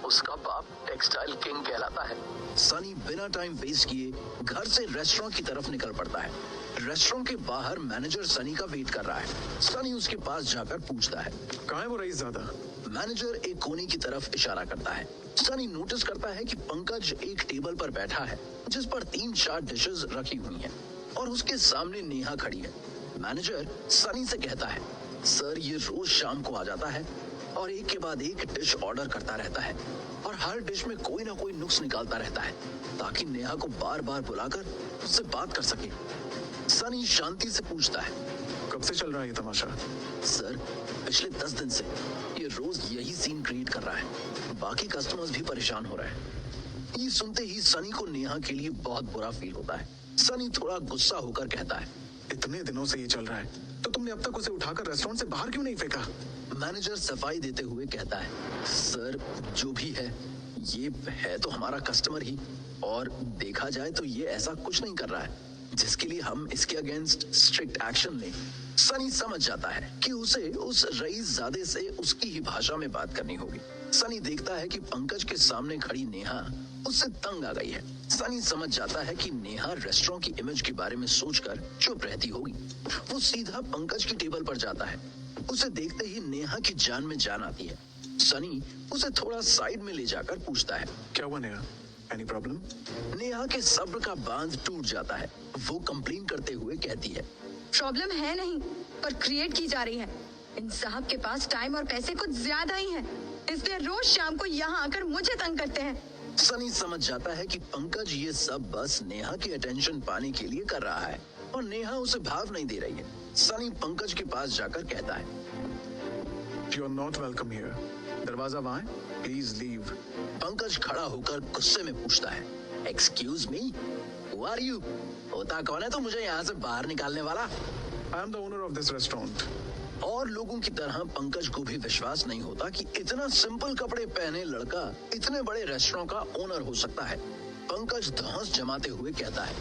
उसका बाप टेक्सटाइल किंग कहलाता है। सनी बिना टाइम वेस्ट किए घर से रेस्टोरेंट की तरफ निकल पड़ता है। रेस्टोरेंट के बाहर मैनेजर सनी का वेट कर रहा है। सनी उसके पास जाकर पूछता है, कहाँ है वो रईसज़ादा? मैनेजर एक कोने की तरफ इशारा करता है। सनी नोटिस करता है कि पंकज एक टेबल पर बैठा है जिस पर 3-4 डिशेस रखी हुई हैं और उसके सामने नेहा खड़ी है। मैनेजर सनी से कहता है, सर ये रोज शाम को आ जाता है और एक के बाद एक डिश ऑर्डर करता रहता है और हर डिश में कोई ना कोई नुक्स निकालता रहता है ताकि नेहा को बार बार बुलाकर उससे बात कर सके। सनी शांति से पूछता है, कब से चल रहा है ये तमाशा? सर पिछले 10 दिन से ये रोज यही सीन क्रिएट कर रहा है। बाकी कस्टमर्स भी परेशान हो रहे हैं। ये सुनते ही सनी को नेहा के लिए बहुत बुरा फील होता है। सनी थोड़ा गुस्सा होकर कहता है, इतने दिनों से ये चल रहा है तो तुमने अब तक उसे उठाकर रेस्टोरेंट से बाहर क्यों नहीं फेंका? मैनेजर सफाई देते हुए कहता है, सर जो भी है ये है तो हमारा कस्टमर ही, और देखा जाए तो ये ऐसा कुछ नहीं कर रहा है जिसके लिए हम इसके अगेंस्ट स्ट्रिक्ट एक्शन लें। सनी समझ जाता है कि उसे उस रईसज़ादे से उसकी ही भाषा में बात करनी होगी। सनी देखता है कि पंकज के सामने खड़ी नेहा उससे तंग आ गई है सनी समझ जाता है कि नेहा रेस्टोरेंट की इमेज के बारे में सोचकर चुप रहती होगी। वो सीधा पंकज की टेबल पर जाता है। उसे देखते ही नेहा की जान में जान आती है। सनी उसे थोड़ा साइड में ले जाकर पूछता है, क्या हुआ नेहा? Any problem? नेहा के सब्र का बांध टूट जाता है। वो कंप्लेन करते हुए कहती है, प्रॉब्लम है नहीं, पर क्रिएट की जा रही है। इन साहब के पास टाइम और पैसे कुछ ज्यादा ही है, इसलिए रोज शाम को यहाँ आकर मुझे तंग करते हैं। सनी समझ जाता है कि पंकज ये सब बस नेहा की अटेंशन पाने के लिए कर रहा है और नेहा उसे भाव नहीं दे रही है। सनी पंकज के पास जाकर कहता है, you are not welcome here. दरवाजा वहां है, प्लीज लीव। पंकज खड़ा होकर गुस्से में पूछता है, excuse me, who are you? होता कौन है तो मुझे यहाँ से बाहर निकालने वाला? I am the owner of this restaurant. और लोगों की तरह पंकज को भी विश्वास नहीं होता कि इतना सिंपल कपड़े पहने लड़का इतने बड़े रेस्टोरेंट का ओनर हो सकता है। पंकज धौंस जमाते हुए कहता है,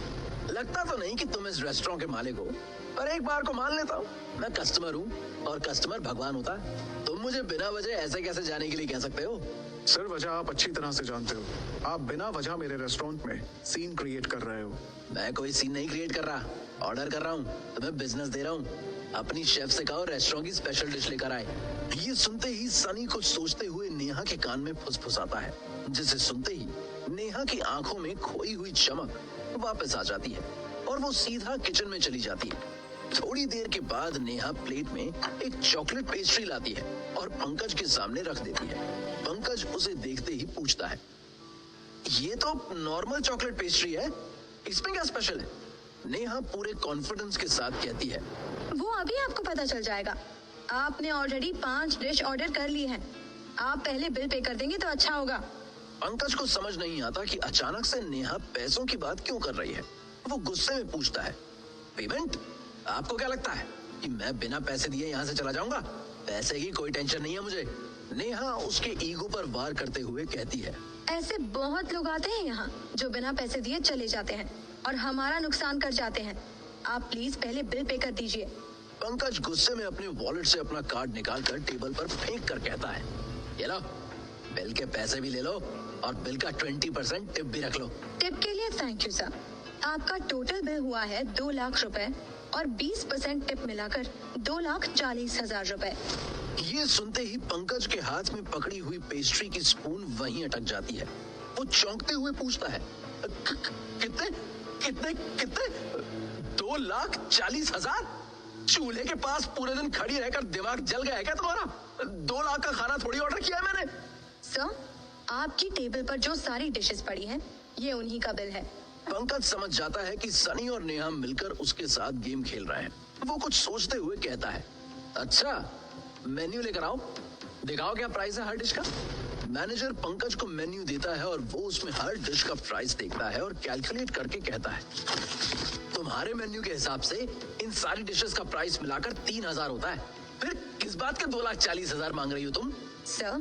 लगता तो नहीं कि तुम इस रेस्टोरेंट के मालिक हो, पर एक बार को मान लेता हूँ, मैं कस्टमर हूँ और कस्टमर भगवान होता है। तुम मुझे बिना वजह ऐसे कैसे जाने के लिए कह सकते हो? सर, वजह आप अच्छी तरह से जानते हो। आप बिना वजह मेरे रेस्टोरेंट में सीन क्रिएट कर रहे हो। मैं कोई सीन नहीं क्रिएट कर रहा, ऑर्डर कर रहा हूँ, तुम्हें बिजनेस दे रहा हूँ। अपनी शेफ से कहो रेस्टोरेंट की स्पेशल डिश लेकर आए। ये सुनते ही सनी कुछ सोचते हुए नेहा के कान में फुसफुसाता है, जिसे सुनते ही नेहा की आंखों में खोई हुई चमक वापस आ जाती है और वो सीधा किचन में चली जाती है। थोड़ी देर के बाद नेहा प्लेट में एक चॉकलेट पेस्ट्री लाती है और पंकज के सामने रख देती है। पंकज उसे देखते ही पूछता है, ये तो नॉर्मल चॉकलेट पेस्ट्री है, इसमें क्या स्पेशल है? नेहा पूरे कॉन्फिडेंस के साथ कहती है, वो अभी आपको पता चल जाएगा। आपने ऑलरेडी 5 डिश ऑर्डर कर ली हैं। आप पहले बिल पे कर देंगे तो अच्छा होगा। पंकज को समझ नहीं आता कि अचानक से नेहा पैसों की बात क्यों कर रही है। वो गुस्से में पूछता है, पेमेंट? आपको क्या लगता है कि मैं बिना पैसे दिए यहाँ से चला जाऊंगा? पैसे की कोई टेंशन नहीं है मुझे। नेहा उसके ईगो पर वार करते हुए कहती है, ऐसे बहुत लोग आते हैं यहाँ जो बिना पैसे दिए चले जाते हैं और हमारा नुकसान कर जाते हैं। आप प्लीज पहले बिल पे कर दीजिए। पंकज गुस्से में अपने वॉलेट से अपना कार्ड निकालकर टेबल पर फेंक कर कहता है, ये लो, बिल के पैसे भी ले लो और बिल का 20% टिप भी रख लो। टिप के लिए थैंक यू सर। आपका टोटल बिल हुआ है 2 लाख रुपए और 20% टिप मिलाकर 2,40,000 रुपए। ये सुनते ही पंकज के हाथ में पकड़ी हुई पेस्ट्री की स्पून वहीं अटक जाती है। वो चौंकते हुए पूछता है, कितने कितने कितने? 2,40,000? चूल्हे के पास पूरे दिन खड़ी रहकर दिमाग जल गया है क्या तुम्हारा? 2 लाख का खाना थोड़ी ऑर्डर किया है मैंने। सर, आपकी टेबल पर जो सारी डिशेस पड़ी हैं, ये उन्हीं का बिल है। पंकज समझ जाता है कि सनी और नेहा मिलकर उसके साथ गेम खेल रहे हैं। वो कुछ सोचते हुए कहता है, अच्छा मेन्यू लेकर आओ, दिखाओ क्या प्राइस है हर डिश का। मैनेजर पंकज को मेन्यू देता है और वो उसमें हर डिश का प्राइस देखता है और कैलकुलेट करके कहता है, तुम्हारे मेन्यू के हिसाब से इन सारी डिशेस का प्राइस मिलाकर 3,000 होता है। फिर किस बात के 2,40,000 मांग रही हो तुम? Sir,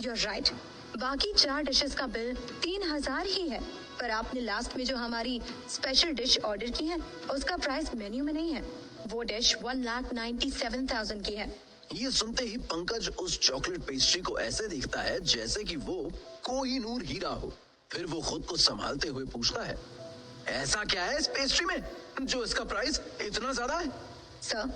you are right. बाकी 4 डिशेस का बिल 3,000 ही है, पर आपने लास्ट में जो हमारी स्पेशल डिश ऑर्डर की है उसका प्राइस मेन्यू में नहीं है। वो डिश 1,97,000 की है। ये सुनते ही पंकज उस चॉकलेट पेस्ट्री को ऐसे देखता है जैसे कि वो कोहिनूर हीरा हो। फिर वो खुद को संभालते हुए पूछता है, ऐसा क्या है इस पेस्ट्री में जो इसका प्राइस इतना ज्यादा है? सर,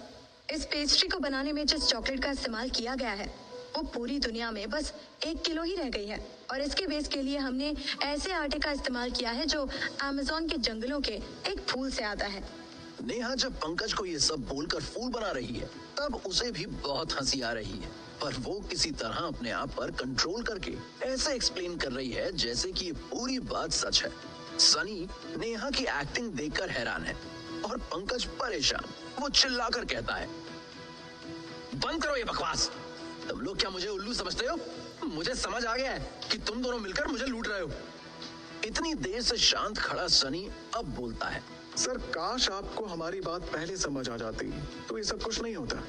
इस पेस्ट्री को बनाने में जिस चॉकलेट का इस्तेमाल किया गया है वो पूरी दुनिया में बस 1 किलो ही रह गई है, और इसके बेस के लिए हमने ऐसे आटे का इस्तेमाल किया है जो अमेज़न के जंगलों के एक फूल से आता है। नेहा जब पंकज को ये सब बोलकर फूल बना रही है तब उसे भी बहुत हंसी आ रही है, पर वो किसी तरह अपने आप पर कंट्रोल करके ऐसे एक्सप्लेन कर रही है जैसे कि ये पूरी बात सच है। सनी नेहा की एक्टिंग देखकर हैरान है और पंकज परेशान। वो चिल्लाकर कहता है, बंद करो ये बकवास। तुम लोग क्या मुझे उल्लू समझते हो? मुझे समझ आ गया है कि तुम दोनों मिलकर मुझे लूट रहे हो। इतनी देर से शांत खड़ा सनी अब बोलता है, सर, काश आपको हमारी बात पहले समझ आ जाती तो ये सब कुछ नहीं होता।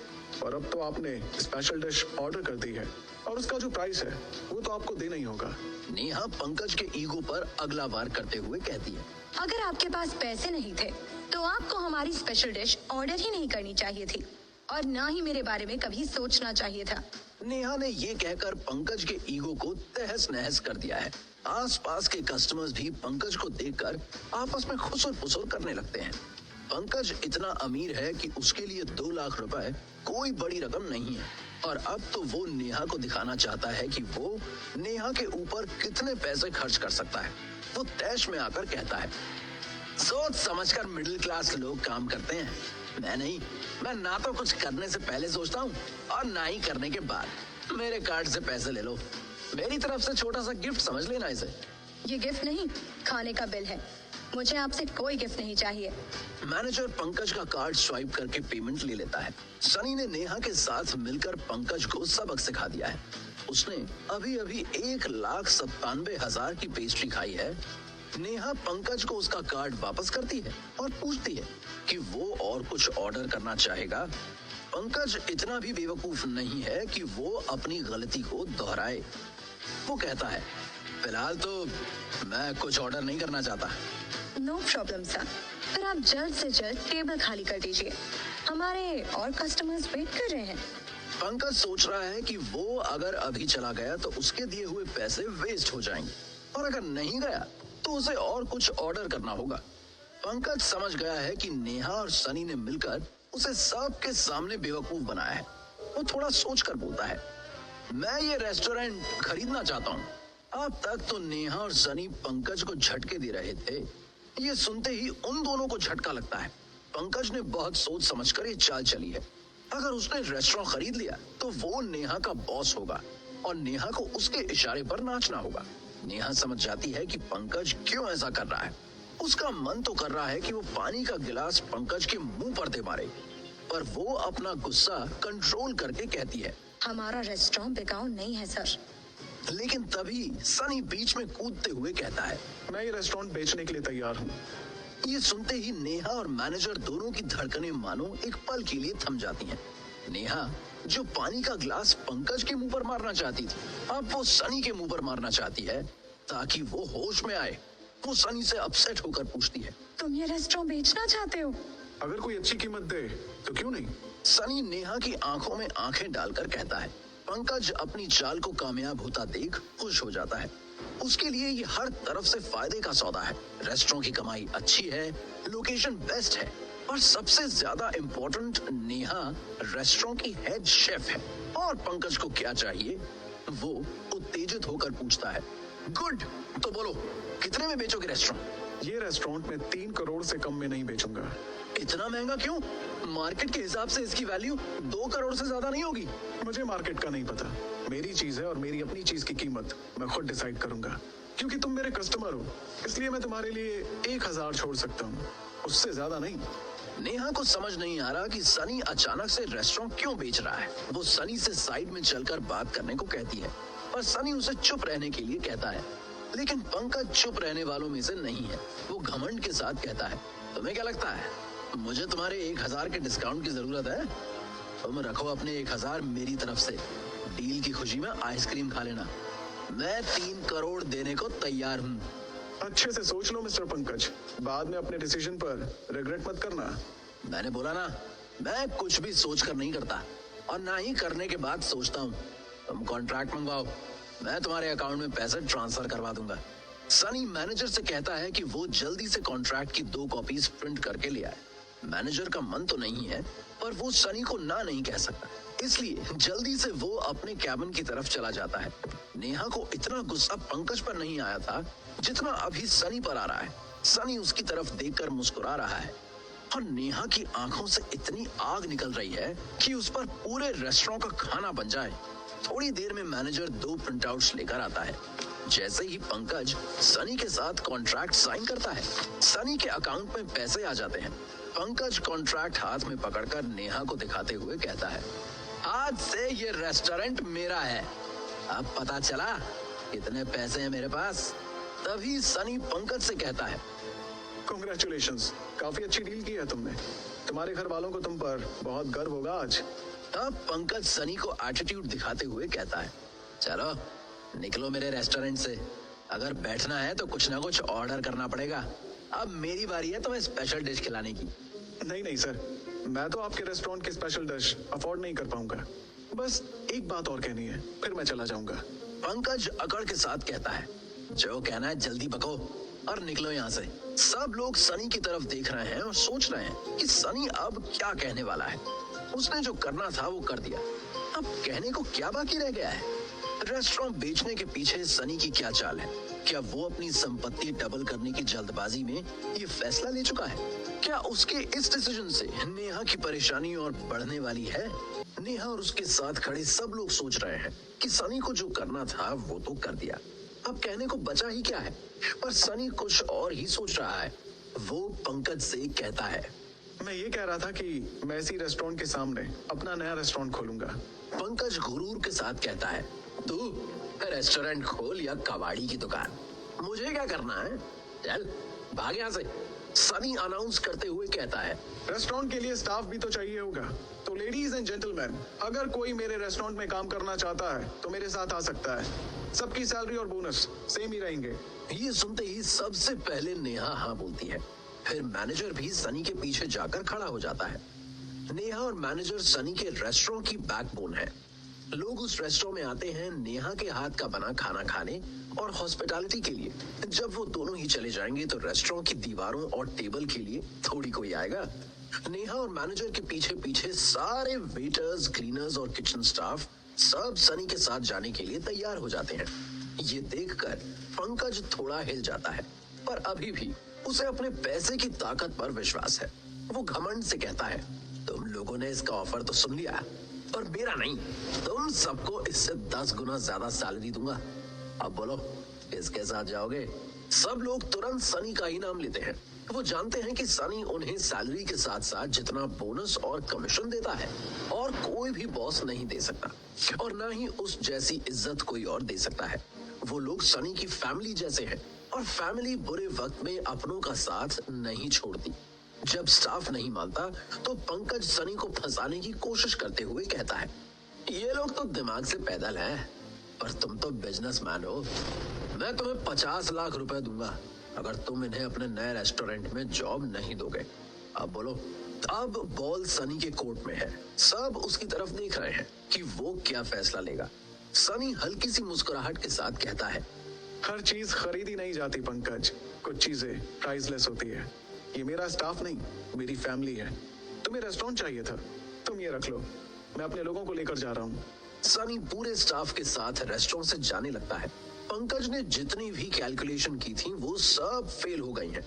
और अब तो आपने स्पेशल डिश ऑर्डर कर दी है और उसका जो प्राइस है वो तो आपको देना ही होगा। नेहा पंकज के ईगो पर अगला वार करते हुए कहती है, अगर आपके पास पैसे नहीं थे तो आपको हमारी स्पेशल डिश ऑर्डर ही नहीं करनी चाहिए थी और ना ही मेरे बारे में कभी सोचना चाहिए था। नेहा ने ये कहकर पंकज के ईगो को तहस नहस कर दिया है। आसपास के कस्टमर्स भी पंकज को देखकर आपस में खुसर फुसर करने लगते हैं। पंकज इतना अमीर है कि उसके लिए 2 लाख रुपए कोई बड़ी रकम नहीं है और अब तो वो नेहा को दिखाना चाहता है कि वो नेहा के ऊपर कितने पैसे खर्च कर सकता है। वो तैश में आकर कहता है, सोच समझकर मिडिल क्लास लोग काम करते हैं, मैं नहीं। मैं ना तो कुछ करने से पहले सोचता हूँ और ना ही करने के बाद। मेरे कार्ड से पैसे ले लो, मेरी तरफ से छोटा सा गिफ्ट समझ लेना इसे। ये गिफ्ट नहीं, खाने का बिल है। मुझे आपसे कोई गिफ्ट नहीं चाहिए। मैनेजर पंकज का कार्ड स्वाइप करके पेमेंट ले लेता है। सनी ने नेहा के साथ मिलकर पंकज को सबक सिखा दिया है। उसने अभी अभी 1,97,000 की पेस्ट्री खाई है। नेहा पंकज को उसका कार्ड वापस करती है और पूछती है कि वो और कुछ ऑर्डर करना चाहेगा। पंकज इतना भी बेवकूफ नहीं है कि वो अपनी गलती को दोहराए। वो कहता है, फिलहाल तो मैं कुछ ऑर्डर नहीं करना चाहता। नो प्रॉब्लम सर, पर आप जल्द से जल्द टेबल खाली कर दीजिए, हमारे और कस्टमर्स वेट कर रहे हैं। पंकज सोच रहा है कि वो अगर अभी चला गया तो उसके दिए हुए पैसे वेस्ट हो जाएंगे और अगर नहीं गया तो उसे और कुछ ऑर्डर करना होगा। पंकज समझ गया है कि नेहा और सनी ने मिलकर उसे सबके सामने बेवकूफ बनाया है। वो थोड़ा सोचकर बोलता है, मैं ये रेस्टोरेंट खरीदना चाहता हूँ। अब तक तो नेहा और सनी पंकज को झटके दे रहे थे। ये सुनते ही उन दोनों को झटका लगता है। पंकज ने बहुत सोच समझकर ये चाल चली है। अगर उसने रेस्टोरेंट खरीद लिया तो वो नेहा का बॉस होगा और नेहा को उसके इशारे पर नाचना होगा। नेहा समझ जाती है कि पंकज क्यों ऐसा कर रहा है। उसका मन तो कर रहा है कि वो पानी का गिलास पंकज के मुंह पर दे मारे, पर वो अपना गुस्सा कंट्रोल करके कहती है, हमारा रेस्टोरेंट बिकाऊ नहीं है सर। लेकिन तभी सनी बीच में कूदते हुए कहता है, मैं ये रेस्टोरेंट बेचने के लिए तैयार हूँ। ये सुनते ही नेहा और मैनेजर दोनों की धड़कनें मानो एक पल के लिए थम जाती हैं। नेहा जो पानी का ग्लास पंकज के मुंह पर मारना चाहती थी, अब वो सनी के मुंह पर मारना चाहती है ताकि वो होश में आए। वो सनी से अपसेट होकर पूछती है, तुम ये रेस्टोरेंट बेचना चाहते हो? अगर कोई अच्छी कीमत दे तो क्यों नहीं। सनी नेहा की आंखों में आंखें डालकर कहता है। पंकज अपनी चाल को कामयाब होता देख खुश हो जाता है। उसके लिए ये हर तरफ से फायदे का सौदा है। रेस्टोरेंट की कमाई अच्छी है, लोकेशन बेस्ट है और सबसे ज्यादा इम्पोर्टेंट, नेहा रेस्टोरेंट की हेड शेफ है। और पंकज को क्या चाहिए? वो उत्तेजित होकर पूछता है, गुड, तो बोलो कितने में बेचोगे रेस्टोरेंट? ये रेस्टोरेंट में 3 करोड़ से कम में नहीं बेचूंगा। इतना महंगा क्यों? मार्केट के हिसाब से इसकी वैल्यू 2 करोड़ से ज्यादा नहीं होगी। मुझे मार्केट का नहीं पता। मेरी चीज है और मेरी अपनी चीज की कीमत मैं खुद डिसाइड करूंगा। क्योंकि तुम मेरे कस्टमर हो, इसलिए मैं तुम्हारे लिए 1,000 छोड़ सकता हूँ, उससे ज्यादा नहीं। नेहा को समझ नहीं आ रहा कि सनी अचानक से रेस्टोरेंट क्यों बेच रहा है। वो सनी से साइड में चलकर बात करने को कहती है, पर सनी उसे चुप रहने के लिए कहता है। लेकिन पंकज चुप रहने वालों में से नहीं है। वो घमंड के साथ कहता है, तुम्हें क्या लगता है मुझे तुम्हारे 1,000 के डिस्काउंट की जरूरत है? तुम रखो अपने 1,000 मेरी तरफ से। डील की खुशी में आइसक्रीम खा लेना। मैं 3 करोड़ देने को तैयार हूँ। अच्छे से सोच लो मिस्टर पंकज, बाद में अपने डिसीजन पर रिग्रेट मत करना। मैंने बोला ना, मैं कुछ भी सोच कर नहीं करता और ना ही करने के बाद सोचता हूँ। तुम कॉन्ट्रैक्ट मंगवाओ, मैं तुम्हारे अकाउंट में पैसे ट्रांसफर करवा दूंगा। सनी मैनेजर से कहता है कि वो जल्दी से कॉन्ट्रैक्ट की 2 कॉपीज प्रिंट करके ले आए। मैनेजर का मन तो नहीं है, पर वो सनी को ना नहीं कह सकता, इसलिए जल्दी से वो अपने कैबिन की तरफ चला जाता है। नेहा को इतना गुस्सा पंकज पर नहीं आया था जितना अभी सनी पर आ रहा है। सनी उसकी तरफ देखकर मुस्कुरा रहा है और नेहा की आंखों से इतनी आग निकल रही है कि उस पर पूरे रेस्टोरेंट का खाना बन जाए। थोड़ी देर में मैनेजर 2 प्रिंटआउट्स लेकर आता है। जैसे ही पंकज सनी के साथ कॉन्ट्रैक्ट साइन करता है, सनी के अकाउंट में पैसे आ जाते हैं। पंकज कॉन्ट्रैक्ट हाथ में पकड़कर नेहा को दिखाते हुए कहता है, आज से ये रेस्टोरेंट मेरा है। अब पता चला कितने पैसे हैं मेरे पास? तभी सनी पंकज से कहता है, कांग्रेचुलेशंस, काफी अच्छी डील की है तुमने। तुम्हारे घर वालों को तुम पर बहुत गर्व होगा आज। तब पंकज सनी को एटीट्यूड दिखाते हुए कहता है, चलो निकलो मेरे रेस्टोरेंट से। अगर बैठना है तो कुछ ना कुछ ऑर्डर करना पड़ेगा। अब मेरी बारी है तुम्हें स्पेशल डिश खिलाने की। नहीं नहीं सर, मैं तो आपके रेस्टोरेंट की स्पेशल डिश अफोर्ड नहीं कर पाऊंगा। बस एक बात और कहनी है, फिर मैं चला जाऊंगा। पंकज अकड़ के साथ कहता है, जो कहना है जल्दी बको और निकलो यहाँ से। सब लोग सनी की तरफ देख रहे हैं और सोच रहे हैं कि सनी अब क्या कहने वाला है। उसने जो करना था वो कर दिया, अब कहने को क्या बाकी रह गया है। रेस्टोरेंट बेचने के पीछे सनी की क्या चाल है? क्या वो अपनी संपत्ति डबल करने की जल्दबाजी में ये फैसला ले चुका है? क्या उसके इस डिसीजन से नेहा की परेशानी और बढ़ने वाली है? नेहा और उसके साथ खड़े सब लोग सोच रहे हैं कि सनी को जो करना था वो तो कर दिया, अब कहने को बचा ही क्या है। पर सनी कुछ और ही सोच रहा है। वो पंकज से कहता है, मैं ये कह रहा था कि मैं इसी रेस्टोरेंट के सामने अपना नया रेस्टोरेंट खोलूंगा। पंकज गुरूर के साथ कहता है, तू रेस्टोरेंट खोल या कबाड़ी की दुकान, मुझे क्या करना है, चल भाग यहाँ से। सनी अनाउंस करते हुए कहता है, रेस्टोरेंट के लिए स्टाफ भी तो चाहिए होगा, तो लेडीज एंड जेंटलमैन, अगर कोई मेरे रेस्टोरेंट में काम करना चाहता है तो मेरे साथ आ सकता है। सबकी सैलरी और बोनस सेम ही रहेंगे। ये सुनते ही सबसे पहले नेहा हाँ बोलती है। फिर मैनेजर भी सनी के पीछे जाकर खड़ा हो जाता है। नेहा और मैनेजर सनी के रेस्टोरेंट की बैकबोन है। लोग उस रेस्टोरेंट में आते हैं नेहा के हाथ का बना खाना खाने और हॉस्पिटैलिटी के लिए। जब वो दोनों ही चले जाएंगे तो रेस्टोरेंट की दीवारों और टेबल के लिए थोड़ी कोई आएगा। नेहा और मैनेजर के पीछे पीछे सारे वेटर्स, क्लीनर्स और किचन स्टाफ सब सनी के साथ जाने के लिए तैयार हो जाते हैं। ये देखकर पंकज थोड़ा हिल जाता है, पर अभी भी उसे अपने पैसे की ताकत पर विश्वास है। वो घमंड से कहता है, तुम लोगों ने इसका ऑफर तो सुन लिया, पर मेरा नहीं। तुम सबको इससे 10 गुना ज्यादा सैलरी दूंगा। अब बोलो किसके साथ जाओगे? सब लोग तुरंत सनी का ही नाम लेते हैं। वो जानते हैं कि सनी उन्हें सैलरी के साथ साथ जितना बोनस और कमीशन देता है और कोई भी बॉस नहीं दे सकता, और ना ही उस जैसी इज्जत कोई और दे सकता है। वो लोग सनी की फैमिली जैसे हैं, और फैमिली बुरे वक्त में अपनों का साथ नहीं छोड़ती। जब स्टाफ नहीं मानता तो पंकज सनी को फंसाने की कोशिश करते हुए कहता है, ये लोग तो दिमाग से पैदल हैं, पर तुम तो बिजनेसमैन हो। मैं तुम्हें 50 लाख रुपए दूंगा अगर तुम इन्हें अपने नए रेस्टोरेंट में जॉब नहीं दोगे। अब बोलो। अब बॉल सनी के कोर्ट में है। सब उसकी तरफ देख रहे हैं कि वो क्या फैसला लेगा। सनी हल्की सी मुस्कुराहट के साथ कहता है, हर चीज खरीदी नहीं जाती पंकज, कुछ चीजें प्राइसलेस होती है। ये मेरा स्टाफ नहीं, मेरी फैमिली है। तुम्हें रेस्टोरेंट चाहिए था, तुम ये रख लो, मैं अपने लोगों को लेकर जा रहा हूँ। सनी पूरे स्टाफ के साथ रेस्टोरेंट से जाने लगता है। पंकज ने जितनी भी कैलकुलेशन की थी वो सब फेल हो गई हैं।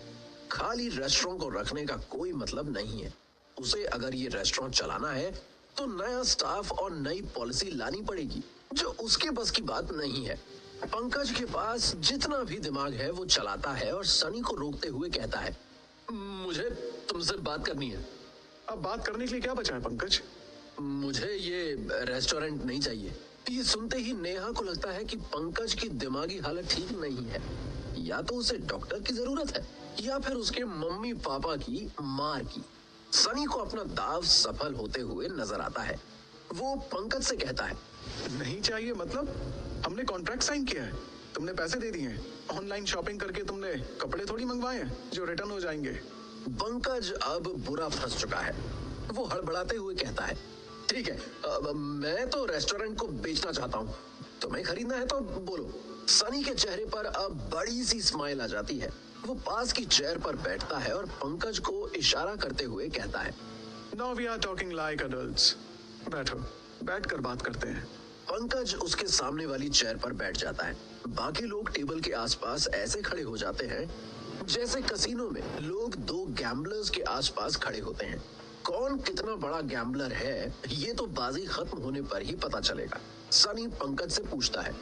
खाली रेस्टोरेंट को रखने का कोई मतलब नहीं है। उसे अगर ये रेस्टोरेंट चलाना है तो नया स्टाफ और नई पॉलिसी लानी पड़ेगी, जो उसके बस की बात नहीं है। पंकज के पास जितना भी दिमाग है वो चलाता है और सनी को रोकते हुए कहता है, मुझे तुमसे बात करनी है। अब बात करने के लिए क्या बचा है पंकज? मुझे ये रेस्टोरेंट नहीं चाहिए। ये सुनते ही नेहा को लगता है कि पंकज की दिमागी हालत ठीक नहीं है। या तो उसे डॉक्टर की जरूरत है या फिर उसके मम्मी पापा की मार की। सनी को अपना दाव सफल होते हुए नजर आता है। वो पंकज से कहता है, नहीं चाहिए मतलब? हमने कॉन्ट्रैक्ट साइन किया है, तुमने पैसे दे दिए हैं, ऑनलाइन शॉपिंग करके तुमने कपड़े थोड़ी मंगवाए हैं जो रिटर्न हो जाएंगे। पंकज अब बुरा फंस चुका है। वो हड़बड़ाते हुए कहता है, ठीक है, मैं तो रेस्टोरेंट को बेचना चाहता हूँ, तुम्हें खरीदना है तो बोलो। सनी के चेहरे पर अब बड़ी सी स्माइल आ जाती है। वो पास की चेयर पर बैठता है और पंकज को इशारा करते हुए कहता है, now we are talking like adults. बैठो, बैठकर बात करते हैं। पंकज उसके सामने वाली चेयर पर बैठ जाता है। बाकी लोग टेबल के आसपास ऐसे खड़े हो जाते हैं जैसे कसीनो में लोग दो गैम्बलर्स के आसपास खड़े होते हैं। कौन कितना बड़ा गैम्बलर है ये तो बाजी खत्म होने पर ही पता चलेगा। सनी पंकज से पूछता है,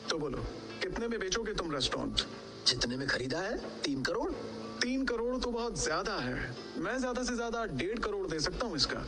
तो बोलो, कितने में बेचोगे तुम रेस्टोरेंट? जितने में खरीदा है 3 करोड़। 3 करोड़ तो बहुत ज्यादा है। मैं ज्यादा से ज्यादा 1.5 करोड़ दे सकता हूँ इसका।